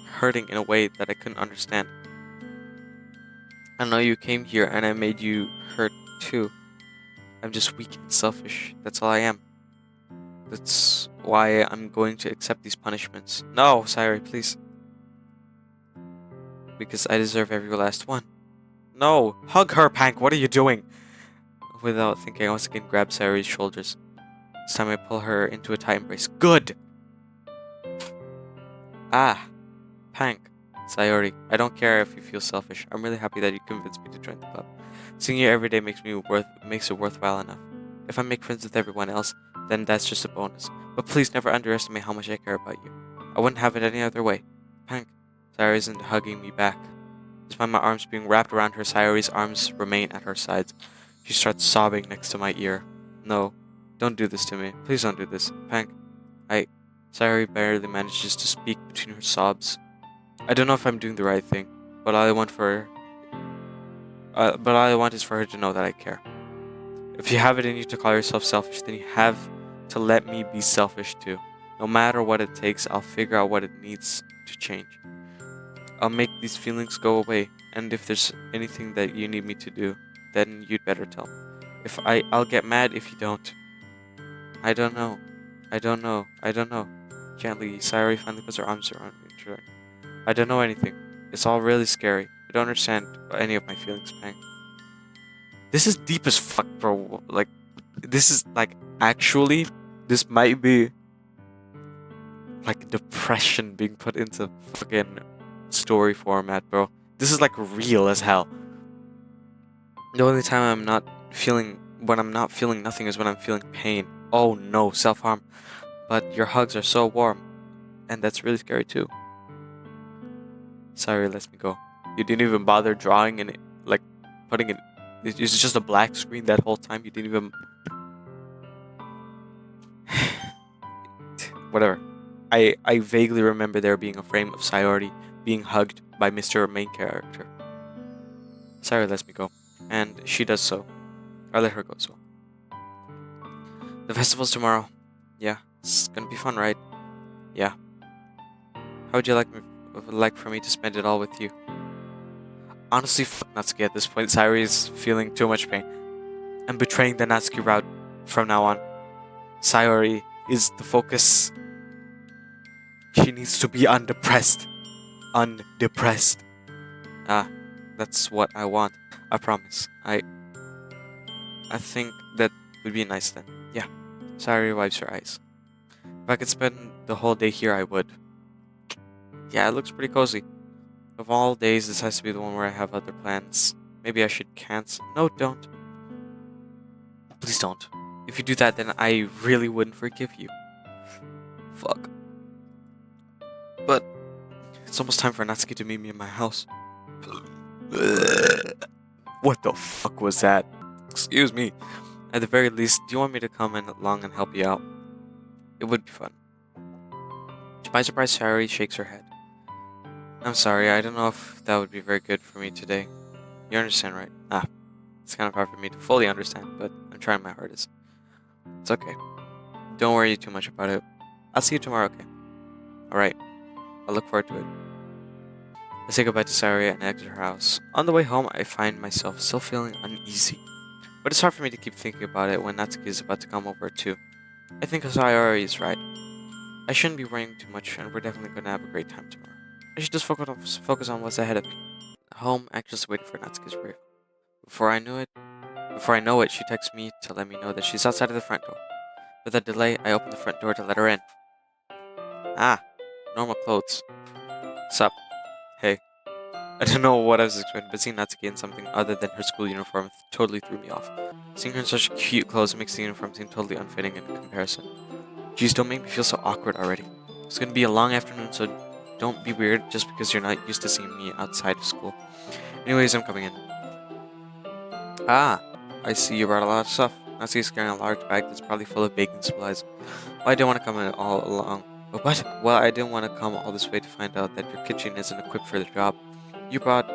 hurting in a way that I couldn't understand. I know you came here and I made you hurt too. I'm just weak and selfish. That's all I am. That's why I'm going to accept these punishments. No, Sayori, please. Because I deserve every last one. No! Hug her, Pank! What are you doing? Without thinking, I once again grabbed Sayori's shoulders. This time I pull her into a tight embrace. Good! Ah! Pank. Sayori, I don't care if you feel selfish. I'm really happy that you convinced me to join the club. Seeing you every day makes it worthwhile enough. If I make friends with everyone else, then that's just a bonus. But please never underestimate how much I care about you. I wouldn't have it any other way. Pank. Sayori isn't hugging me back. Despite my arms being wrapped around her, Sayori's arms remain at her sides. She starts sobbing next to my ear. No, don't do this to me. Please don't do this. Pank. Sayori barely manages to speak between her sobs. I don't know if I'm doing the right thing, but all I want is for her to know that I care. If you have it in you to call yourself selfish, then you have to let me be selfish too. No matter what it takes, I'll figure out what it needs to change. I'll make these feelings go away, and if there's anything that you need me to do, then you'd better tell me. I'll get mad if you don't. I don't know. Gently, Sayori finally puts her arms around me. I don't know anything. It's all really scary. I don't understand any of my feelings, Pank. This is deep as fuck, bro. This is actually, this might be depression being put into fucking story format, bro. This is real as hell. The only time I'm not feeling nothing is when I'm feeling pain. Oh no, self-harm. But your hugs are so warm, and that's really scary too. Sorry, let me go. You didn't even bother drawing in it, putting it. It's just a black screen that whole time. You didn't even. Whatever. I vaguely remember there being a frame of Sayori being hugged by Mr. Main Character. Sayori lets me go, and she does so. I let her go as well. The festival's tomorrow. Yeah, it's gonna be fun, right? Yeah. How would you like for me to spend it all with you? Honestly, fuck Natsuki at this point. Sayori is feeling too much pain. I'm betraying the Natsuki route From now on, Sayori is the focus. She needs to be undepressed. Undepressed. Ah, that's what I want. I promise. I think that would be nice then. Yeah. Sayori wipes her eyes. If I could spend the whole day here, I would. Yeah, it looks pretty cozy. Of all days, this has to be the one where I have other plans. Maybe I should cancel. No, don't. Please don't. If you do that, then I really wouldn't forgive you. Fuck. But it's almost time for Natsuki to meet me in my house. What the fuck was that? Excuse me. At the very least, do you want me to come along and help you out? It would be fun. To my surprise, Sayori shakes her head. I'm sorry, I don't know if that would be very good for me today. You understand, right? It's kind of hard for me to fully understand, but I'm trying my hardest. It's okay. Don't worry too much about it. I'll see you tomorrow, okay? Alright. I look forward to it. I say goodbye to Sayori and exit her house. On the way home, I find myself still feeling uneasy. But it's hard for me to keep thinking about it when Natsuki is about to come over too. I think Sayori is right. I shouldn't be worrying too much, and we're definitely going to have a great time tomorrow. I should just focus on what's ahead of me. Home, anxiously waiting for Natsuki's brief. Before I know it, she texts me to let me know that she's outside of the front door. Without delay, I open the front door to let her in. Ah, normal clothes. Sup? Hey. I don't know what I was expecting, but seeing Natsuki in something other than her school uniform totally threw me off. Seeing her in such cute clothes makes the uniform seem totally unfitting in comparison. Jeez, don't make me feel so awkward already. It's gonna be a long afternoon, so don't be weird just because you're not used to seeing me outside of school. Anyways, I'm coming in. Ah, I see you brought a lot of stuff. Natsuki's carrying a large bag that's probably full of baking supplies. Well, I didn't want to come in all along. What? Well, I didn't want to come all this way to find out that your kitchen isn't equipped for the job. You brought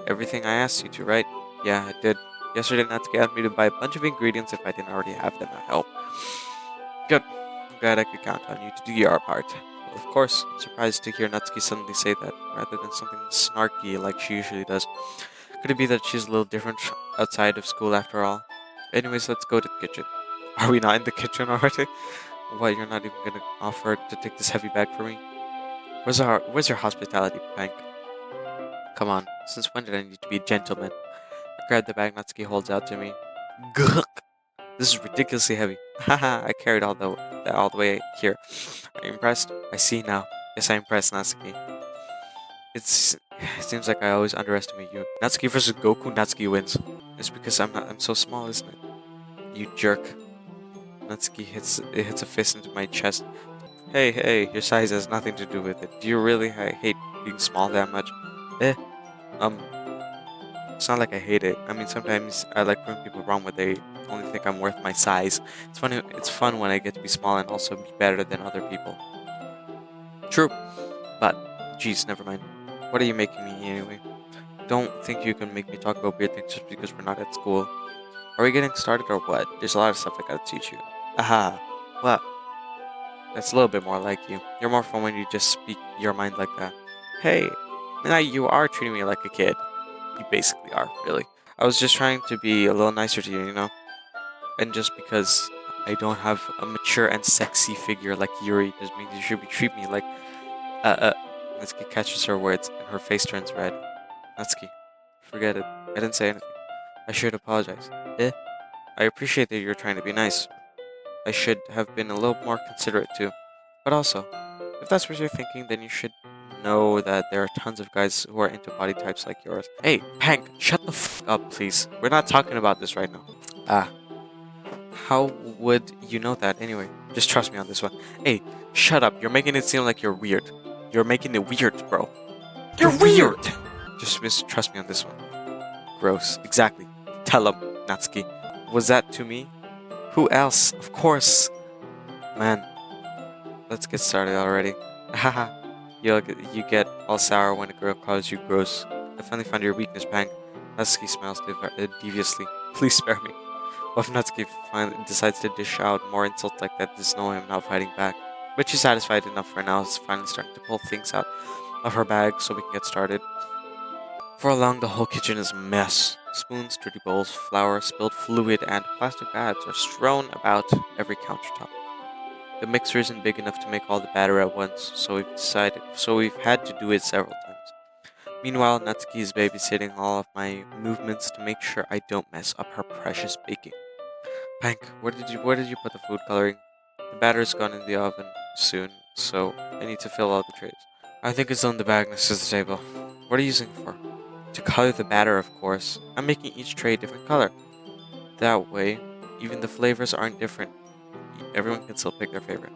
everything I asked you to, right? Yeah, I did. Yesterday, Natsuki asked me to buy a bunch of ingredients if I didn't already have them at home. Good. I'm glad I could count on you to do your part. Well, of course, I'm surprised to hear Natsuki suddenly say that, rather than something snarky like she usually does. Could it be that she's a little different outside of school after all? Anyways, let's go to the kitchen. Are we not in the kitchen already? What, you're not even gonna offer to take this heavy bag for me? Where's your hospitality, Pank? Come on, since when did I need to be a gentleman? I grab the bag Natsuki holds out to me. Gugk! This is ridiculously heavy. Haha, I carried all the way here. Are you impressed? I see now. Yes, I'm impressed, Natsuki. It seems like I always underestimate you. Natsuki versus Goku, Natsuki wins. It's because I'm so small, isn't it? You jerk. Natsuki hits a fist into my chest. Hey, your size has nothing to do with it. Do you really hate being small that much? It's not like I hate it. I mean, sometimes I like proving people wrong when they only think I'm worth my size. It's fun when I get to be small and also be better than other people. True, but geez, never mind. What are you making me anyway? Don't think you can make me talk about weird things just because we're not at school. Are we getting started or what? There's a lot of stuff I gotta teach you. Aha, what? That's a little bit more like you. You're more fun when you just speak your mind like that. Hey, now you are treating me like a kid. You basically are, really. I was just trying to be a little nicer to you, you know? And just because I don't have a mature and sexy figure like Yuri just means you should treat me like... Natsuki catches her words and her face turns red. Natsuki, forget it. I didn't say anything. I should apologize. I appreciate that you're trying to be nice. I should have been a little more considerate too. But also, if that's what you're thinking, then you should know that there are tons of guys who are into body types like yours. Hey, Hank, shut the f up, please. We're not talking about this right now. How would you know that anyway? Just trust me on this one. Hey, shut up. You're making it seem like you're weird. You're making it weird, bro. You're weird! Just trust me on this one. Gross. Exactly. Tell him, Natsuki. Was that to me? Who else? Of course. Man. Let's get started already. Haha. You get all sour when a girl calls you gross. I finally found your weakness, Pang. Natsuki smiles deviously. Please spare me. What if Natsuki finally decides to dish out more insults like that? There's no way I'm not fighting back. But she's satisfied enough for now. Is finally starting to pull things out of her bag so we can get started. For long, the whole kitchen is a mess. Spoons, dirty bowls, flour, spilled fluid, and plastic bags are strewn about every countertop. The mixer isn't big enough to make all the batter at once, so we've had to do it several times. Meanwhile, Natsuki is babysitting all of my movements to make sure I don't mess up her precious baking. Pank, where did you put the food coloring? The batter's gone in the oven soon, so I need to fill all the trays. I think it's on the bag next to the table. What are you using it for? To color the batter, of course. I'm making each tray a different color. That way, even the flavors aren't different. Everyone can still pick their favorite.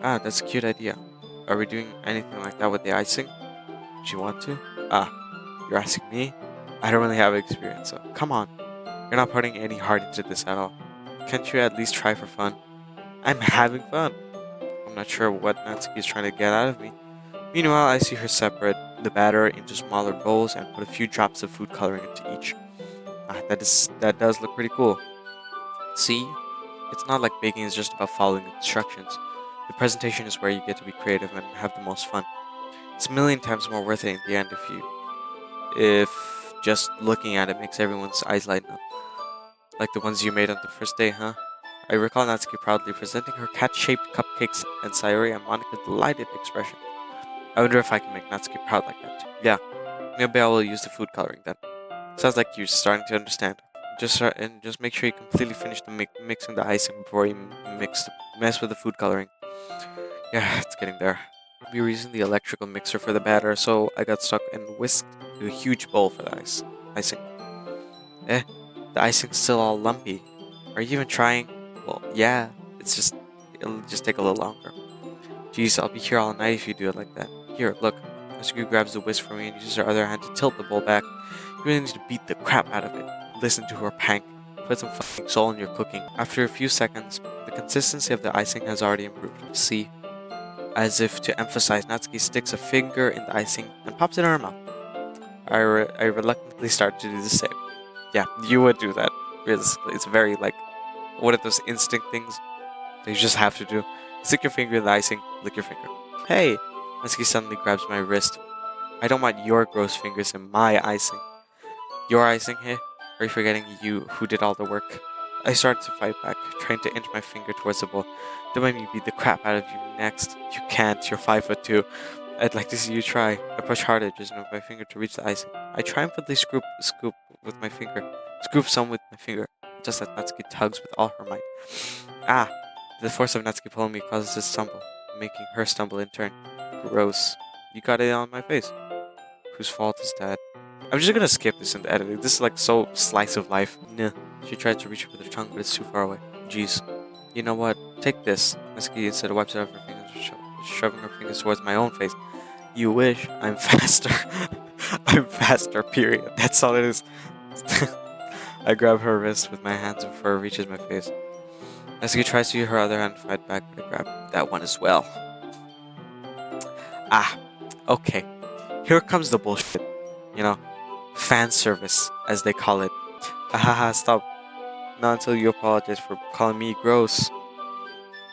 Ah, that's a cute idea. Are we doing anything like that with the icing? Do you want to? Ah, you're asking me? I don't really have experience, so come on. You're not putting any heart into this at all. Can't you at least try for fun? I'm having fun. I'm not sure what Natsuki is trying to get out of me. Meanwhile, I see her separate the batter into smaller bowls and put a few drops of food coloring into each. Ah, that does look pretty cool. See? It's not like baking is just about following instructions. The presentation is where you get to be creative and have the most fun. It's a million times more worth it in the end if just looking at it makes everyone's eyes lighten up. Like the ones you made on the first day, huh? I recall Natsuki proudly presenting her cat-shaped cupcakes and Sayori and Monica's delighted expression. I wonder if I can make Natsuki proud like that too. Yeah, maybe I will use the food coloring then. Sounds like you're starting to understand. Just make sure you completely finish the mixing the icing before you mess with the food coloring. Yeah, it's getting there. We were using the electrical mixer for the batter, so I got stuck and whisked to a huge bowl for the icing. The icing's still all lumpy. Are you even trying? Well, yeah, it'll just take a little longer. Jeez, I'll be here all night if you do it like that. Here, look. Natsuki grabs the whisk from me and uses her other hand to tilt the bowl back. You really need to beat the crap out of it. Listen to her, Pank. Put some fucking soul in your cooking. After a few seconds, the consistency of the icing has already improved. See? As if to emphasize, Natsuki sticks a finger in the icing and pops it in her mouth. I reluctantly start to do the same. Yeah, you would do that. Realistically, it's very like one of those instinct things that you just have to do. Stick your finger in the icing, lick your finger. Hey! Natsuki suddenly grabs my wrist. I don't want your gross fingers in my icing. Your icing, hey? Are you forgetting you who did all the work? I started to fight back, trying to inch my finger towards the bowl. Don't make me beat the crap out of you next. You can't, you're 5'2". I'd like to see you try. I push harder, just move my finger to reach the icing. I triumphantly scoop with my finger. Scoop some with my finger, just as Natsuki tugs with all her might. Ah! The force of Natsuki pulling me causes a stumble, making her stumble in turn. Gross. You got it on my face. Whose fault is that? I'm just gonna skip this in the editing. This is like so slice of life. Nah. She tried to reach it with her tongue, but it's too far away. Jeez. You know what? Take this. Natsuki instead wipes it off her fingers, shoving her fingers towards my own face. You wish. I'm faster. I'm faster, period. That's all it is. I grab her wrist with my hands before it reaches my face. Natsuki tries to use her other hand to fight back, but I grab that one as well. Ah, okay. Here comes the bullshit. You know, fan service, as they call it. Ahaha, stop. Not until you apologize for calling me gross.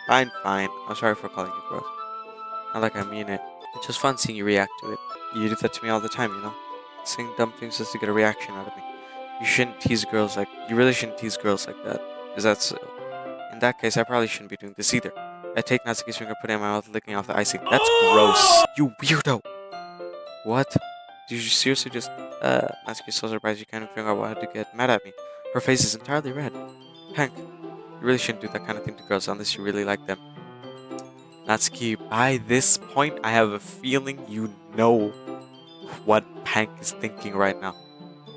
Fine. I'm sorry for calling you gross. Not like I mean it. It's just fun seeing you react to it. You do that to me all the time, you know? Saying dumb things just to get a reaction out of me. You really shouldn't tease girls like that. Is that so? In that case, I probably shouldn't be doing this either. I take Natsuki's finger, put it in my mouth, licking off the icing. That's gross. You weirdo. What? Did you seriously just... Natsuki's so surprised you can't figure out how to get mad at me. Her face is entirely red. Hank, you really shouldn't do that kind of thing to girls unless you really like them. Natsuki, by this point, I have a feeling you know what Hank is thinking right now.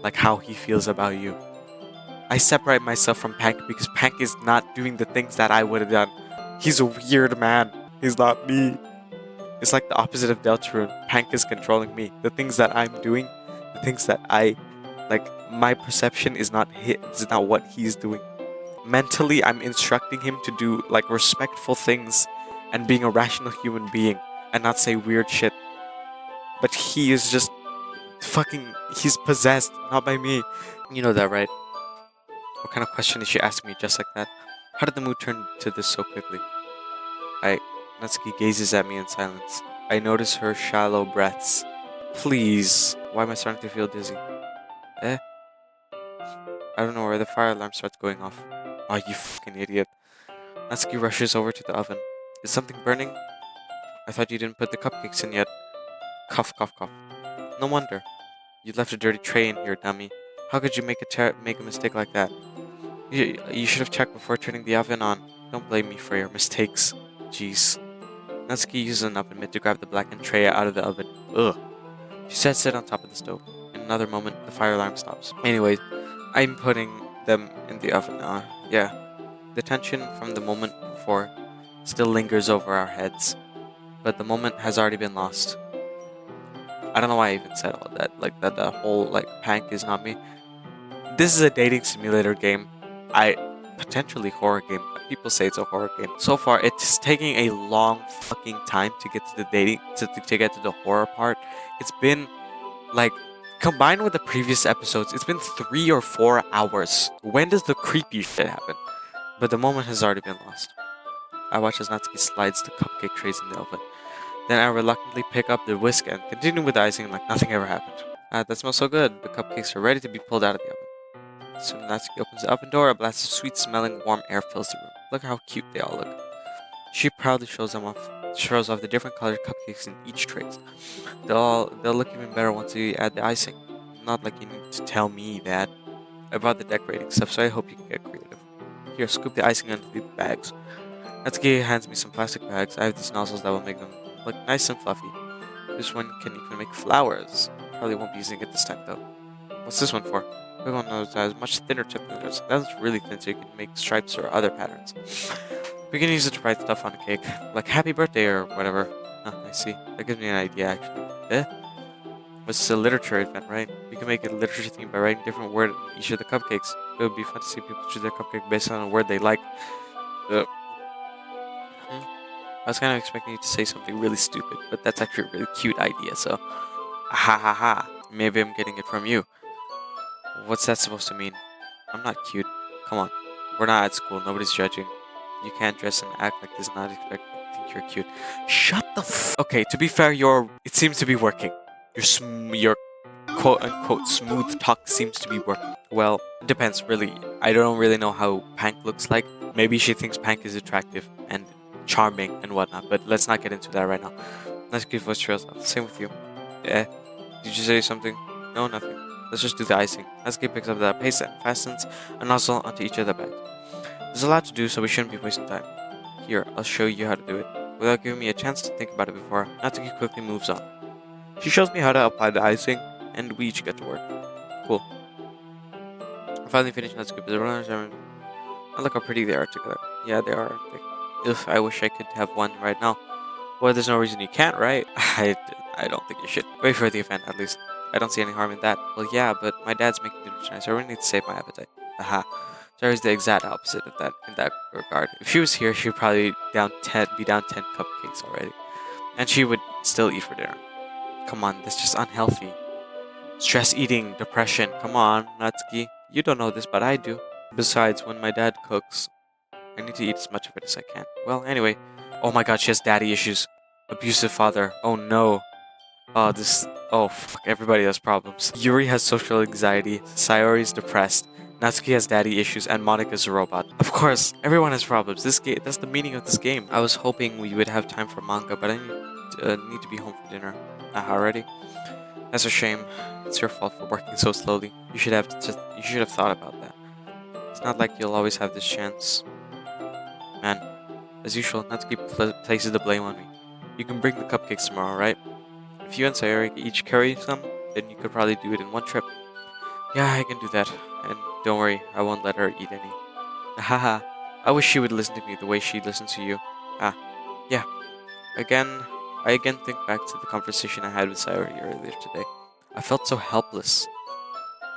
Like how he feels about you. I separate myself from Pank because Pank is not doing the things that I would have done. He's a weird man. He's not me. It's like the opposite of Deltarune. Pank is controlling me. The things that I'm doing, the things that my perception is not what he's doing. Mentally, I'm instructing him to do like respectful things and being a rational human being and not say weird shit. But he is just he's possessed, not by me. You know that, right? What kind of question did she ask me just like that? How did the mood turn to this so quickly? Natsuki gazes at me in silence. I notice her shallow breaths. Please. Why am I starting to feel dizzy? Eh? I don't know where the fire alarm starts going off. Oh, you fucking idiot. Natsuki rushes over to the oven. Is something burning? I thought you didn't put the cupcakes in yet. Cough, cough, cough. No wonder. You left a dirty tray in here, dummy. How could you make a mistake like that? You should have checked before turning the oven on. Don't blame me for your mistakes. Jeez. Natsuki uses an oven mitt to grab the blackened tray out of the oven. Ugh. She sets it on top of the stove. In another moment, the fire alarm stops. Anyways, I'm putting them in the oven now. Yeah. The tension from the moment before still lingers over our heads, but the moment has already been lost. I don't know why I even said all that. Like that the whole like Pank is not me. This is a dating simulator game. Potentially horror game. People say it's a horror game. So far, it's taking a long fucking time to get to the dating to get to the horror part. It's been like combined with the previous episodes, it's been 3 or 4 hours. When does the creepy shit happen? But the moment has already been lost. I watch as Natsuki slides the cupcake trays in the oven. Then I reluctantly pick up the whisk and continue with the icing like nothing ever happened. That smells so good. The cupcakes are ready to be pulled out of the oven. As soon as Natsuki opens the oven door, a blast of sweet-smelling warm air fills the room. Look how cute they all look. She proudly shows off the different colored cupcakes in each tray. They'll look even better once you add the icing. Not like you need to tell me that. I bought the decorating stuff, so I hope you can get creative. Here, scoop the icing into the bags. Natsuki hands me some plastic bags. I have these nozzles that will make them look nice and fluffy. This one can even make flowers. Probably won't be using it this time though. What's this one for? The one that has much thinner tip than this. That's really thin, so you can make stripes or other patterns. We can use it to write stuff on a cake, like happy birthday or whatever. Oh, I see. That gives me an idea, actually. It's a literature event, right? We can make a literature theme by writing different words in each of the cupcakes. It would be fun to see people choose their cupcake based on a word they like. I was kind of expecting you to say something really stupid, but that's actually a really cute idea, so... Ha ha ha. Maybe I'm getting it from you. What's that supposed to mean? I'm not cute. Come on. We're not at school. Nobody's judging. You can't dress and act like this and not expect to think you're cute. Shut the f... Okay, to be fair, it seems to be working. Your quote-unquote smooth talk seems to be working. Well, it depends, really. I don't really know how Pank looks like. Maybe she thinks Pank is attractive and charming and whatnot, but let's not get into that right now. Let's give voice trails off. Same with you. Did you say something? No, nothing. Let's just do the icing. Natsuki picks up the paste and fastens a nozzle onto each of the bags. There's a lot to do, so we shouldn't be wasting time. Here, I'll show you how to do it. Without giving me a chance to think about it before, Natsuki quickly moves on. She shows me how to apply the icing, and we each get to work. Cool. I finally finished Natsuki, but the runners are... And look how pretty they are together. Yeah, they are. Ugh, I wish I could have one right now. Well, there's no reason you can't, right? I don't think you should. Wait for the event, at least. I don't see any harm in that. Well, yeah, but my dad's making dinner tonight, so I really need to save my appetite. Aha. Sarah's the exact opposite of that in that regard. If she was here, she'd probably be down 10 cupcakes already. And she would still eat for dinner. Come on, that's just unhealthy. Stress eating, depression. Come on, Natsuki. You don't know this, but I do. Besides, when my dad cooks, I need to eat as much of it as I can. Well, anyway. Oh my god, she has daddy issues. Abusive father. Oh no. Oh fuck, everybody has problems. Yuri has social anxiety, Sayori's depressed, Natsuki has daddy issues, and Monika's a robot. Of course, everyone has problems. That's the meaning of this game. I was hoping we would have time for manga, but I need to be home for dinner. Already? That's a shame. It's your fault for working so slowly. You should have thought about that. It's not like you'll always have this chance. Man, as usual, Natsuki places the blame on me. You can bring the cupcakes tomorrow, right? If you and Sayori each carry some, then you could probably do it in one trip. Yeah, I can do that. And don't worry, I won't let her eat any. Haha, I wish she would listen to me the way she listens to you. Yeah. I again think back to the conversation I had with Sayori earlier today. I felt so helpless.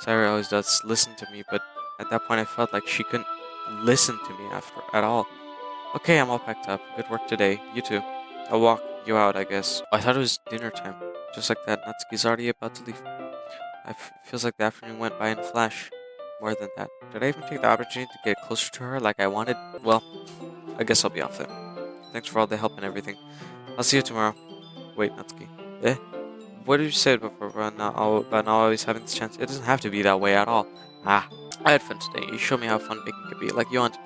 Sayori always does listen to me, but at that point I felt like she couldn't listen to me at all. Okay, I'm all packed up. Good work today. You too. I'll walk you out, I guess. I thought it was dinner time. Just like that, Natsuki's already about to leave. Feels like the afternoon went by in a flash. More than that. Did I even take the opportunity to get closer to her like I wanted? Well, I guess I'll be off then. Thanks for all the help and everything. I'll see you tomorrow. Wait, Natsuki. what did you say before about not always having this chance? It doesn't have to be that way at all. I had fun today. You showed me how fun baking could be, like you want.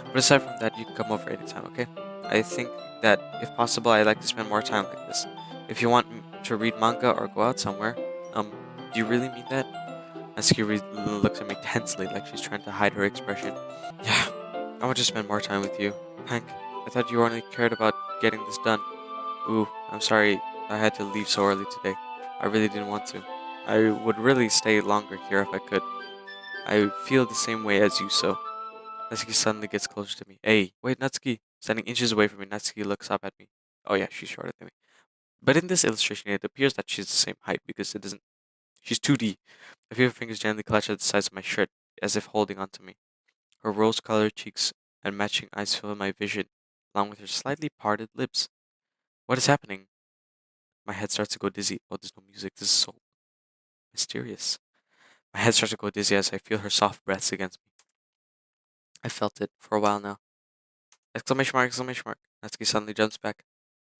But aside from that, you can come over anytime, okay? I think that, if possible, I'd like to spend more time like this. If you want to read manga or go out somewhere, do you really mean that? Natsuki looks at me tensely, like she's trying to hide her expression. Yeah, I want to spend more time with you. Hank, I thought you only cared about getting this done. Ooh, I'm sorry I had to leave so early today. I really didn't want to. I would really stay longer here if I could. I feel the same way as you, so. Natsuki suddenly gets closer to me. Hey, wait, Natsuki. Standing inches away from me, Natsuki looks up at me. Oh yeah, she's shorter than me. But in this illustration, it appears that she's the same height because it isn't. She's 2D. I feel her fingers gently clutch at the sides of my shirt, as if holding onto me. Her rose-colored cheeks and matching eyes fill my vision, along with her slightly parted lips. What is happening? My head starts to go dizzy. Oh, there's no music. This is so mysterious. My head starts to go dizzy as I feel her soft breaths against me. I felt it for a while now. Exclamation mark, exclamation mark. Natsuki suddenly jumps back.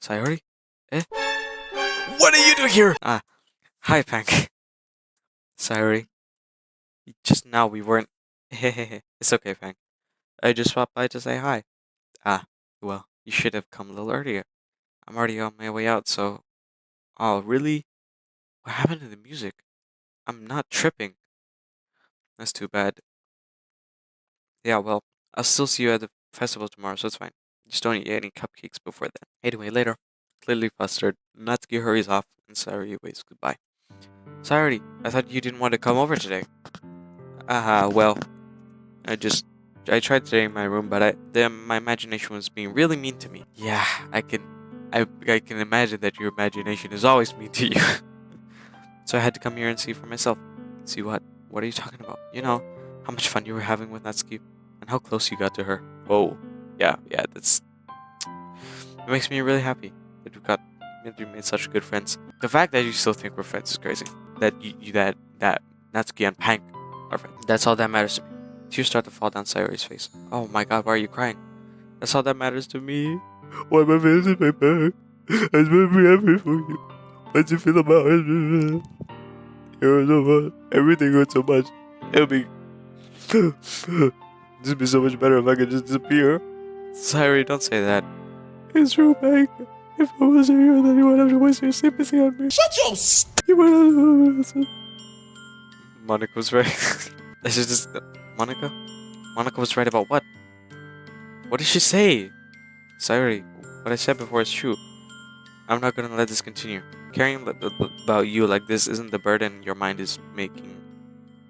Sayori? Eh? What are you doing here? Ah, hi, Pank. Sayori. Just now we weren't. It's okay, Pank. I just swapped by to say hi. Ah, well, you should have come a little earlier. I'm already on my way out, so. Oh, really? What happened to the music? I'm not tripping. That's too bad. Yeah, well, I'll still see you at the festival tomorrow, so it's fine. Just don't eat any cupcakes before then. Anyway, later. Clearly flustered, Natsuki hurries off, and Sayori waves goodbye. Sayori, I thought you didn't want to come over today. Well, I tried today in my room, but my imagination was being really mean to me. Yeah, I can imagine that your imagination is always mean to you. So I had to come here and see for myself. See what? What are you talking about? You know, how much fun you were having with Natsuki, and how close you got to her. Oh, yeah, it makes me really happy that we made such good friends. The fact that you still think we're friends is crazy. That that Natsuki and Pank are friends. That's all that matters to me. Tears start to fall down Sayori's face. Oh my god, why are you crying? That's all that matters to me. Why my face is my back? I spent me happy for you. How'd you feel about it? It hurt so much. Everything hurt so much. It'll be just be so much better if I could just disappear. Sayori, don't say that. It's true, Meg. If I wasn't here, then you would have to waste your sympathy on me. Shut your You would have. Monica was right. I should just. Monica? Monica was right about what? What did she say? Sayori, what I said before is true. I'm not gonna let this continue. Caring about you like this isn't the burden your mind is making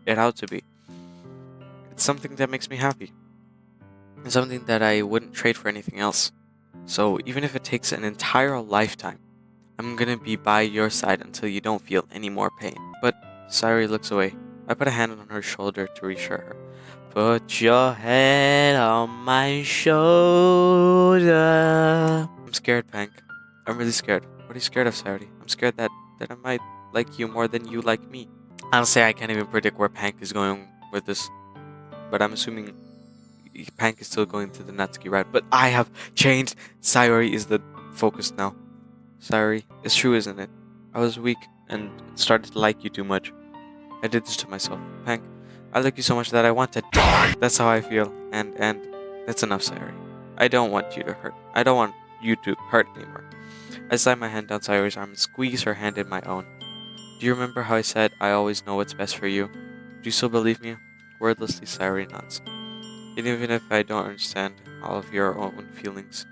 it out to be. It's something that makes me happy. It's something that I wouldn't trade for anything else. So even if it takes an entire lifetime, I'm gonna be by your side until you don't feel any more pain. But Sayori looks away. I put a hand on her shoulder to reassure her. Put your head on my shoulder. I'm scared, Pank. I'm really scared. What are you scared of, Sayori? I'm scared that I might like you more than you like me. Honestly, I can't even predict where Pank is going with this. But I'm assuming Pank is still going to the Natsuki route. But I have changed. Sayori is the focus now. Sayori, it's true, isn't it? I was weak and started to like you too much. I did this to myself. Pank, I like you so much that I want to die. That's how I feel. And that's enough, Sayori. I don't want you to hurt. I don't want you to hurt anymore. I slide my hand down Sayori's arm and squeeze her hand in my own. Do you remember how I said I always know what's best for you? Do you still believe me? Wordlessly, Sayori nods. And even if I don't understand all of your own feelings,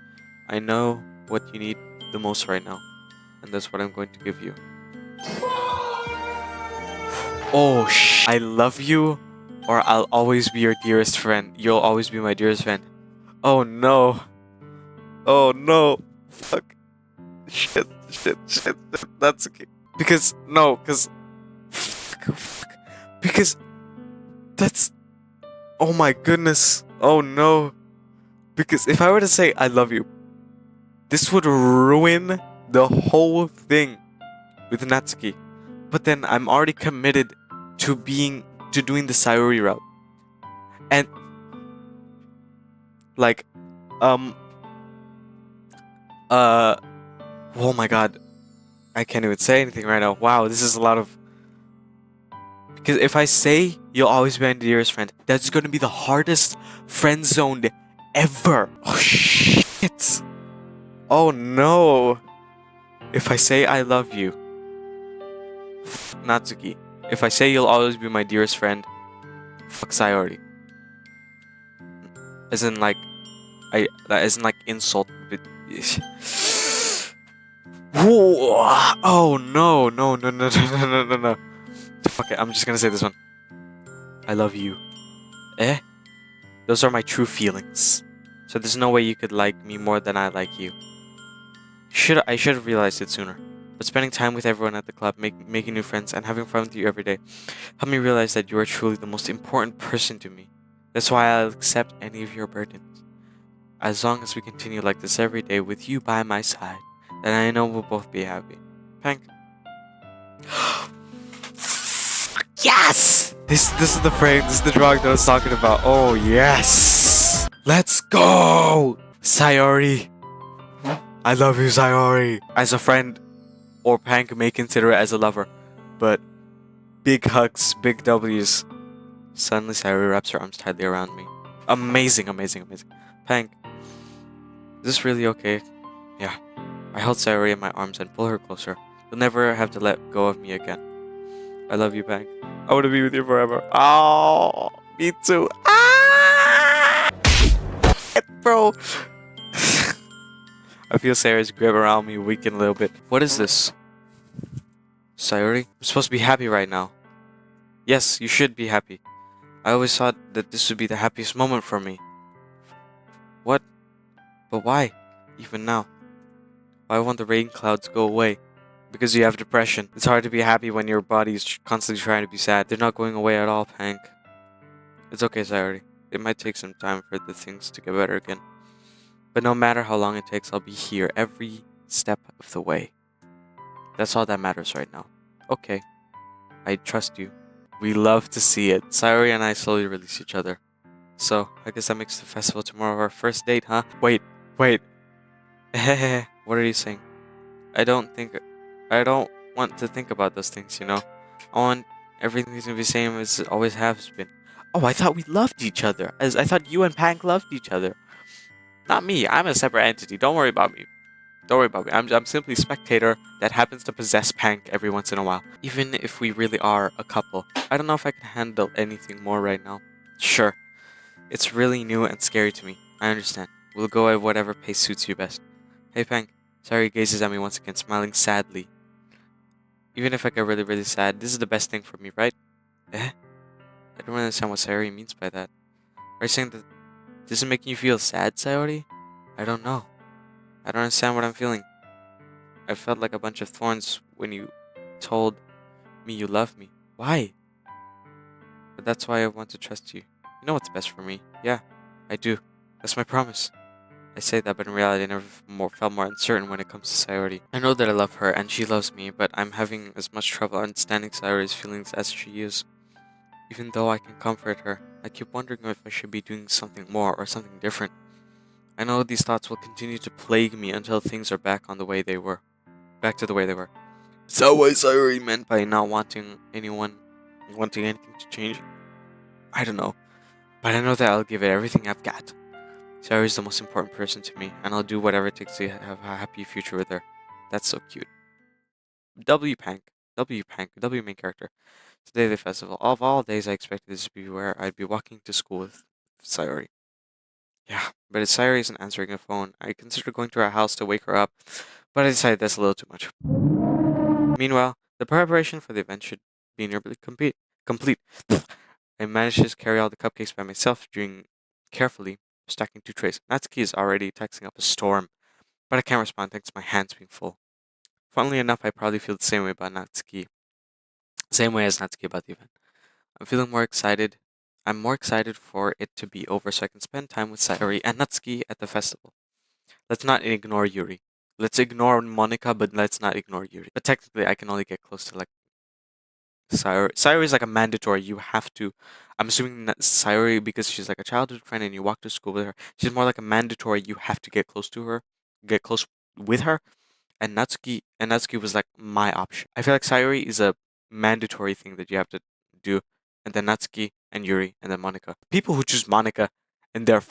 I know what you need the most right now. And that's what I'm going to give you. Oh, I love you, or I'll always be your dearest friend. You'll always be my dearest friend. Oh no. Oh no. Fuck. Shit. That's okay. Because, no, because. Fuck. Because. That's. Oh my goodness. Oh no. Because if I were to say I love you, this would ruin the whole thing with Natsuki. But then I'm already committed to doing the Sayori route. And like oh my god. I can't even say anything right now. Wow, this is a lot of. Because if I say you'll always be my dearest friend, that's gonna be the hardest friend zoned ever. Oh shit. Oh no. If I say I love you, Natsuki. If I say you'll always be my dearest friend, fuck Sayori. As in like, as in like insult. But oh no, no, no, no, no, no, no, no, no. Fuck it, I'm just gonna say this one. I love you. Eh? Those are my true feelings. So there's no way you could like me more than I like you. I should have realized it sooner. But spending time with everyone at the club, making new friends, and having fun with you every day helped me realize that you are truly the most important person to me. That's why I'll accept any of your burdens. As long as we continue like this every day with you by my side, then I know we'll both be happy. Pank. Yes! This is the frame, this is the drawing that I was talking about. Oh yes! Let's go! Sayori. I love you, Sayori. As a friend, or Pank may consider it as a lover, but big hugs, big W's. Suddenly Sayori wraps her arms tightly around me. Amazing, amazing, amazing. Pank, is this really okay? Yeah. I held Sayori in my arms and pull her closer. You'll never have to let go of me again. I love you, Pank. I want to be with you forever. Oh, me too. Ah! Bro. I feel Sayori's grip around me weaken a little bit. What is this? Sayori? I'm supposed to be happy right now. Yes, you should be happy. I always thought that this would be the happiest moment for me. What? But why? Even now. Why won't the rain clouds go away? Because you have depression. It's hard to be happy when your body is constantly trying to be sad. They're not going away at all, Pank. It's okay, Sayori. It might take some time for the things to get better again. But no matter how long it takes, I'll be here every step of the way. That's all that matters right now. Okay. I trust you. We love to see it. Sayori and I slowly release each other. So, I guess that makes the festival tomorrow our first date, huh? Wait. What are you saying? I don't want to think about those things, you know? I want everything to be the same as it always has been. Oh, I thought we loved each other. I thought you and Pank loved each other. Not me. I'm a separate entity. Don't worry about me. Don't worry about me. I'm simply a spectator that happens to possess Pank every once in a while. Even if we really are a couple, I don't know if I can handle anything more right now. Sure. It's really new and scary to me. I understand. We'll go at whatever pace suits you best. Hey, Pank. Sayori gazes at me once again, smiling sadly. Even if I get really, really sad, this is the best thing for me, right? Eh? I don't really understand what Sayori means by that. Are you saying that this is making you feel sad, Sayori? I don't know. I don't understand what I'm feeling. I felt like a bunch of thorns when you told me you love me. Why? But that's why I want to trust you. You know what's best for me. Yeah, I do. That's my promise. I say that, but in reality, I never felt more uncertain when it comes to Sayori. I know that I love her and she loves me, but I'm having as much trouble understanding Sayori's feelings as she is. Even though I can comfort her, I keep wondering if I should be doing something more or something different. I know these thoughts will continue to plague me until things are back to the way they were. Is that what Sayori meant by not wanting anything to change? I don't know, but I know that I'll give it everything I've got. Sayori is the most important person to me, and I'll do whatever it takes to have a happy future with her. That's so cute. W main character. Today the festival. Of all days, I expected this to be where I'd be walking to school with Sayori. Yeah, but if Sayori isn't answering the phone, I considered going to her house to wake her up, but I decided that's a little too much. Meanwhile, the preparation for the event should be nearly complete. I managed to carry all the cupcakes by myself, doing carefully, stacking 2 trays. Natsuki is already texting up a storm, but I can't respond thanks to my hands being full. Funnily enough, I probably feel the same way about Natsuki. Same way as Natsuki about the event. I'm feeling more excited. I'm more excited for it to be over so I can spend time with Sayori and Natsuki at the festival. Let's not ignore Yuri. Let's ignore Monica, but let's not ignore Yuri. But technically, I can only get close to like Sayori. Sayori is like a mandatory. You have to. I'm assuming that Sayori, because she's like a childhood friend and you walk to school with her, she's more like a mandatory. You have to get close to her, get close with her. and Natsuki was like my option. I feel like Sayori is a mandatory thing that you have to do, and then Natsuki and Yuri and then Monica. People who choose Monica in their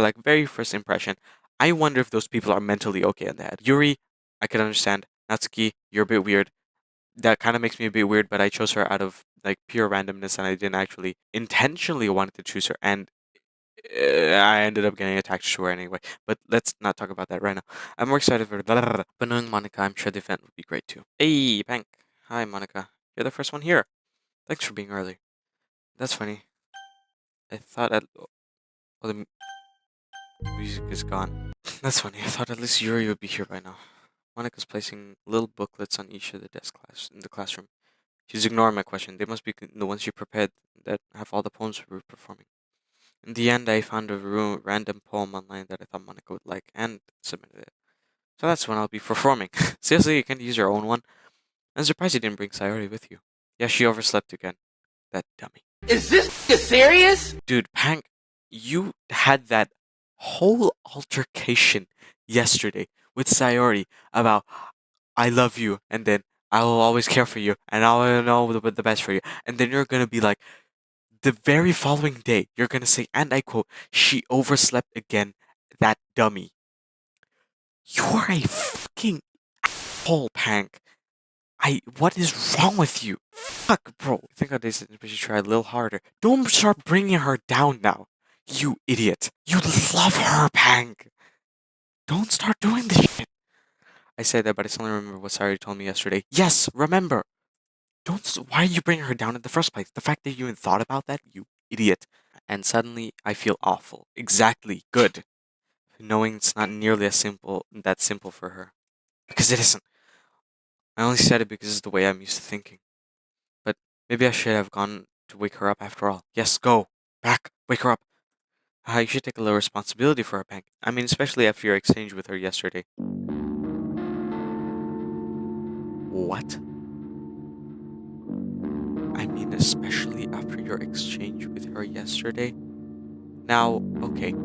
like very first impression, I wonder if those people are mentally okay in the head. Yuri, I can understand. Natsuki, you're a bit weird. That kind of makes me a bit weird, but I chose her out of like pure randomness, and I didn't actually intentionally wanted to choose her, and I ended up getting attached to her anyway. But let's not talk about that right now. I'm more excited for blah, blah, blah. But knowing Monica, I'm sure the event would be great too. Hey, Pank. Hi, Monica. You're the first one here. Thanks for being early. That's funny. I thought oh, the music is gone. That's funny. I thought at least Yuri would be here by now. Monica's placing little booklets on each of the desk class in the classroom. She's ignoring my question. They must be the ones she prepared that have all the poems we were performing. In the end, I found a random poem online that I thought Monica would like and submitted it. So that's when I'll be performing. Seriously, you can't use your own one? I'm surprised you didn't bring Sayori with you. Yeah, she overslept again. That dummy. Is this serious? Dude, Pank, you had that whole altercation yesterday with Sayori about I love you and then I will always care for you and I will know the best for you. And then you're gonna be like, the very following day, you're gonna say, and I quote, she overslept again, that dummy. You're a fucking asshole, Pank. What is wrong with you? Fuck, bro. I think I should try a little harder. Don't start bringing her down now. You idiot. You love her, Pank. Don't start doing this shit. I say that, but I suddenly remember what Sari told me yesterday. Yes, remember. Why are you bringing her down in the first place? The fact that you even thought about that, you idiot. And suddenly, I feel awful. Exactly. Good. Knowing it's not nearly that simple for her. Because it isn't. I only said it because it's the way I'm used to thinking. But maybe I should have gone to wake her up after all. Yes, go. Back. Wake her up. You should take a little responsibility for her, Pank. I mean, especially after your exchange with her yesterday. What? I mean, especially after your exchange with her yesterday? Now, okay.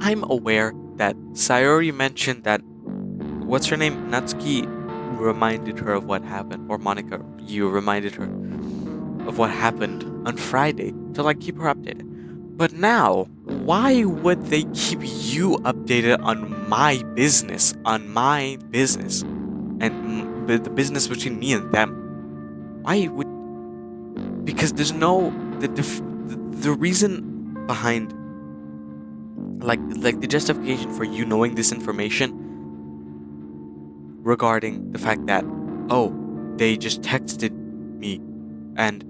I'm aware that Sayori mentioned that what's her name? Natsuki reminded her of what happened, or Monica, you reminded her of what happened on Friday to like keep her updated. But now, why would they keep you updated on my business? And the business between me and them? Why would? Because there's no the reason behind like the justification for you knowing this information regarding the fact that they just texted me and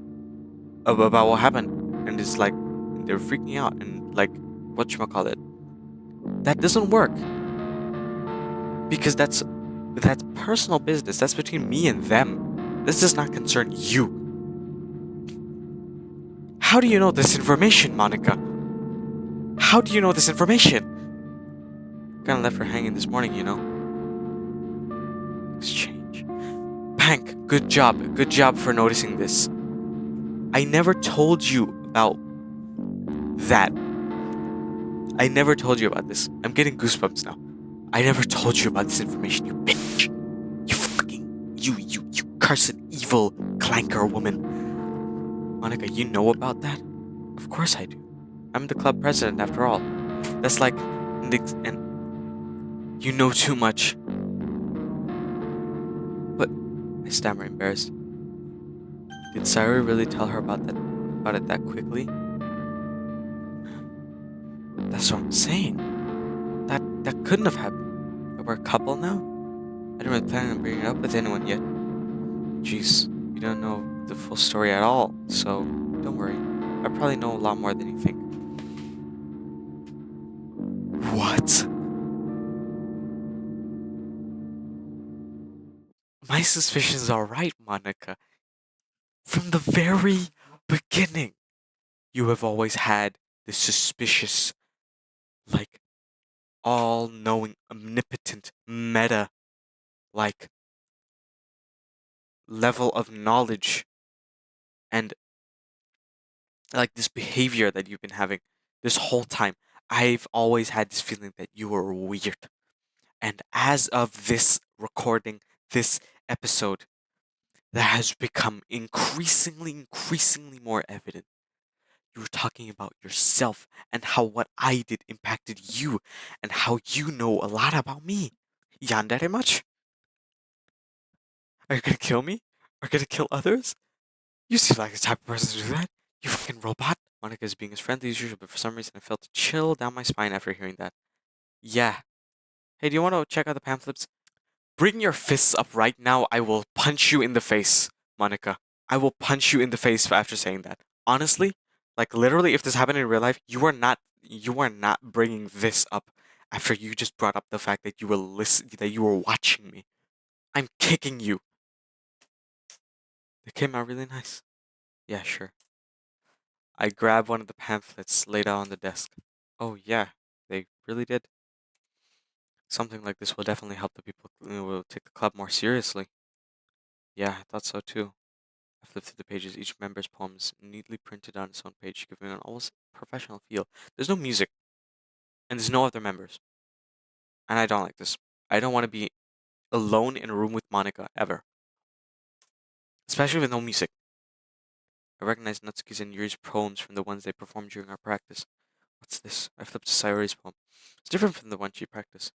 about what happened and it's like they're freaking out and like whatchamacallit. That doesn't work. Because that's personal business. That's between me and them. This does not concern you. How do you know this information, Monica? How do you know this information? Kinda left her hanging this morning, you know. Exchange. Pank, good job. Good job for noticing this. I never told you about that. I never told you about this. I'm getting goosebumps now. I never told you about this information, you bitch. You fucking, you cursed evil clanker woman. Monica, you know about that? Of course I do. I'm the club president after all. That's like, and you know too much. But, I stammer, embarrassed. Did Sayori really tell her about it that quickly? That's what I'm saying. That couldn't have happened. We're a couple now? I didn't really plan on bringing it up with anyone yet. Jeez, you don't know the full story at all, so don't worry. I probably know a lot more than you think. What? My suspicions are right, Monica. From the very beginning, you have always had this suspicious, like, all-knowing, omnipotent, meta, like, level of knowledge and like this behavior that you've been having this whole time. I've always had this feeling that you were weird. And as of this recording, this episode, that has become increasingly more evident. You were talking about yourself and how what I did impacted you and how you know a lot about me. Yandere much? Are you gonna kill me? Are you gonna kill others? You seem like the type of person to do that. You fucking robot. Monica is being as friendly as usual, but for some reason I felt a chill down my spine after hearing that. Yeah. Hey, do you want to check out the pamphlets? Bring your fists up right now. I will punch you in the face, Monica. I will punch you in the face after saying that. Honestly, like literally, if this happened in real life, you are not bringing this up after you just brought up the fact that you were watching me. I'm kicking you. They came out really nice. Yeah, sure. I grabbed one of the pamphlets laid out on the desk. Oh yeah, they really did. Something like this will definitely help the people who will take the club more seriously. Yeah, I thought so too. I flipped through the pages. Each member's poem is neatly printed on its own page, giving an almost professional feel. There's no music, and there's no other members. And I don't like this. I don't want to be alone in a room with Monica, ever. Especially with no music. I recognize Natsuki's and Yuri's poems from the ones they performed during our practice. What's this? I flipped to Sayori's poem. It's different from the one she practiced.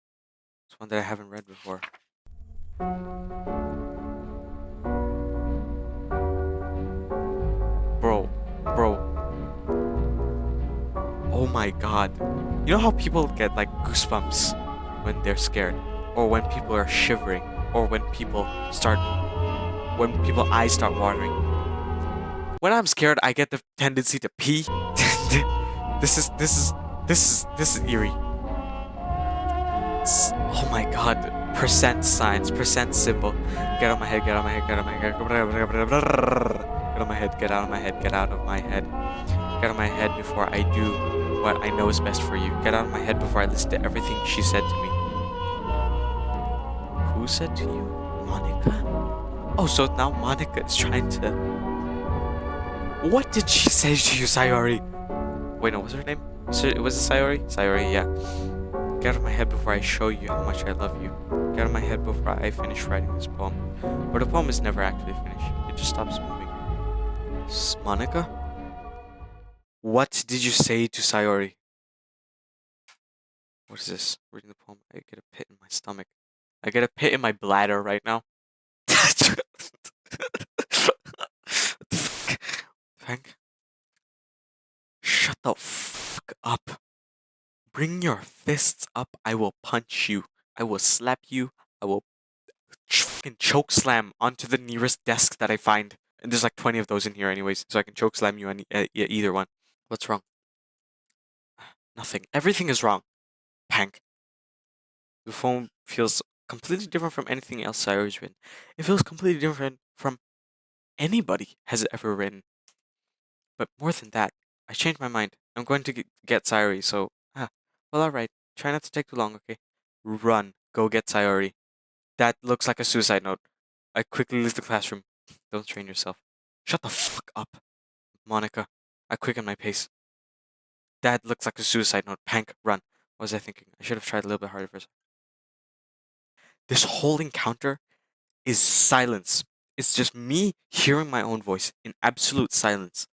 It's one that I haven't read before. Bro. Oh my god. You know how people get like goosebumps when they're scared? Or when people are shivering? Or when people eyes start watering? When I'm scared, I get the tendency to pee. This is eerie. Oh my god. Percent signs, percent symbol. Get out of my head, get out of my head, get out of my head. Get out of my head, get out of my head, get out of my head. Get out of my head before I do what I know is best for you. Get out of my head before I listen to everything she said to me. Who said to you? Monica? Oh, so now Monica is trying to... What did she say to you, Sayori? Wait, no, what's her name? Was it Sayori? Sayori, yeah. Get out of my head before I show you how much I love you. Get out of my head before I finish writing this poem. But the poem is never actually finished. It just stops moving. Monica? What did you say to Sayori? What is this? Reading the poem. I get a pit in my stomach. I get a pit in my bladder right now. What the fuck? Frank? Shut the fuck up. Bring your fists up. I will punch you. I will slap you. I will fucking choke slam onto the nearest desk that I find. And there's like 20 of those in here anyways, so I can choke slam you on either one. What's wrong? Nothing. Everything is wrong. Pank. The poem feels completely different from anything else Sayori's written. It feels completely different from anybody has ever written. But more than that, I changed my mind. I'm going to get Sayori, so... well, alright. Try not to take too long, okay? Run. Go get Sayori. That looks like a suicide note. I quickly leave the classroom. Don't strain yourself. Shut the fuck up, Monica. I quicken my pace. That looks like a suicide note. Pank, run. What was I thinking? I should have tried a little bit harder first. This whole encounter is silence. It's just me hearing my own voice in absolute silence.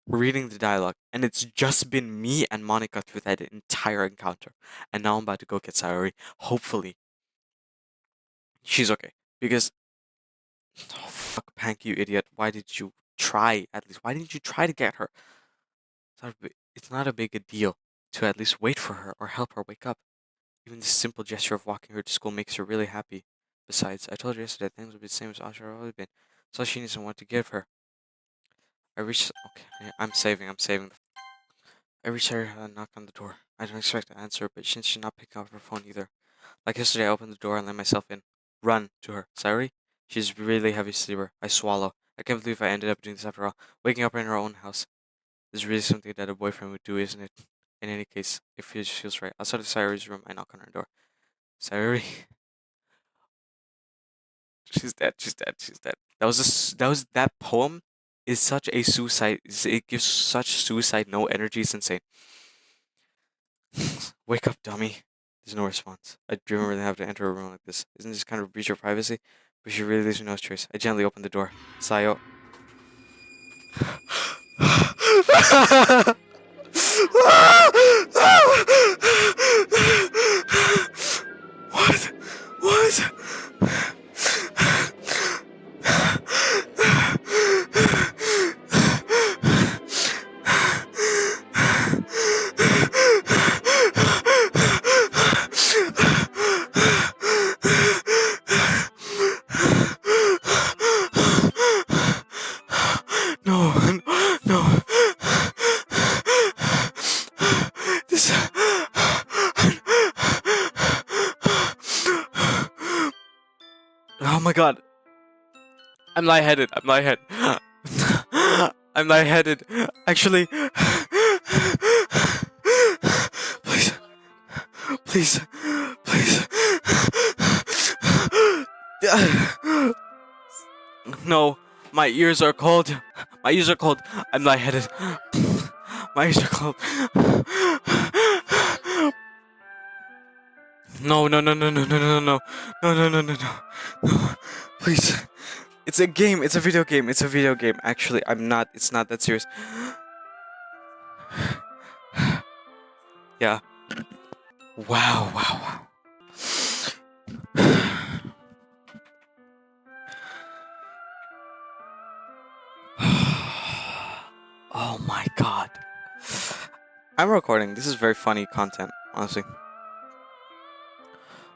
We're reading the dialogue, and it's just been me and Monica through that entire encounter. And now I'm about to go get Sayori. Hopefully, she's okay. Because, oh fuck, Pank, you idiot. Why did you try, at least? Why didn't you try to get her? It's not a big a deal to at least wait for her or help her wake up. Even this simple gesture of walking her to school makes her really happy. Besides, I told her yesterday things would be the same as Asha have always been. So she needs someone to give her. I reached. Okay, I'm saving. I reached her and knocked on the door. I don't expect to answer, but since she's not picking up her phone either. Like yesterday, I opened the door and let myself in. Run to her. Sayori? She's a really heavy sleeper. I swallow. I can't believe I ended up doing this after all. Waking up in her own house. This is really something that a boyfriend would do, isn't it? In any case, it feels right. Outside of Sayori's room, I knock on her door. Sayori? She's dead. That poem is such a suicide. It gives such suicide no energy. It's insane. Wake up, dummy. There's no response. I didn't really have to enter a room like this. Isn't this kind of a breach of privacy? But she really leaves me no choice. I gently opened the door. Sayo. What? What? No, no. This. Oh my god. I'm lightheaded. I'm lightheaded. I'm lightheaded. Actually. Please. Please. Please. No. My ears are cold. My ears are cold. I'm lightheaded. My ears are cold. No, no, no, no, no, no, no, no, no, no, no, no, no, please. It's a game. It's a video game. It's a video game. Actually, I'm not. It's not that serious. Yeah. Wow, wow, wow. Oh my god. I'm recording. This is very funny content, honestly.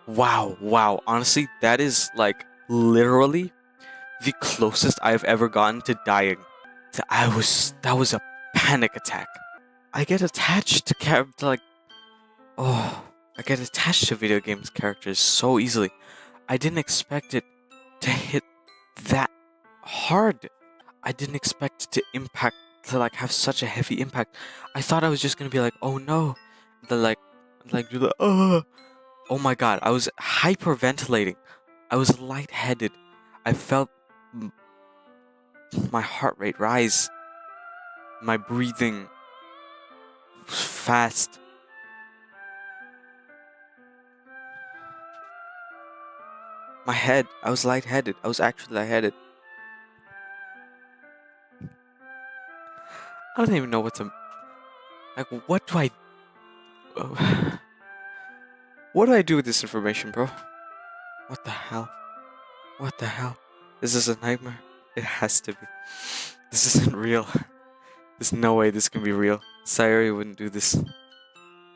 Wow, wow. Honestly, that is like literally the closest I've ever gotten to dying. That was a panic attack. I get attached to like, oh, I get attached to video games characters so easily. I didn't expect it to hit that hard. I didn't expect it to like have such a heavy impact. I thought I was just gonna be like, oh no, the like do the oh my god. I was hyperventilating. I was lightheaded. I felt my heart rate rise. My breathing was fast. My head, I was lightheaded. I was actually lightheaded. I don't even know what to like. What do I do with this information, bro? What the hell? What the hell? Is this a nightmare? It has to be. This isn't real. There's no way this can be real. Sayori wouldn't do this.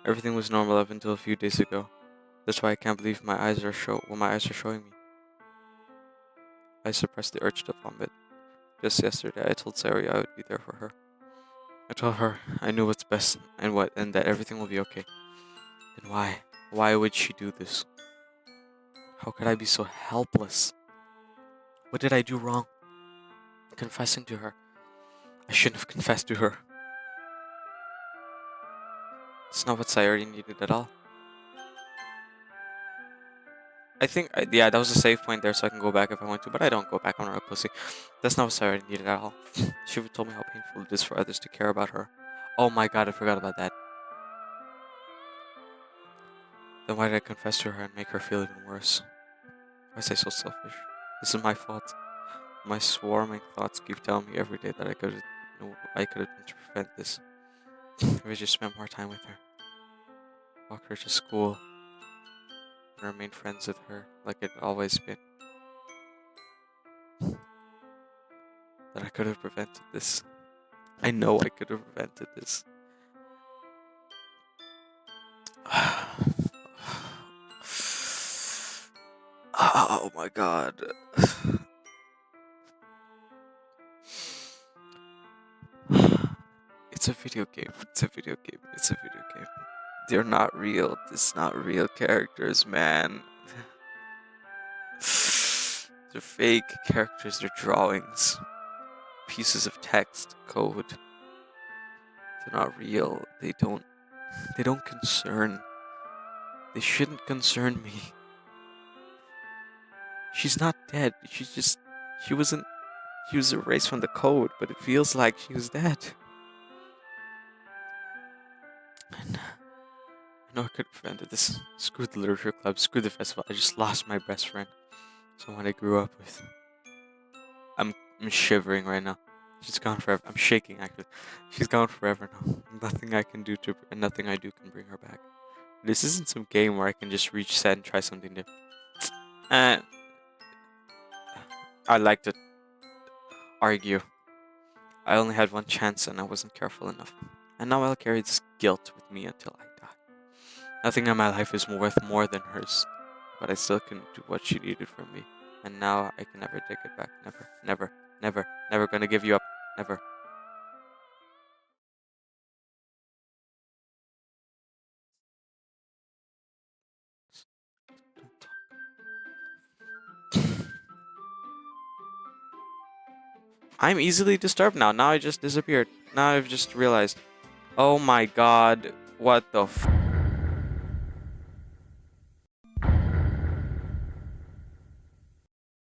Everything was normal up until a few days ago. That's why I can't believe what my eyes are showing me. I suppressed the urge to vomit. Just yesterday, I told Sayori I would be there for her. I told her I knew what's best and that everything will be okay. Then why? Why would she do this? How could I be so helpless? What did I do wrong? Confessing to her. I shouldn't have confessed to her. It's not what Sayori needed at all. I think, yeah, that was a save point there so I can go back if I want to, but I don't go back. I'm not a pussy. That's not what Sayori needed at all. She told me how painful it is for others to care about her. Oh my god, I forgot about that. Then why did I confess to her and make her feel even worse? Why was I so selfish? This is my fault. My swarming thoughts keep telling me every day that I could have done to prevent this. If I just spent more time with her. Walk her to school. And remain friends with her like it always been. That I could have prevented this. I know I could have prevented this. Oh my god. It's a video game. It's a video game. It's a video game. They're not real. It's not real characters, man. They're fake characters. They're drawings. Pieces of text, code. They're not real. They don't concern. They shouldn't concern me. She's not dead. She was erased from the code, but it feels like she was dead. I know I could have prevented this. Screw the literature club, screw the festival. I just lost my best friend. Someone I grew up with. I'm shivering right now. She's gone forever. I'm shaking actually. She's gone forever now. Nothing I can do to, and nothing I do can bring her back. This isn't some game where I can just reach set and try something new. And I like to argue. I only had one chance and I wasn't careful enough. And now I'll carry this guilt with me until I die. Nothing in my life is worth more than hers, but I still couldn't do what she needed from me. And now I can never take it back. Never, never, never, never gonna give you up. Never. I'm easily disturbed now. Now I just disappeared. Now I've just realized. Oh my god. What the f.